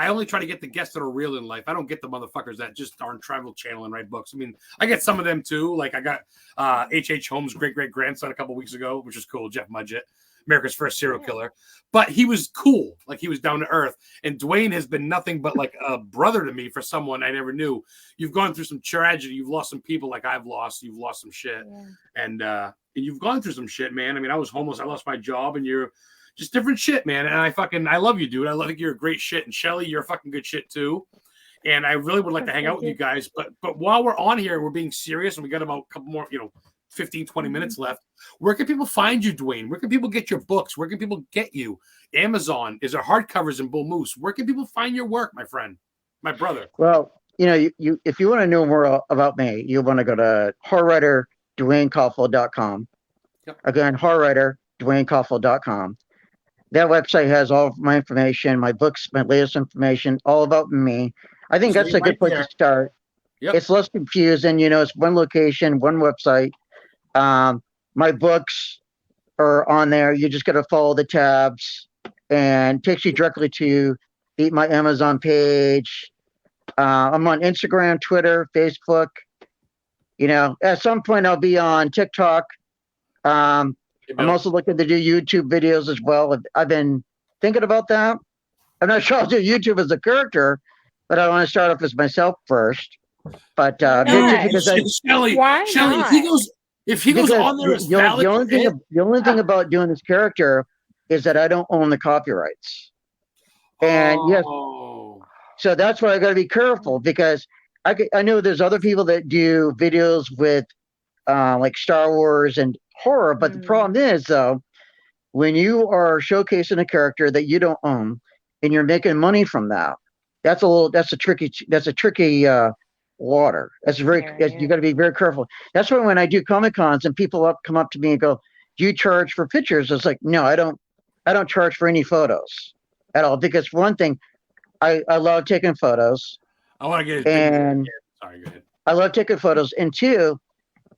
only try to get the guests that are real in life. I don't get the motherfuckers that just are on Travel Channel and write books. I mean, I get some of them too. Like I got H.H. Holmes' great-great-grandson a couple weeks ago, which is cool, Jeff Mudgett. America's first serial killer, but he was cool. Like he was down to earth. And Dwayne has been nothing but like a brother to me for someone I never knew. You've gone through some tragedy. You've lost some people like I've lost. You've lost some shit. Yeah. And you've gone through some shit, man. I mean, I was homeless. I lost my job and you're just different shit, man. And I love you, dude. I think you're a great shit. And Shelly, you're a fucking good shit too. And I really would like to hang out with you guys. But while we're on here, we're being serious and we got about a couple more, 15, 20 minutes left. Where can people find you, Dwayne? Where can people get your books? Where can people get you? Amazon? Is there hardcovers in Bull Moose? Where can people find your work, my friend, my brother? Well, you if you want to know more about me, you want to go to horrorwriter.DwayneCofill.com. Yep. Again, horrorwriter.DwayneCofill.com. That website has all of my information, my books, my latest information, all about me. I think that's a good place to start. Yep. It's less confusing, it's one location, one website. My books are on there. You just got to follow the tabs and it takes you directly to my Amazon page. I'm on Instagram, Twitter, Facebook. At some point I'll be on TikTok. I'm also looking to do YouTube videos as well. I've been thinking about that. I'm not sure I'll do YouTube as a character, but I want to start off as myself first. But Shelly, if he goes on there as valid, the only thing about doing this character is that I don't own the copyrights. And yes, so that's why I got to be careful because I know there's other people that do videos with like Star Wars and horror, but the problem is though, when you are showcasing a character that you don't own and you're making money from that, that's a tricky water. That's you got to be very careful. That's why when I do Comic Cons and people come up to me and go, "Do you charge for pictures?" It's like, no, I don't charge for any photos at all, because for one thing, I love taking photos. I want to get and sorry, go ahead. I love taking photos, and two,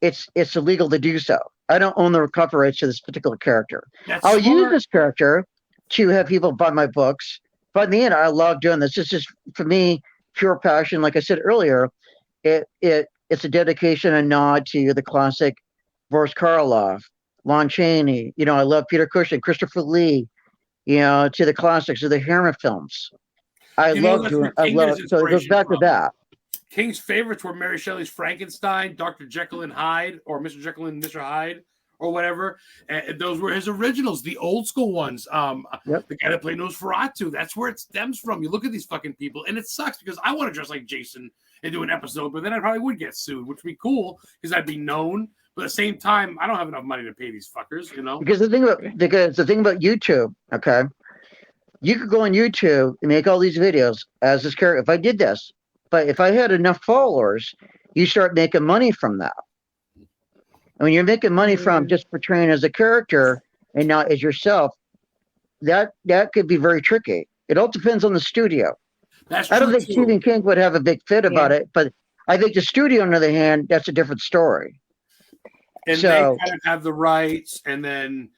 it's illegal to do so. I don't own the copyrights to this particular character. I'll use this character to have people buy my books, but in the end, I love doing this. It's just, for me, pure passion. Like I said earlier, it's a dedication and nod to the classic Boris Karloff, Lon Chaney. I love Peter Cushing, Christopher Lee. To the classics of the Hammer films. So it goes back to that. King's favorites were Mary Shelley's Frankenstein, Dr. Jekyll and Hyde, or Mr. Jekyll and Mr. Hyde, or whatever. And those were his originals, the old school ones. The guy that played Nosferatu, that's where it stems from. You look at these fucking people, and it sucks because I want to dress like Jason and do an episode, but then I probably would get sued, which would be cool because I'd be known. But at the same time, I don't have enough money to pay these fuckers, Because the thing about YouTube, okay, you could go on YouTube and make all these videos as this character. If I did this, but if I had enough followers, you start making money from that. And when you're making money from just portraying as a character and not as yourself, that could be very tricky. It all depends on the studio. I don't think Stephen King would have a big fit about it, but I think the studio, on the other hand, that's a different story. And they kind of have the rights, and then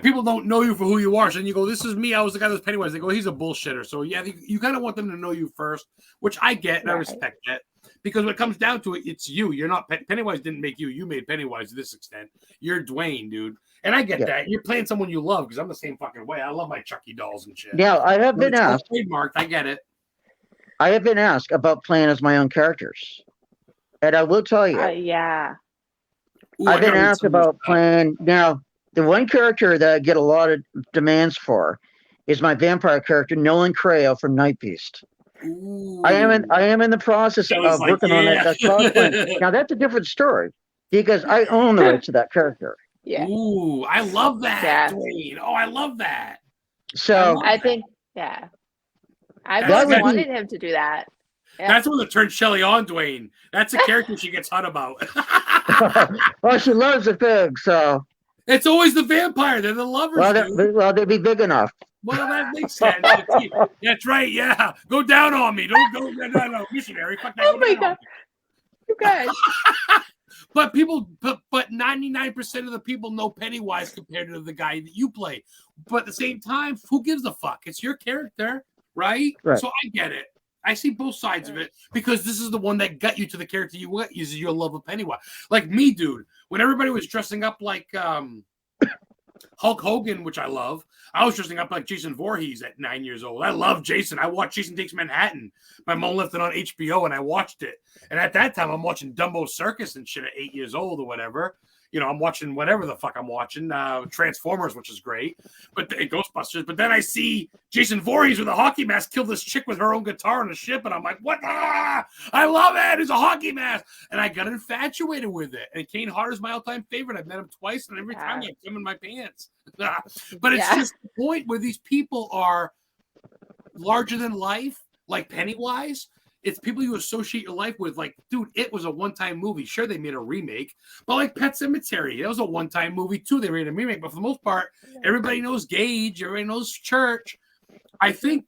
people don't know you for who you are. So then you go, "This is me. I was the guy that was Pennywise." They go, "He's a bullshitter." So yeah, you kind of want them to know you first, which I get and I respect that, because when it comes down to it, it's you. You're not Pennywise. Didn't make you. You made Pennywise to this extent. You're Duane, dude, and I get that. You're playing someone you love, because I'm the same fucking way. I love my Chucky dolls and shit. Now I have been asked. Trademarked. I get it. I have been asked about playing as my own characters, and I will tell you. Ooh, I've been asked about playing. Now, the one character that I get a lot of demands for is my vampire character, Nolan Creo from Night Beast. Ooh. I am in the process of working on that cosplay. Now, that's a different story, because I own the rights to that character. Yeah. Ooh, I love that, Dwayne. Oh, I love that. So I think, I've always wanted him to do that. Yeah. That's when it turns Shelly on, Dwayne. That's a character she gets hot about. Well, she loves the pig, so it's always the vampire. They're the lovers. Well, they'd be big enough. Well, that makes sense. That's right. Yeah, go down on me. Don't no, missionary. Fuck that. Oh my god, you guys. But 99% of the people know Pennywise compared to the guy that you play. But at the same time, who gives a fuck? It's your character, right? So I get it. I see both sides of it, because this is the one that got you to the character you want, is your love of Pennywise. Like me, dude, when everybody was dressing up like Hulk Hogan, which I love, I was dressing up like Jason Voorhees at 9 years old. I love Jason. I watched Jason Takes Manhattan. My mom left it on HBO, and I watched it. And at that time, I'm watching Dumbo Circus and shit at 8 years old or whatever. I'm watching whatever the fuck I'm watching, Transformers, which is great, but Ghostbusters. But then I see Jason Voorhees with a hockey mask kill this chick with her own guitar on a ship, and I'm like, what? I love it. It's a hockey mask. And I got infatuated with it. And Kane Hodder's my all-time favorite. I've met him twice, and every time I have him in my pants. But it's just the point where these people are larger than life, like Pennywise. It's people you associate your life with. Like, dude, it was a one-time movie. Sure, they made a remake, but like Pet Sematary, that was a one-time movie too. They made a remake, but for the most part, everybody knows Gage, everybody knows Church. I think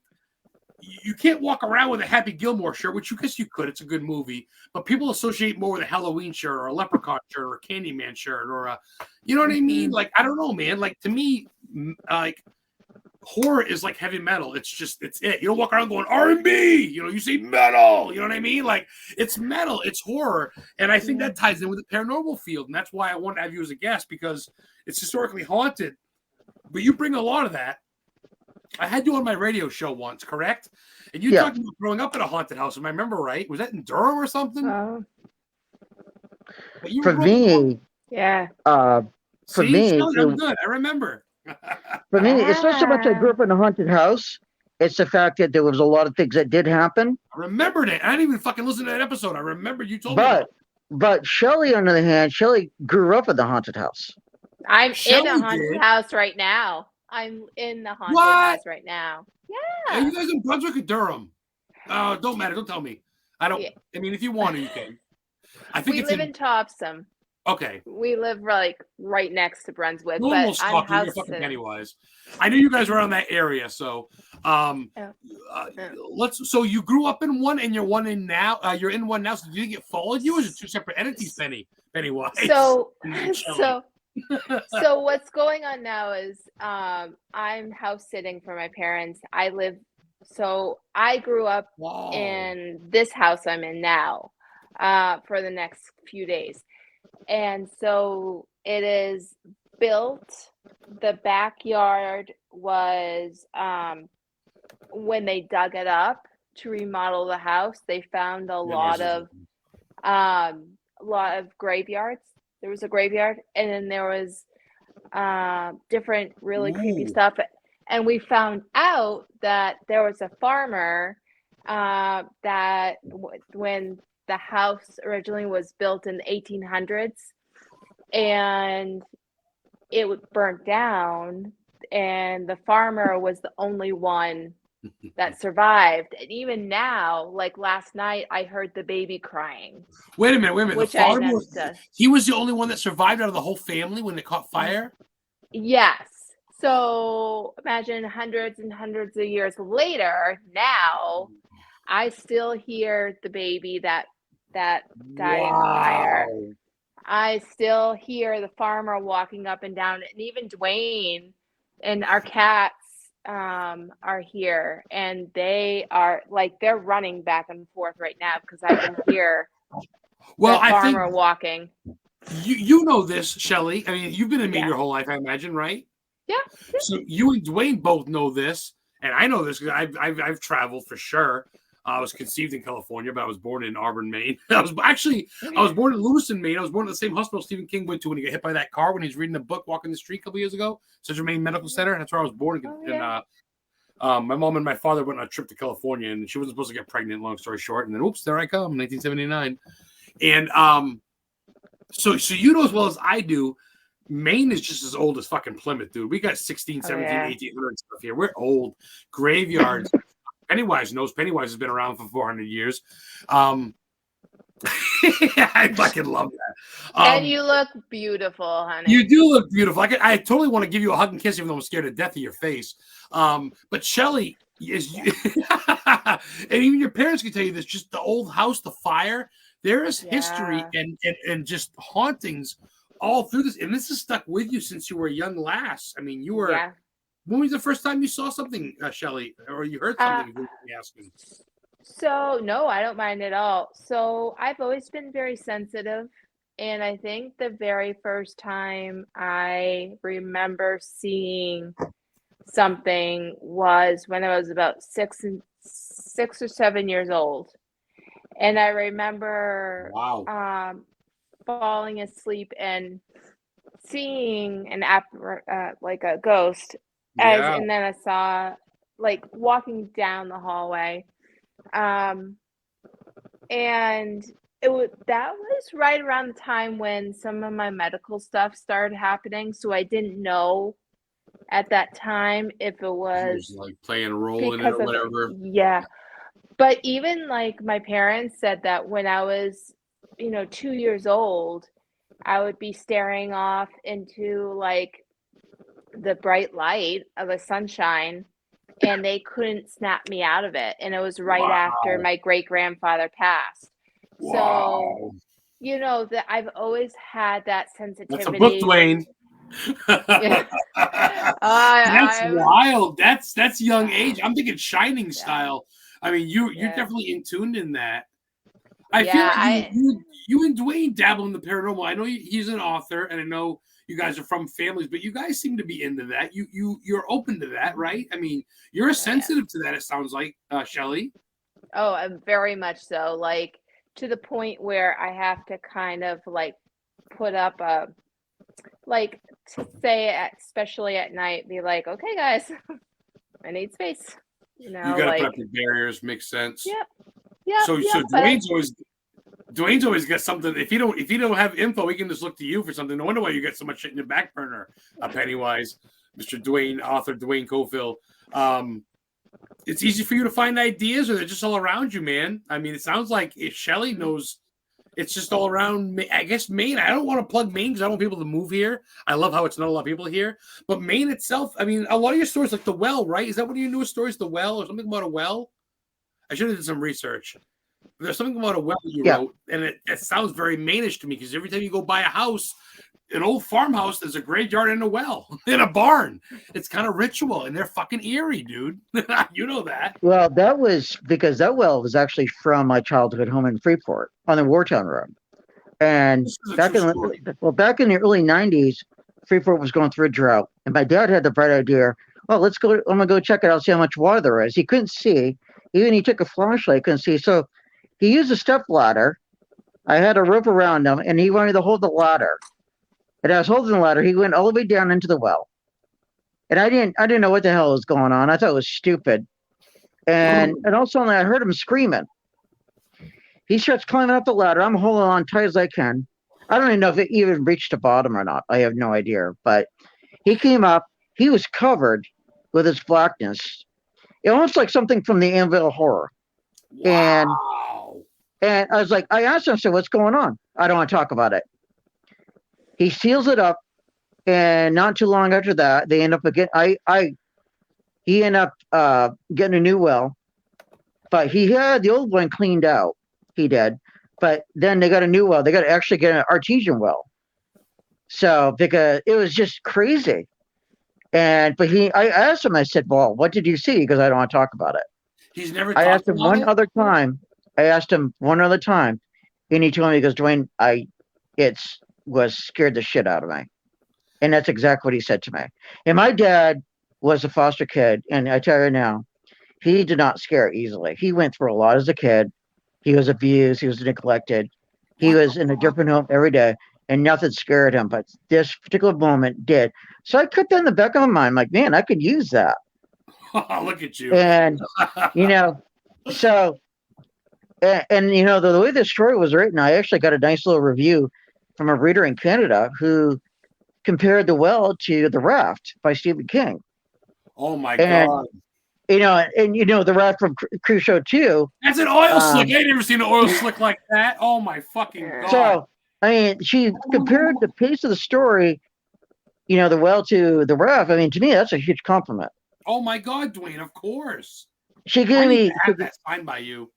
you can't walk around with a Happy Gilmore shirt, which you guess you could. It's a good movie, but people associate more with a Halloween shirt or a Leprechaun shirt or a Candyman shirt or a, you know what I mean? Like, I don't know, man. Like, to me, like, horror is like heavy metal. It's it. You don't walk around going R&B. You say metal. You know what I mean? Like, it's metal. It's horror. And I think that ties in with the paranormal field. And that's why I want to have you as a guest, because it's historically haunted. But you bring a lot of that. I had you on my radio show once, correct? And you talked about growing up in a haunted house. If I remember right, was that in Durham or something? For me, I'm good. I remember. For me, it's not so much I grew up in a haunted house. It's the fact that there was a lot of things that did happen. I remembered it. I didn't even fucking listen to that episode. I remember you told me. But Shelly, on the other hand, Shelly grew up in the haunted house. I'm in a haunted house right now. I'm in the haunted house right now. Yeah. Are you guys in Brunswick or Durham? Don't matter. Don't tell me. I don't. Yeah. I mean, if you want to, you can. I think We it's live in Topsom. Okay. We live like right next to Brunswick, No one will but I'm stalk you. You're house fucking sitting. Pennywise. I knew you guys were around that area, so So you grew up in one, and you're one in now. You're in one now. So you get followed you, or is it two separate entities, Pennywise? So what's going on now is I'm house sitting for my parents. I grew up in this house I'm in now for the next few days. And so it is built. The backyard was when they dug it up to remodel the house, they found a lot of graveyards. There was a graveyard, and then there was different really creepy stuff. And we found out that there was a farmer that when the house originally was built in the 1800s, and it was burnt down, and the farmer was the only one that survived. And even now, like last night, I heard the baby crying. Wait a minute. Which the farmer, he was the only one that survived out of the whole family when it caught fire? Yes. So imagine hundreds and hundreds of years later, now I still hear the baby that died in fire. I still hear the farmer walking up and down, and even Dwayne and our cats are here, and they are like, they're running back and forth right now because I can hear the farmer walking. You know this, Shelly. I mean, you've been in Maine your whole life, I imagine, right? Yeah. So you and Dwayne both know this, and I know this because I've traveled for sure. I was conceived in California, but I was born in Auburn, Maine. I was born in Lewiston, Maine. I was born at the same hospital Stephen King went to when he got hit by that car when he was reading a book walking the street a couple years ago. Central Maine Medical Center. That's where I was born. My mom and my father went on a trip to California, and she wasn't supposed to get pregnant. Long story short, and then oops, there I come, 1979. And so you know as well as I do, Maine is just as old as fucking Plymouth, dude. We got 16, 17, 1800 stuff here. We're old. Graveyards. Pennywise knows. Pennywise has been around for 400 years. I fucking love that. And you look beautiful, honey. You do look beautiful. I totally want to give you a hug and kiss, even though I'm scared to death of your face. But Shelly, and even your parents can tell you this, just the old house, the fire, there is history and just hauntings all through this. And this has stuck with you since you were a young lass. I mean, you were... When was the first time you saw something, Shelly, or you heard something? So, no, I don't mind at all. So I've always been very sensitive. And I think the very first time I remember seeing something was when I was about 6 or 7 years old. And I remember falling asleep and seeing an like a ghost. And then I saw, like, walking down the hallway, and that was right around the time when some of my medical stuff started happening. So I didn't know at that time if it was like playing a role in it or whatever. Yeah, but even like my parents said that when I was, 2 years old, I would be staring off into like the bright light of the sunshine, and they couldn't snap me out of it. And it was right after my great-grandfather passed. So, that I've always had that sensitivity. That's a book, Dwayne. That's wild. That's young age. I'm thinking Shining style. I mean, you're definitely in tuned in that. I feel like you and Dwayne dabble in the paranormal. I know he's an author, and I know you guys are from families, but you guys seem to be into that. You're open to that, right? I mean, you're sensitive to that, it sounds like, Shelly. Oh, I'm very much so. Like, to the point where I have to kind of like put up especially at night, be like, okay, guys, I need space. You gotta put up your barriers, makes sense. Yep. So Dwayne's always got something. If you don't have info, we can just look to you for something. No wonder why you got so much shit in your back burner, Pennywise, Mr. Dwayne, author Dwayne Cofill. it's easy for you to find ideas, or they're just all around you, man. I mean, it sounds like if Shelly knows, it's just all around. I guess Maine. I don't want to plug Maine because I don't want people to move here. I love how it's not a lot of people here, but Maine itself. I mean, a lot of your stories, like The Well, right? Is that one of your newest stories, The Well, or something about a well? I should have did some research. There's something about a well you wrote, and it sounds very Maine-ish to me because every time you go buy a house, an old farmhouse, there's a graveyard and a well in a barn. It's kind of ritual, and they're fucking eerie, dude. You know that. Well, that was because that well was actually from my childhood home in Freeport on the Wartown Road. And back in the early 90s, Freeport was going through a drought, and my dad had the bright idea, well, let's go. I'm gonna go check it out, see how much water there is. He couldn't see. Even he took a flashlight, couldn't see. So he used a step ladder. I had a rope around him, and he wanted to hold the ladder. And I was holding the ladder. He went all the way down into the well, and I didn't know what the hell was going on. I thought it was stupid. And all of a sudden, I heard him screaming. He starts climbing up the ladder. I'm holding on tight as I can. I don't even know if it even reached the bottom or not. I have no idea. But he came up. He was covered with his blackness. It almost like something from the Amityville Horror. Wow. And I was like, I asked him, I said, what's going on? I don't want to talk about it. He seals it up, and not too long after that, they end up again. He ended up getting a new well, but he had the old one cleaned out. He did, but then they got a new well. They got to actually get an artesian well. So because it was just crazy, I asked him. I said, "Well, what did you see?" Because I don't want to talk about it. He's never. I asked him one other time. And he told me, he goes, Dwayne, was scared the shit out of me. And that's exactly what he said to me. And my dad was a foster kid, and I tell you now, he did not scare easily. He went through a lot as a kid. He was abused. He was neglected. He was in a different home every day, and nothing scared him. But this particular moment did. So I put that in the back of my mind, like, man, I could use that. Look at you. And, so, and the way this story was written, I actually got a nice little review from a reader in Canada who compared The Well to The Raft by Stephen King. Oh my God. The Raft from Crusoe too. That's an oil slick. I ain't never seen an oil slick like that. Oh my fucking God. So, I mean, she compared the pace of the story, The Well to The Raft. I mean, to me, that's a huge compliment. Oh my God, Dwayne, of course. She gave me that signed by you.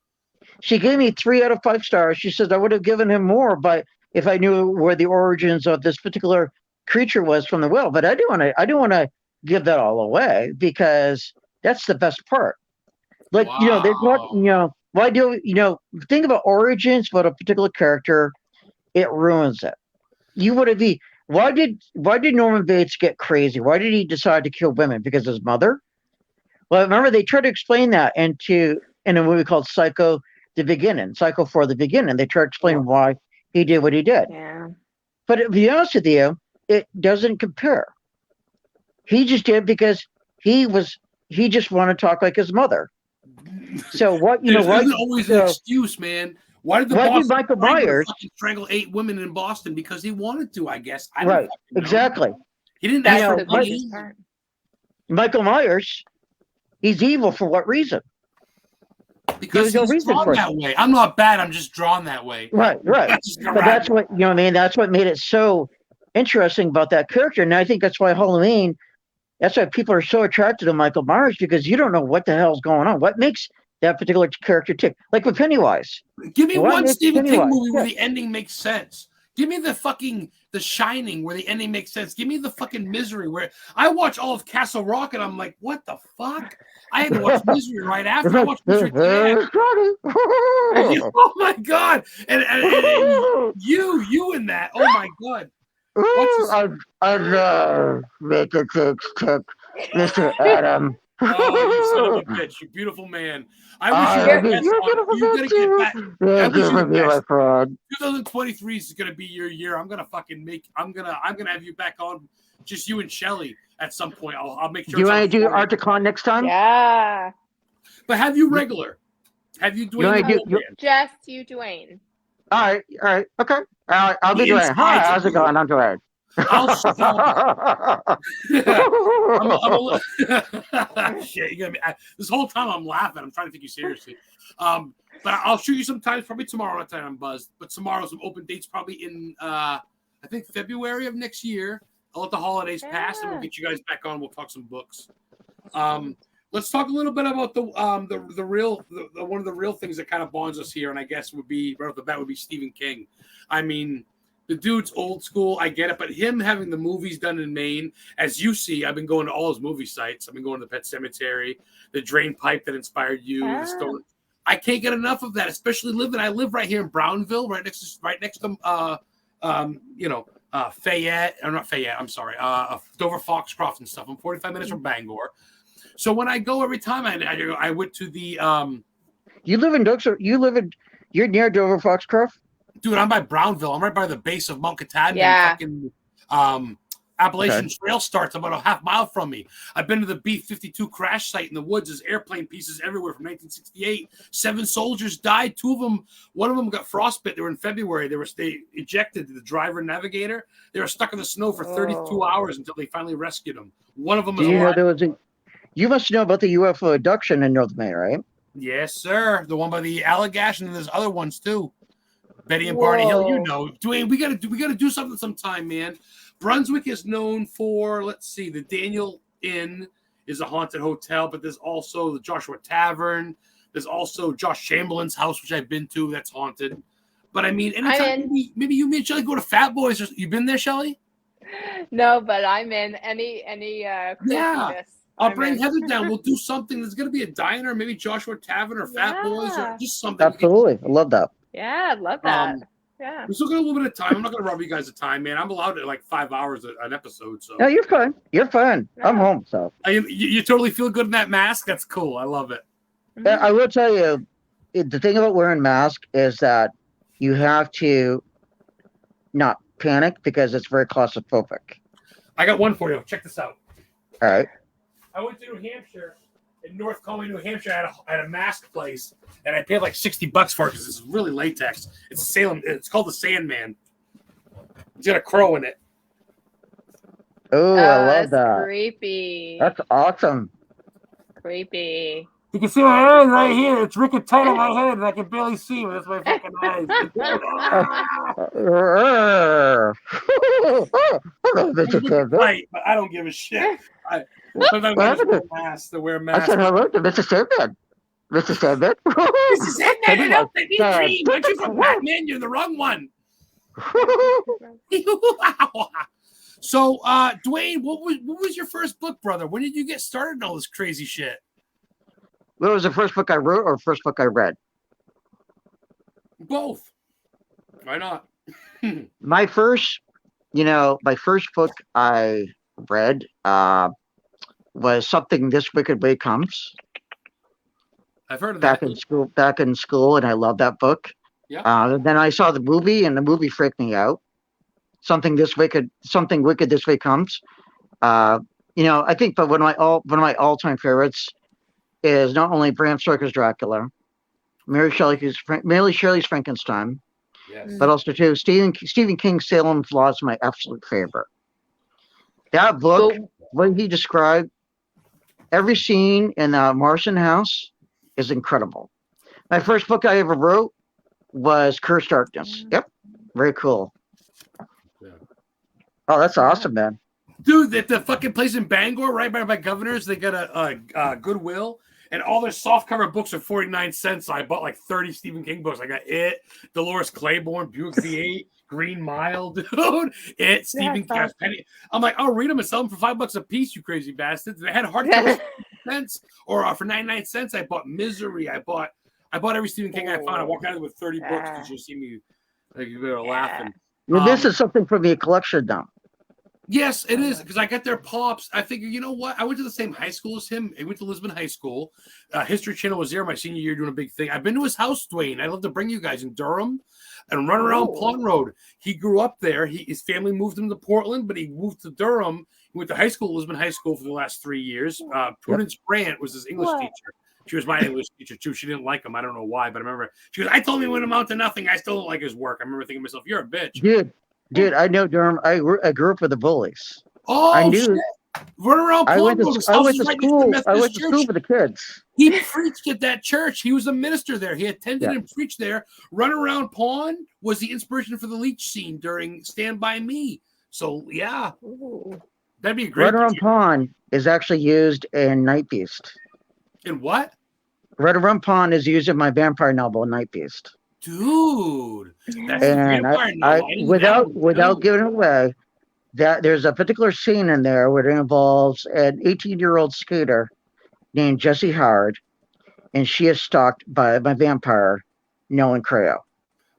She gave me 3 out of 5 stars. She says I would have given him more, but if I knew where the origins of this particular creature was from the well. But I do want to give that all away because that's the best part. Like, there's not, why do, think about origins about a particular character, it ruins it. Why did Norman Bates get crazy? Why did he decide to kill women? Because his mother? Well, remember they tried to explain that in a movie called Psycho for the Beginning. They tried to explain why he did what he did. Yeah. But to be honest with you, it doesn't compare. He just did because he just wanted to talk like his mother. So what There's always an excuse, man. Why did Michael Myers strangle 8 women in Boston? Because he wanted to, I guess. Right, exactly. He didn't ask for money. Michael Myers, he's evil for what reason? Because he's drawn that way. I'm not bad. I'm just drawn that way. Right. But that's what That's what made it so interesting about that character, and I think that's why Halloween. That's why people are so attracted to Michael Myers because you don't know what the hell's going on. What makes that particular character tick? Like with Pennywise. Give me one Stephen King movie where the ending makes sense. Give me The Shining where the ending makes sense. Give me the fucking Misery where I watch all of Castle Rock and I'm like, what the fuck? I had to watch Misery right after. I watched Misery today. Oh my God. And you in that. Oh my God. I'd make a tick, Mr. Adam. Oh, you son of a bitch. You beautiful man. I wish you gotta get back. 2023 is gonna be your year. I'm gonna have you back on, just you and Shelly at some point. I'll make sure. Do you want to do Articon next time? Yeah. But have you regular? Have you Dwayne? Just you, Dwayne. All right. Okay. I'll be Dwayne. Hi, how's it going? I'm Dwayne. I'll shit. This whole time I'm laughing. I'm trying to take you seriously. But I'll shoot you sometimes, probably tomorrow. Not time I'm buzzed, but tomorrow some open dates probably in I think February of next year. I'll let the holidays pass, and we'll get you guys back on. We'll talk some books. Let's talk a little bit about the one of the real things that kind of bonds us here, and I guess would be right off the bat would be Stephen King. I mean, the dude's old school, I get it, but him having the movies done in Maine, as you see, I've been going to all his movie sites. I've been going to the Pet Cemetery, the Drain Pipe that inspired you, the Stone. I can't get enough of that, especially I live right here in Brownville, right next to Fayette, or not Fayette, I'm sorry, Dover Foxcroft and stuff. I'm 45 minutes from Bangor. So when I go every time I went to the you're near Dover Foxcroft? Dude, I'm by Brownville. I'm right by the base of Mount Katahdin. Yeah. Appalachian Trail starts about a half mile from me. I've been to the B-52 crash site in the woods. There's airplane pieces everywhere from 1968. 7 soldiers died. 2 of them, one of them got frostbite. They were in February. They ejected the driver and navigator. They were stuck in the snow for 32 hours until they finally rescued them. One of them was alive. You must know about the UFO abduction in North Maine, right? Yes, sir. The one by the Allagash, and there's other ones too. Betty and Barney Hill, you know. Dwayne, we gotta do something sometime, man. Brunswick is known for, let's see, the Daniel Inn is a haunted hotel, but there's also the Joshua Tavern. There's also Josh Chamberlain's house, which I've been to, that's haunted. But I mean, anytime maybe you and Shelly go to Fat Boys. You been there, Shelly? No, but I'm in any yeah. I'll bring Heather down. We'll do something. There's going to be a diner, maybe Joshua Tavern or Fat Boys or just something. Absolutely. I love that. Yeah, I love that. Yeah. We're still got a little bit of time. I'm not going to rob you guys of time, man. I'm allowed to like 5 hours an episode. So. No, you're fine. You're fine. Yeah. I'm home. So you totally feel good in that mask. That's cool. I love it. I will tell you, the thing about wearing mask is that you have to not panic because it's very claustrophobic. I got one for you. Check this out. All right. I went to New Hampshire, in North Conway, New Hampshire, at a mask place, and I paid like $60 for it because it's really latex. It's Salem. It's called the Sandman. It's got a crow in it. Oh, I love that. Creepy. That's awesome. Creepy. You can see my eyes right here. It's wicked tight on my head, and I can barely see with my fucking eyes. Right, but I don't give a shit. Sometimes I just wear masks to wear masks. I said hello to Mr. Sandman. Mr. Sandman. Mr. Sandman, help me dream. Aren't you from Batman? You're the wrong one. So, Dwayne, what was your first book, brother? When did you get started in all this crazy shit? What was the first book I wrote or first book I read? Both. Why not? My first book I read was Something This Wicked Way Comes. I've heard of back that. Back in school, and I loved that book. Yeah. Then I saw the movie, and the movie freaked me out. Something Wicked This Way Comes. I think, but one of my all-time favorites is not only Bram Stoker's Dracula, Mary Shelley's Frankenstein, yes, but also too Stephen King's Salem's Lot is my absolute favorite. That book, what he described, every scene in the Martian house is incredible. My first book I ever wrote was Cursed Darkness. Yep, very cool. Yeah. Oh, that's awesome, man. Dude, at the fucking place in Bangor, right by Governor's, they got a Goodwill, and all their softcover books are 49 cents. So I bought like 30 Stephen King books. I got It, Dolores Claiborne, Buick V8, Green Mile, dude. It, Stephen King, Penny. I'm like, I'll read them and sell them for $5 a piece, you crazy bastards. They had hardcovers for cents, or for 99 cents. I bought Misery. I bought every Stephen King I found. I walked out of there with 30 books because you see me like you were laughing. Well, this is something for me collection now. Yes, it is, because I got their pops. I figured, you know what? I went to the same high school as him. I went to Lisbon High School. History Channel was there my senior year doing a big thing. I've been to his house, Dwayne. I'd love to bring you guys in Durham and run around Pond Road. He grew up there. His family moved him to Portland, but he moved to Durham. He went to high school, Lisbon High School, for the last 3 years. Prudence Brandt was his English teacher. She was my English teacher, too. She didn't like him. I don't know why, but I remember she goes, I told him he went amount to nothing. I still don't like his work. I remember thinking to myself, you're a bitch. Dude, Dude, I know Durham. I grew up with the bullies. Oh, I shit. knew. Run around I Palm went to Road. His I house went is to right next to the school. I Methodist went to school church. with the kids. He preached at that church. He was a minister there. He attended Yeah. and preached there. Run Around Pond was the inspiration for the leech scene during Stand By Me. So, yeah. That'd be a great Red Rum picture. Pond is actually used in Night Beast. In what? Red Rum Pond is used in my vampire novel, Night Beast. Dude. That's the And vampire novel. I knew that one, without too. giving away, that there's a particular scene in there where it involves an 18-year-old skater named Jessie Howard, and she is stalked by my vampire, Nolan Creo.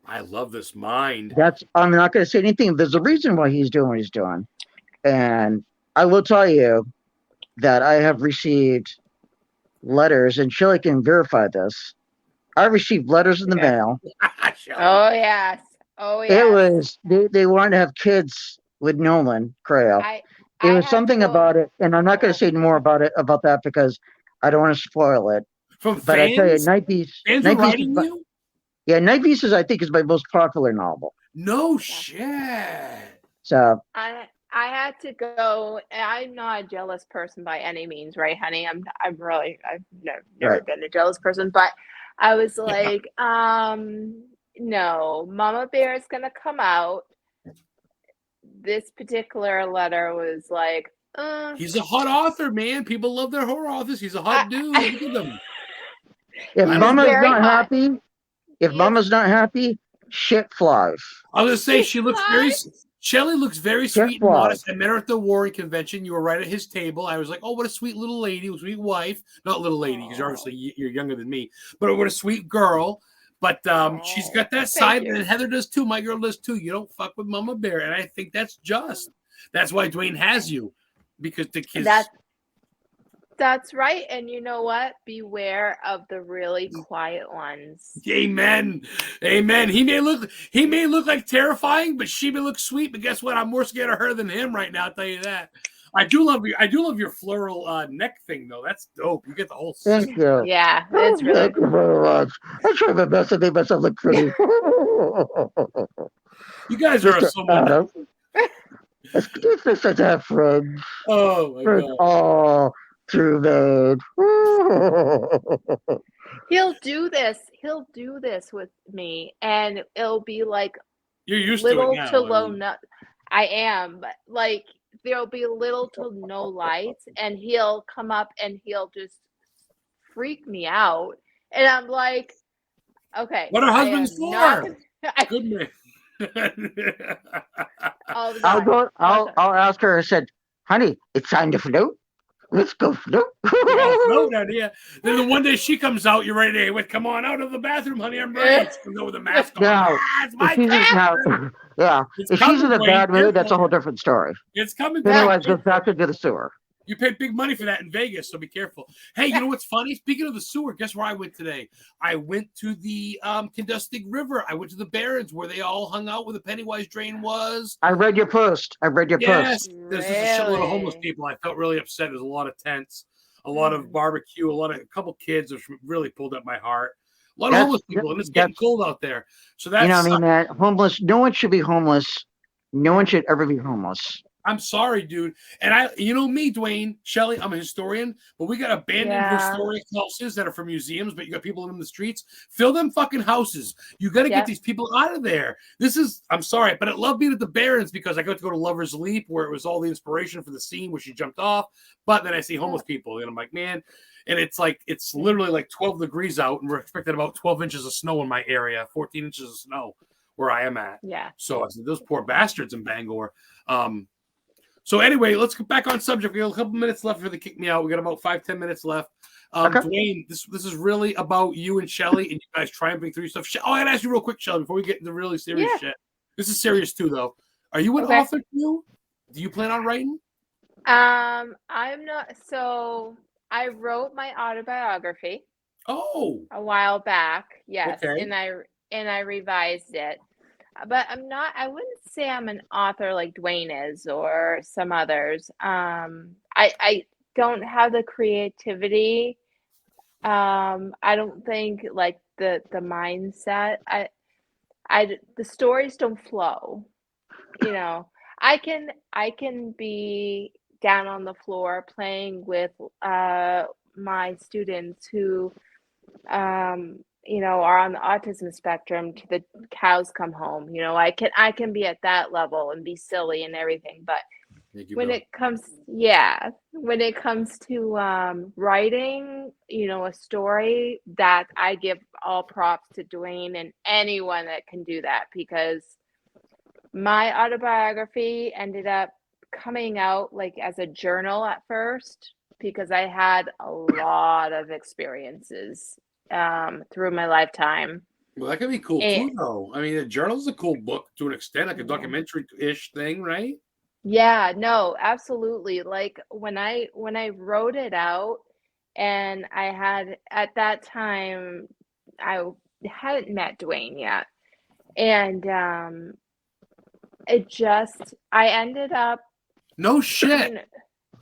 I love this mind. I'm not going to say anything. There's a reason why he's doing what he's doing. And I will tell you that I have received letters, and Shelley can verify this. I received letters in the mail. Oh yes. Oh yes. It was they wanted to have kids with Nolan Creo. It was something about it, and I'm not going to say more about that because I don't want to spoil it. From but I tell you, fans? Night Beast. Fans Night were Beast writing you? Yeah, Night Beast is, I think, is my most popular novel. No shit. So I had to go. I'm not a jealous person by any means, right, honey? I've never Right. been a jealous person, but I was like, no, Mama Bear is gonna come out. This particular letter was like, He's a hot author, man. People love their horror authors. He's a hot dude. Look at them. if He was Mama's very not hot. happy, Mama's not happy, shit flies. I was gonna say Shit Shelley looks very Shit sweet and flies. modest. I met her at the Warren convention. You were right at his table. I was like, oh, what a sweet little lady, sweet wife. Not little lady, because obviously you're younger than me. But what a sweet girl. But she's got that side, you. and Heather does too. My girl does too. You don't fuck with Mama Bear, and I think that's just. That's why Dwayne has you, because the kids. That's right. And you know what? Beware of the really quiet ones. Amen. Amen. He may look like terrifying, but she may look sweet. But guess what? I'm more scared of her than him right now. I'll tell you that. I do love your floral neck thing though. That's dope. You get the whole. Thank you. Yeah, it's really Thank you very much. I try my best to make myself look pretty. You guys are so much. It's just such to have friends. Oh my Friends god. all through the. He'll do this with me, and it'll be like You're used little to it now. to low. I am, but like there'll be little to no lights, and he'll come up and he'll just freak me out, and I'm like, okay, What are husbands for? Good man. I'll ask her. I said, "Honey, it's time to float. Let's go float." Float idea. Then the one day she comes out, you're ready to come on out of the bathroom, honey. I'm ready. She comes out with a mask on. No, It's my if she's time. if she's in a bad mood, that's a whole different story. It's coming Then back. it goes back into the sewer. You paid big money for that in Vegas, so be careful. Hey, you know what's funny? Speaking of the sewer, guess where I went today? I went to the Kendustig River. I went to the Barrens where they all hung out where the Pennywise drain was. I read your post. Yes, there's just a shitload of homeless people. I felt really upset. There's a lot of tents, a lot of barbecue, a couple kids, which really pulled up my heart. A lot of homeless people, and it's getting cold out there. So that's, you know what I mean, man. Homeless. No one should be homeless. No one should ever be homeless. I'm sorry, dude. And you know me, Dwayne, Shelley, I'm a historian, but we got abandoned historic houses that are for museums, but you got people in the streets. Fill them fucking houses. You got to get these people out of there. I'm sorry, but I love being at the Barrens because I got to go to Lover's Leap where it was all the inspiration for the scene where she jumped off. But then I see homeless people and I'm like, man, and it's literally like 12 degrees out and we're expecting about 12 inches of snow in my area, 14 inches of snow where I am at. Yeah. So I said, those poor bastards in Bangor. So anyway, let's get back on subject. We got a couple minutes left for the kick me out. We got about 5-10 minutes left. Okay. Dwayne, this is really about you and Shelley and you guys triumphing through stuff. I gotta ask you real quick, Shelley, before we get into really serious shit. This is serious too, though. Are you an author too? Do you plan on writing? I'm not. So I wrote my autobiography. Oh. A while back, yes, Okay. and I revised it. But I wouldn't say I'm an author like Dwayne is or some others. I don't have the creativity. I don't think like the mindset. The stories don't flow. you know, I can be down on the floor playing with my students who are on the autism spectrum to the cows come home. I can be at that level and be silly and everything, but when it comes to writing, a story, that I give all props to Dwayne and anyone that can do that, because my autobiography ended up coming out like as a journal at first, because I had a lot of experiences through my lifetime. Well, that could be cool And too, though. I mean, a journal's a cool book to an extent, like a documentary-ish thing, right? yeah, no, absolutely. Like when I wrote it out, and I had at that time I hadn't met Dwayne yet. And I ended up No shit. you know,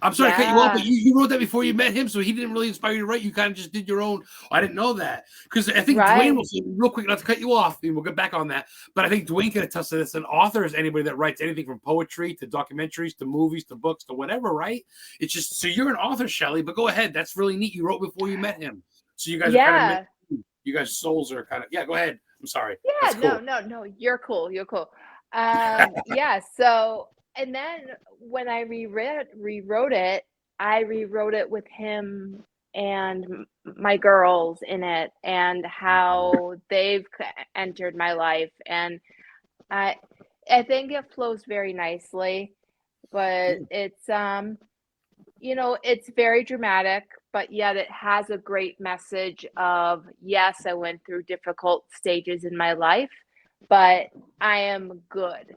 I'm sorry to cut you off, but yeah, you wrote that before you met him, so he didn't really inspire you to write. You kind of just did your own. I didn't know that, because I think Dwayne right. will say real quick, not to cut you off, and we'll get back on that. But I think Dwayne can attest to this. An author is anybody that writes anything from poetry to documentaries to movies to books to whatever, right? It's just, so you're an author, Shelly. But go ahead. That's really neat. You wrote before you met him, so you guys are kind of Yeah. met. You guys' souls are kind of, yeah. Go ahead. I'm sorry. Yeah, That's cool. no, you're cool. You're cool. Yeah, so and then when I rewrote it, I rewrote it with him and my girls in it, and how they've entered my life, and I I think it flows very nicely, but it's it's very dramatic, but yet it has a great message of, yes, I went through difficult stages in my life, but I am good.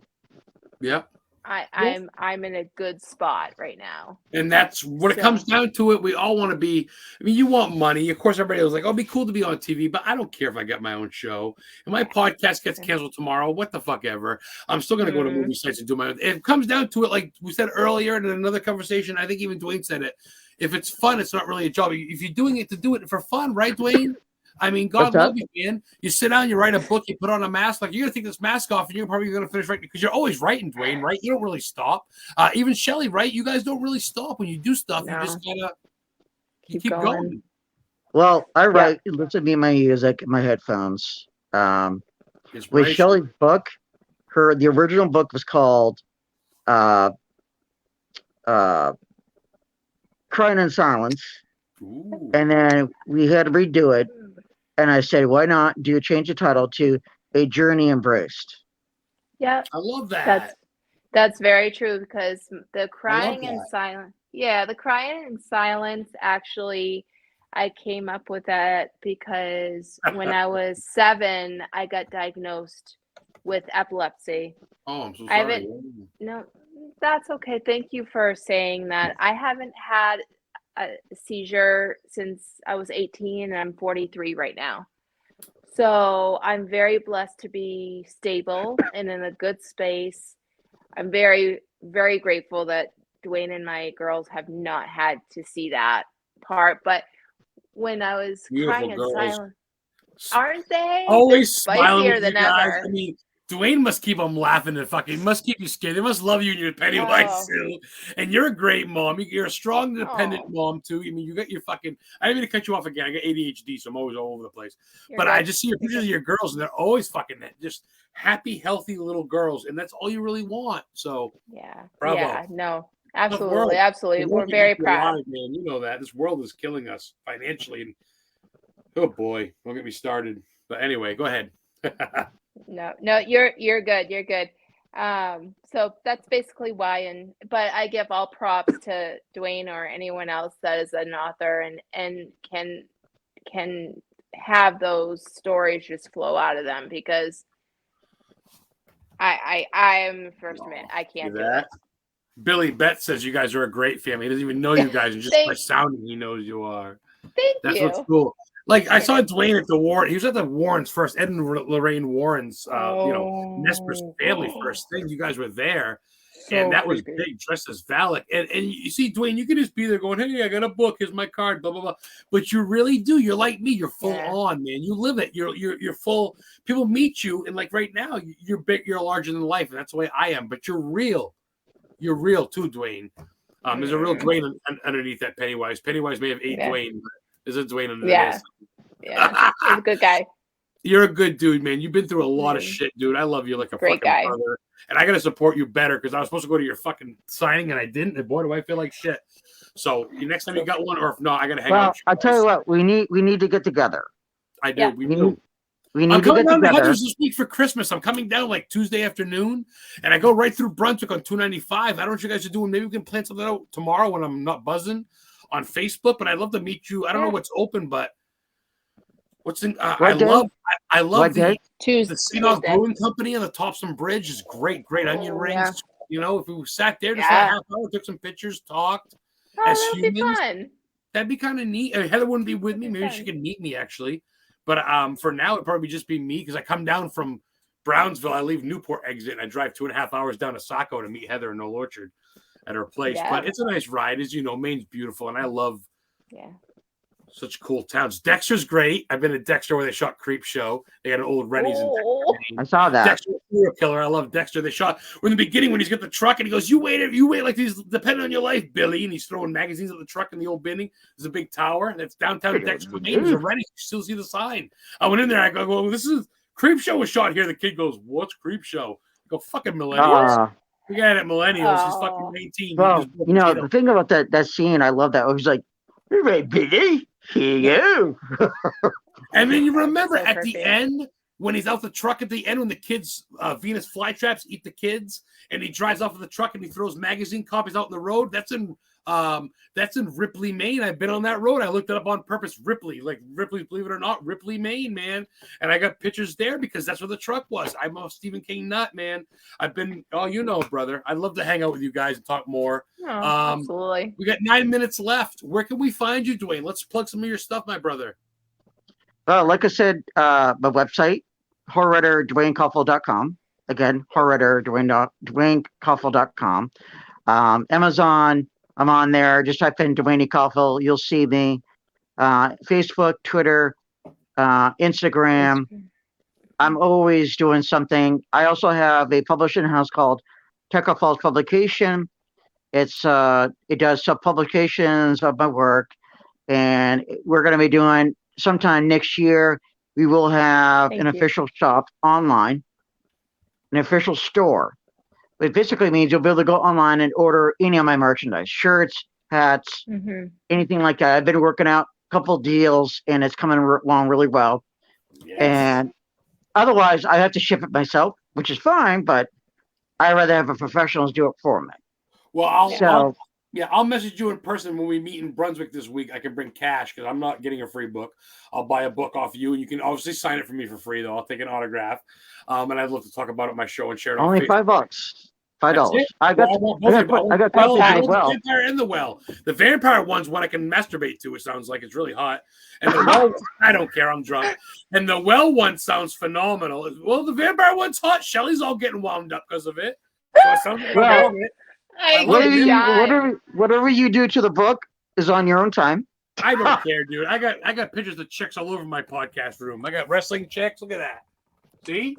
Yep. I'm in a good spot right now. And that's what it comes down to. It, we all want to be. I mean, you want money, of course. Everybody was like, "Oh, it'd be cool to be on TV," but I don't care if I get my own show. And my podcast gets canceled tomorrow. What the fuck ever. I'm still gonna go to movie sites and do my own. If it comes down to it, like we said earlier in another conversation, I think even Dwayne said it. If it's fun, it's not really a job. If you're doing it to do it for fun, right, Dwayne? I mean, God love you, man. You sit down, you write a book, you put on a mask. Like, you're gonna take this mask off, and you're probably gonna finish writing, because you're always writing, Dwayne, right? You don't really stop. Even Shelly, right? You guys don't really stop when you do stuff. No. You just gotta keep going. Well, I write, listen to me, my music, my headphones. With Shelly's book, the original book was called Crying in Silence. Ooh. And then we had to redo it. And I said, why not change the title to A Journey Embraced? Yeah. I love that. That's very true, because the crying in silence. Yeah, the crying in silence, actually, I came up with that because when I was 7, I got diagnosed with epilepsy. Oh, I'm so sorry. No, that's okay. Thank you for saying that. I haven't had a seizure since I was 18, and I'm 43 right now. So I'm very blessed to be stable and in a good space. I'm very, very grateful that Dwayne and my girls have not had to see that part. But when I was crying in silence, aren't they? Always smiling spicier with than you guys. ever. I mean, Dwayne must keep them laughing and fucking must keep you scared. They must love you and your Pennywise too. And you're a great mom. You're a strong, independent mom too. I mean, you got your fucking. I didn't mean to cut you off again. I got ADHD, so I'm always all over the place. But I just see your pictures of your girls, and they're always fucking just happy, healthy little girls, and that's all you really want. So bravo. Yeah, no, absolutely, absolutely. We're very proud, man. You know that this world is killing us financially, and oh boy, don't get me started. But anyway, go ahead. No, you're good. You're good. So that's basically why, but I give all props to Dwayne or anyone else that is an author and can have those stories just flow out of them, because I am the first man. I can't do it. Billy Betts says you guys are a great family. He doesn't even know you guys, and just by sounding, he knows you are. Thank you. That's what's cool. Like I saw Dwayne at the Warren. He was at the Warrens first. Ed and Lorraine Warrens, Nesper's family first thing. You guys were there, and that was big, dressed as Valak. And you see, Dwayne, you can just be there going, "Hey, I got a book. Here's my card." Blah blah blah. But you really do. You're like me. You're full on, man. You live it. You're full. People meet you, and like right now, you're big. You're larger than life, and that's the way I am. But you're real. You're real too, Dwayne. There's a real Dwayne underneath that Pennywise. Pennywise may have ate Dwayne, but there's a Dwayne underneath. Yeah, he's a good guy. You're a good dude, man. You've been through a lot of shit, dude. I love you like a great fucking guy. brother. And I got to support you better because I was supposed to go to your fucking signing and I didn't. And boy, do I feel like shit. So next time you got one, or if not, I got to hang out. Well, I'll tell you what, we need to get together. I do. We do. We need I'm to coming get down to together. Hunters this week for Christmas. I'm coming down like Tuesday afternoon, and I go right through Brunswick on 295. I don't know what you guys are doing. Maybe we can plan something out tomorrow when I'm not buzzing on Facebook. But I'd love to meet you. I don't know what's open, but what's in? I love the Seedog Brewing Company on the Topsom Bridge is great. Great onion rings. You know, if we sat there just for a half hour, took some pictures, talked as humans, be fun. That'd be kind of neat. Heather wouldn't be with me. Maybe she could meet me actually. But for now, it'd probably just be me because I come down from Brownsville. I leave Newport exit and I drive 2.5 hours down to Saco to meet Heather in Old Orchard at her place. Yeah. But it's a nice ride. As you know, Maine's beautiful. And I love such cool towns. Dexter's great. I've been at Dexter where they shot Creep Show. They got an old Rennie's in Dexter. I saw that. Dexter's a serial killer. I love Dexter. They shot in the beginning when he's got the truck and he goes, you wait like these depending on your life, Billy. And he's throwing magazines at the truck in the old binning. There's a big tower that's downtown Dexter. There's a Rennie's. You still see the sign. I went in there. I go, well, this is Creep Show was shot here. The kid goes, what's Creep Show? I go, fucking millennials. We got it at millennials. He's fucking 19. Well, you know, the thing about that scene, I love that. It was like, hey, right, Billy. Here you go. And then you remember at the end when he's out the truck at the end when the kids Venus flytraps eat the kids and he drives off of the truck and he throws magazine copies out in the road. That's in Ripley, Maine. I've been on that road. I looked it up on purpose. Ripley, believe it or not, Ripley, Maine, man. And I got pictures there because that's where the truck was. I'm a Stephen King nut, man. I've been, brother. I'd love to hang out with you guys and talk more. Absolutely. We got 9 minutes left. Where can we find you, Dwayne? Let's plug some of your stuff, my brother. Well, like I said, my website, horrorwriter.DwayneCofill.com. Again, horrorwriter.DwayneCofill.com. Amazon, I'm on there. Just type in Duane E. Cofill. You'll see me. Facebook, Twitter, Instagram. I'm always doing something. I also have a publishing house called Teco Falls Publication. It does sub-publications of my work. And we're going to be doing sometime next year. We will have an official shop online, an official store. It basically means you'll be able to go online and order any of my merchandise, shirts, hats, anything like that. I've been working out a couple deals, and it's coming along really well. Yes. And otherwise, I have to ship it myself, which is fine, but I'd rather have a professional do it for me. Well, I'll message you in person when we meet in Brunswick this week. I can bring cash because I'm not getting a free book. I'll buy a book off you, and you can obviously sign it for me for free, though. I'll take an autograph. And I'd love to talk about it on my show and share it on Only Facebook. $5. $5. I got copies as well. The vampire and the well. The vampire one's one I can masturbate to. It sounds like it's really hot. And the well, I don't care. I'm drunk. And the well one sounds phenomenal. Well, the vampire one's hot. Shelly's all getting wound up because of it. So it sounds like whatever you do to the book is on your own time. I don't care, dude. I got pictures of chicks all over my podcast room. I got wrestling chicks. Look at that. See?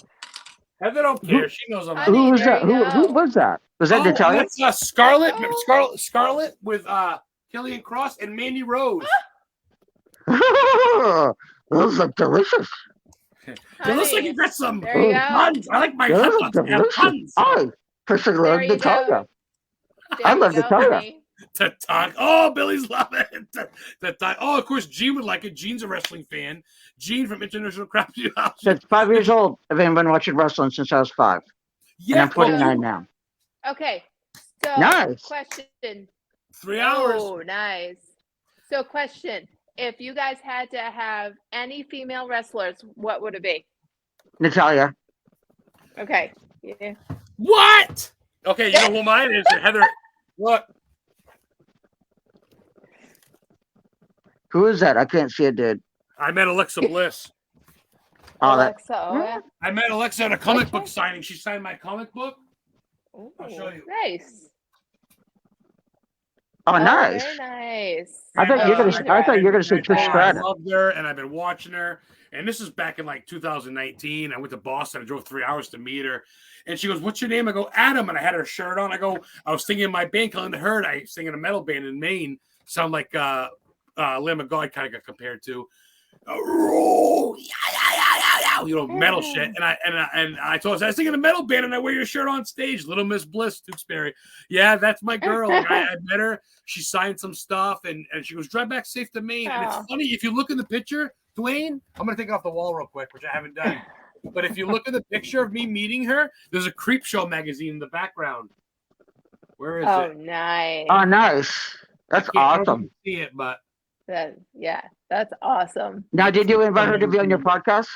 Heather don't care. She knows I'm. Who was that? Who was that? Was that Natalia? That's Scarlet with Killian Cross and Mandy Rose. Those look delicious. It looks like you got some puns. I like my puns. I personally love Natalia. I love Natalia. Oh, Billy's loving it. Oh, of course, Gene would like it. Gene's a wrestling fan. Gene from International Crafty House. Since 5 years old, I've been watching wrestling since I was 5. Yeah, and I'm 49 now. Okay, so nice. Question. 3 hours. Oh, nice. So question, if you guys had to have any female wrestlers, what would it be? Natalia. Okay. Yeah. What? Okay, you know who mine is? Heather. What? Who is that? I can't see it, dude. I met Alexa Bliss. Oh, that. Alexa, oh yeah. I met Alexa at a comic Which book one? signing. She signed my comic book. Ooh, I'll show you. Nice. Oh, nice. Very nice. I thought you were Nice. gonna say Trish I Stratus. loved her, and I've been watching her. And this is back in like 2019. I went to Boston. I drove 3 hours to meet her. And she goes, "What's your name?" I go, "Adam." And I had her shirt on. I go, "I was singing my band, calling the Herd. I sing in a metal band in Maine. Sound like Lamb of God kind of got compared to, metal shit." And I told her, "I sing in a metal band and I wear your shirt on stage." Little Miss Bliss, Tewksbury. Yeah, that's my girl. Like, I met her. She signed some stuff, and she goes, "Drive back safe to Maine." And it's funny, if you look in the picture, Dwayne, I'm gonna take it off the wall real quick, which I haven't done. But if you look at the picture of me meeting her, there's a Creep Show magazine in the background. Where is Oh, it? nice. Oh, nice. That's I don't know if awesome. you can see it, but That's awesome. Now, did you invite her to be on your podcast?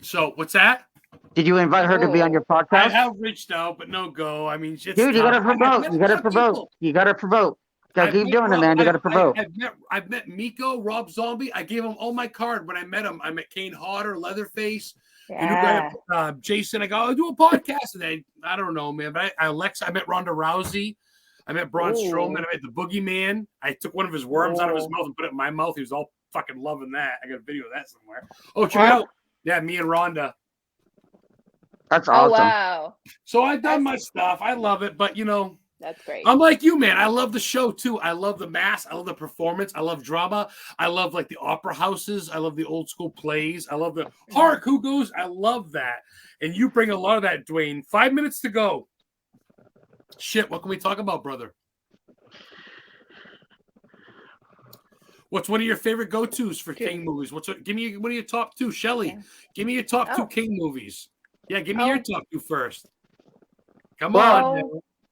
so what's that? Did you invite her to be on your I podcast? have reached out, but no go. I mean, it's Dude, you tough. gotta I've promote. met You gotta enough promote. people. You gotta promote. Gotta I've keep met doing it, man. You gotta promote. I've met Miko, Rob Zombie. I gave him all my card when I met him. I met Kane Hodder, Leatherface, the new guy, Jason. I go, "I'll do a podcast today." I don't know, man. But I met Ronda Rousey. I met Braun Strowman. I met the Boogeyman. I took one of his worms out of his mouth and put it in my mouth. He was all fucking loving that. I got a video of that somewhere. Oh, check it out. Yeah, me and Ronda. That's Oh, awesome. wow. So I've done my stuff. I love it, but That's great. I'm like you, man. I love the show too. I love the mass. I love the performance. I love drama. I love like the opera houses. I love the old school plays. I love the Hark Who Goes. I love that. And you bring a lot of that, Dwayne. 5 minutes to go. Shit, what can we talk about, brother? What's one of your favorite go-tos for King movies? Give me one of your top two, Shelly. Give me your top two King movies. Yeah, give me your top two first. Come on.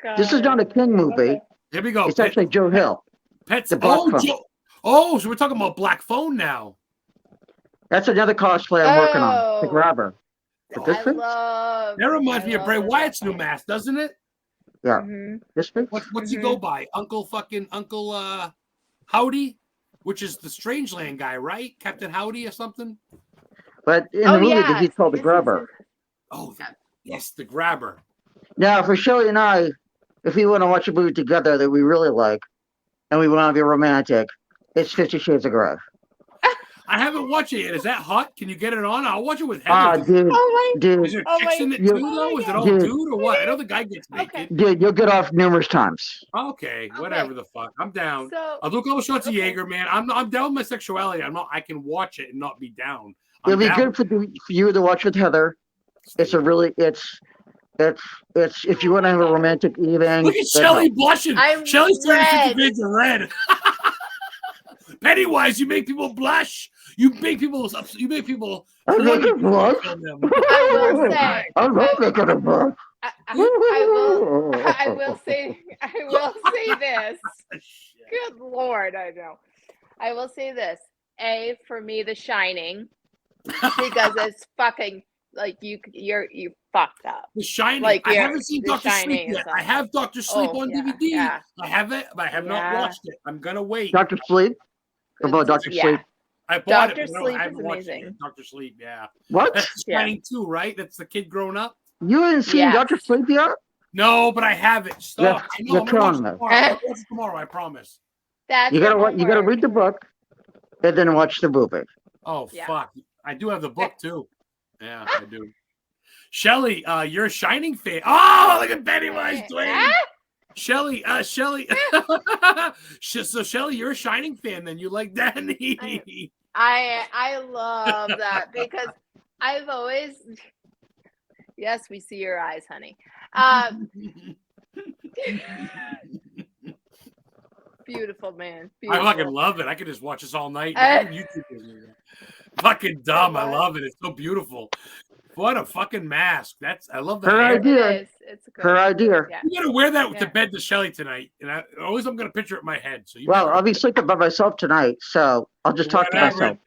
Man. This is not a King movie. Okay. Here we go. It's actually Joe Hill. Pets. The Black Phone. So we're talking about Black Phone now. That's another cosplay I'm working on. The Grabber. But this thing? That reminds me of Bray Wyatt's new mask, doesn't it? Yeah. This thing? What's he go by? Uncle Howdy, which is the Strangeland guy, right? Captain Howdy or something? But in the movie, he's called the Grabber. Yes, the Grabber. Now, for Shelly and I, if we want to watch a movie together that we really like, and we want to be romantic, it's 50 Shades of Grey. I haven't watched it yet. Is that hot? Can you get it on? I'll watch it with Heather. Dude. Is there chicks in it too, though? Is it all dude or what? I know the guy gets naked. Dude, you'll get off numerous times. Okay, whatever the fuck. I'm down. I'll do a couple shots of Jaeger, man. I'm down with my sexuality. I can watch it and not be down. It'll be good for you to watch with Heather. It's if you want to have a romantic evening. Look at Shelly blushing. Shelly's turning 50 shades of red. Pennywise, you make people blush. You make people. I make it blush. I love making a blush. I will say this. Good Lord, I know. I will say this. For me, The Shining, because it's fucking like you fucked up. The Shining. Like, I haven't seen Dr. Sleep yet. I have Dr. Sleep on DVD. Yeah. I have it, but I have not watched it. I'm gonna wait. Dr. Sleep? About Dr. Sleep? I bought Dr. it. Sleep I haven't is watched amazing. it. Dr. Sleep, yeah. What? That's The Shining too, right? That's the kid growing up. You haven't seen Dr. Sleep yet? No, but I have it. Stop. You're killing me. I'll watch it tomorrow. I promise. You gotta read the book and then watch the movie. Oh fuck! I do have the book too. Yeah, I do. Shelly, you're a Shining fan. Oh, look at Pennywise, Dwayne. Shelly. So Shelly, you're a Shining fan. Then you like Danny. I love that because I've always. Yes, we see your eyes, honey. Beautiful, man. Beautiful. I fucking love it. I could just watch this all night. Fucking dumb. I love it. It's so beautiful. What a fucking mask. I love that. Her idea. It's good. Her idea. Yeah. You gotta wear that to bed to Shelly tonight. And I'm gonna picture it in my head. So I'll be sleeping by myself tonight, so I'll just talk to myself.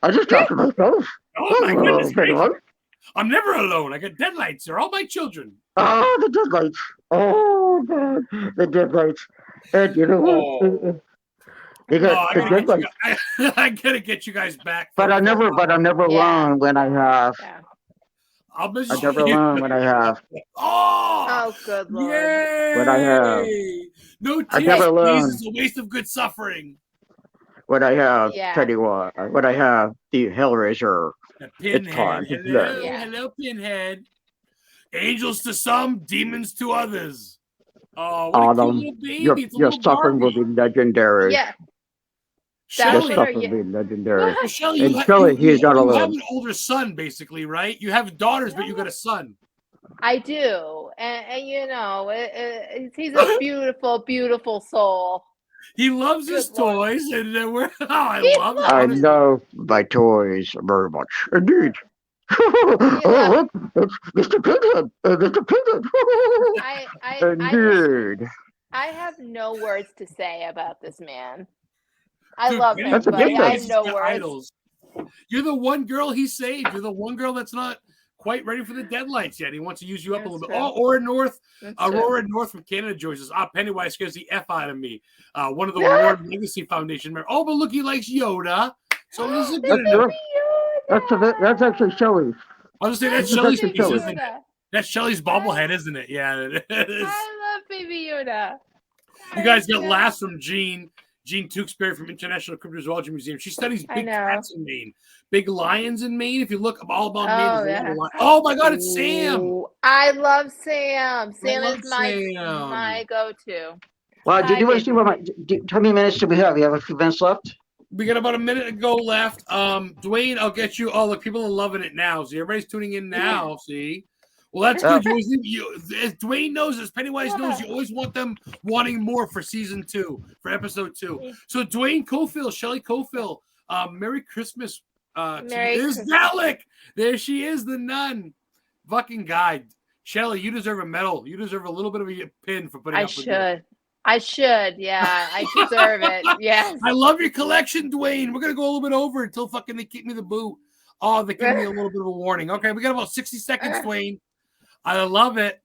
I'll just talk to myself. Oh my goodness gracious. I'm never alone. I got deadlights. They're all my children. Oh, the deadlights. Oh, God. The deadlights. And you know what? Because Oh, the deadline. I gotta get you guys back. But I'm never Yeah. alone when I have. Yeah. I'll miss I'm never you. alone when I have. Oh, Oh, good lord. yay! What I have. No I'm tears, never please. alone It's a waste of good suffering. when I have Yeah. Pennywise. When I have the Hellraiser. A It's time Pinhead. to Hello, play. Yeah. hello, Pinhead. Angels to some, demons to others. Oh, what a cute Autumn, little baby. your It's a your little suffering will Barbie. be legendary. Yeah. Your That's Shelly, what suffering will be are legendary. so Shelly, And Shelly, he is not you have alone. an older son, basically, right? You have daughters, but you got a son. I do, and you know, he's a beautiful, beautiful soul. He loves his Good lord. toys, and we're I He love it. I honestly. love my toys very much. Indeed. loves- It's Mr. Pinhead. Mr. Pinhead. Indeed. I have no words to say about this man. I Dude, love him, That's a but good I thing. have no got words. idols. You're the one girl he saved. You're the one girl that's not quite ready for the deadlights yet. He wants to use you up a That's little bit. true. Oh, That's true. Aurora North from Canada joins us. Pennywise scares the F out of me. One of the Warren Legacy Foundation members. Oh, but look, he likes Yoda. So he's a good. That's actually Shelly. I was gonna say that's This is Shelly's actually piece, Shelly. isn't it? That's Shelly's bobblehead, isn't it? Yeah, it is. I love Baby Yoda. You guys got laughs from Jean Tewksbury from International Cryptozoology Museum. She studies I big know. cats in Maine, big lions in Maine. If you look all about Maine, Oh, there's a lot of yeah. lions. Oh my God, it's Sam. Ooh, I love Sam. Sam love is my Sam. go-to. Well, do Hi, you want to see baby. what how many minutes do we have? We have a few minutes left. We got about a minute to go left. Dwayne, I'll get you. Oh, look, people are loving it now. See, everybody's tuning in now. See, well, that's good. As Dwayne knows, as Pennywise knows, you always want them wanting more for season 2, for episode 2. So Dwayne Cofill, Shelly Cofill, Merry Christmas. There's Valak. There she is, the nun. Fucking guy. Shelly, you deserve a medal. You deserve a little bit of a pin for putting up with me. I should. Yeah, I deserve it. Yes. I love your collection, Dwayne. We're going to go a little bit over until fucking they kick me the boot. Oh, they give me a little bit of a warning. Okay, we got about 60 seconds, Dwayne. I love it.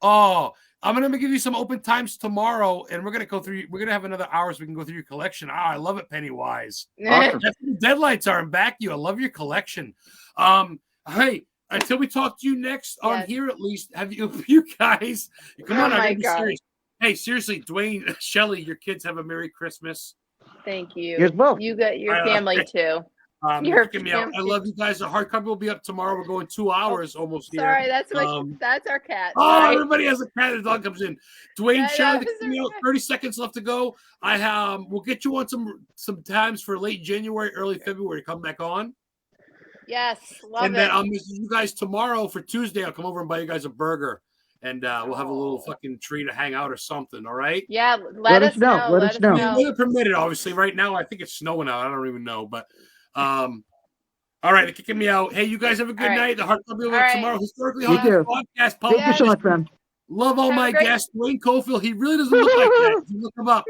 Oh, I'm going to give you some open times tomorrow, and we're going to go through. We're going to have another hour so we can go through your collection. I love it, Pennywise. Awesome. That's what the deadlights are. I'm back you. I love your collection. Hey, until we talk to you next on here, at least, have you guys come on? Oh my I God. serious. Hey, seriously, Dwayne, Shelly, your kids have a Merry Christmas. Thank you. You as well. You got your family too. Give me out. I love you guys. The hard copy will be up tomorrow. We're going 2 hours almost here. Sorry, that's our cat. Oh, Sorry. everybody has a cat. The dog comes in. Dwayne, Shelly, 30 seconds left to go. We'll get you on some times for late January, early February. Come back on. Yes, love and it. then I'll miss you guys tomorrow for Tuesday. I'll come over and buy you guys a burger. And we'll have a little fucking tree to hang out or something, all right? Yeah, let us know. Let us know. Weather permitted, obviously. Right now, I think it's snowing out. I don't even know. But, all right, they're kicking me out. Hey, you guys have a good night. The Heart Club will be tomorrow. Historically Haunted Podcast. Thank you so much, man. Love all my guests. Dwayne Cofill, he really doesn't look like that. You look him up.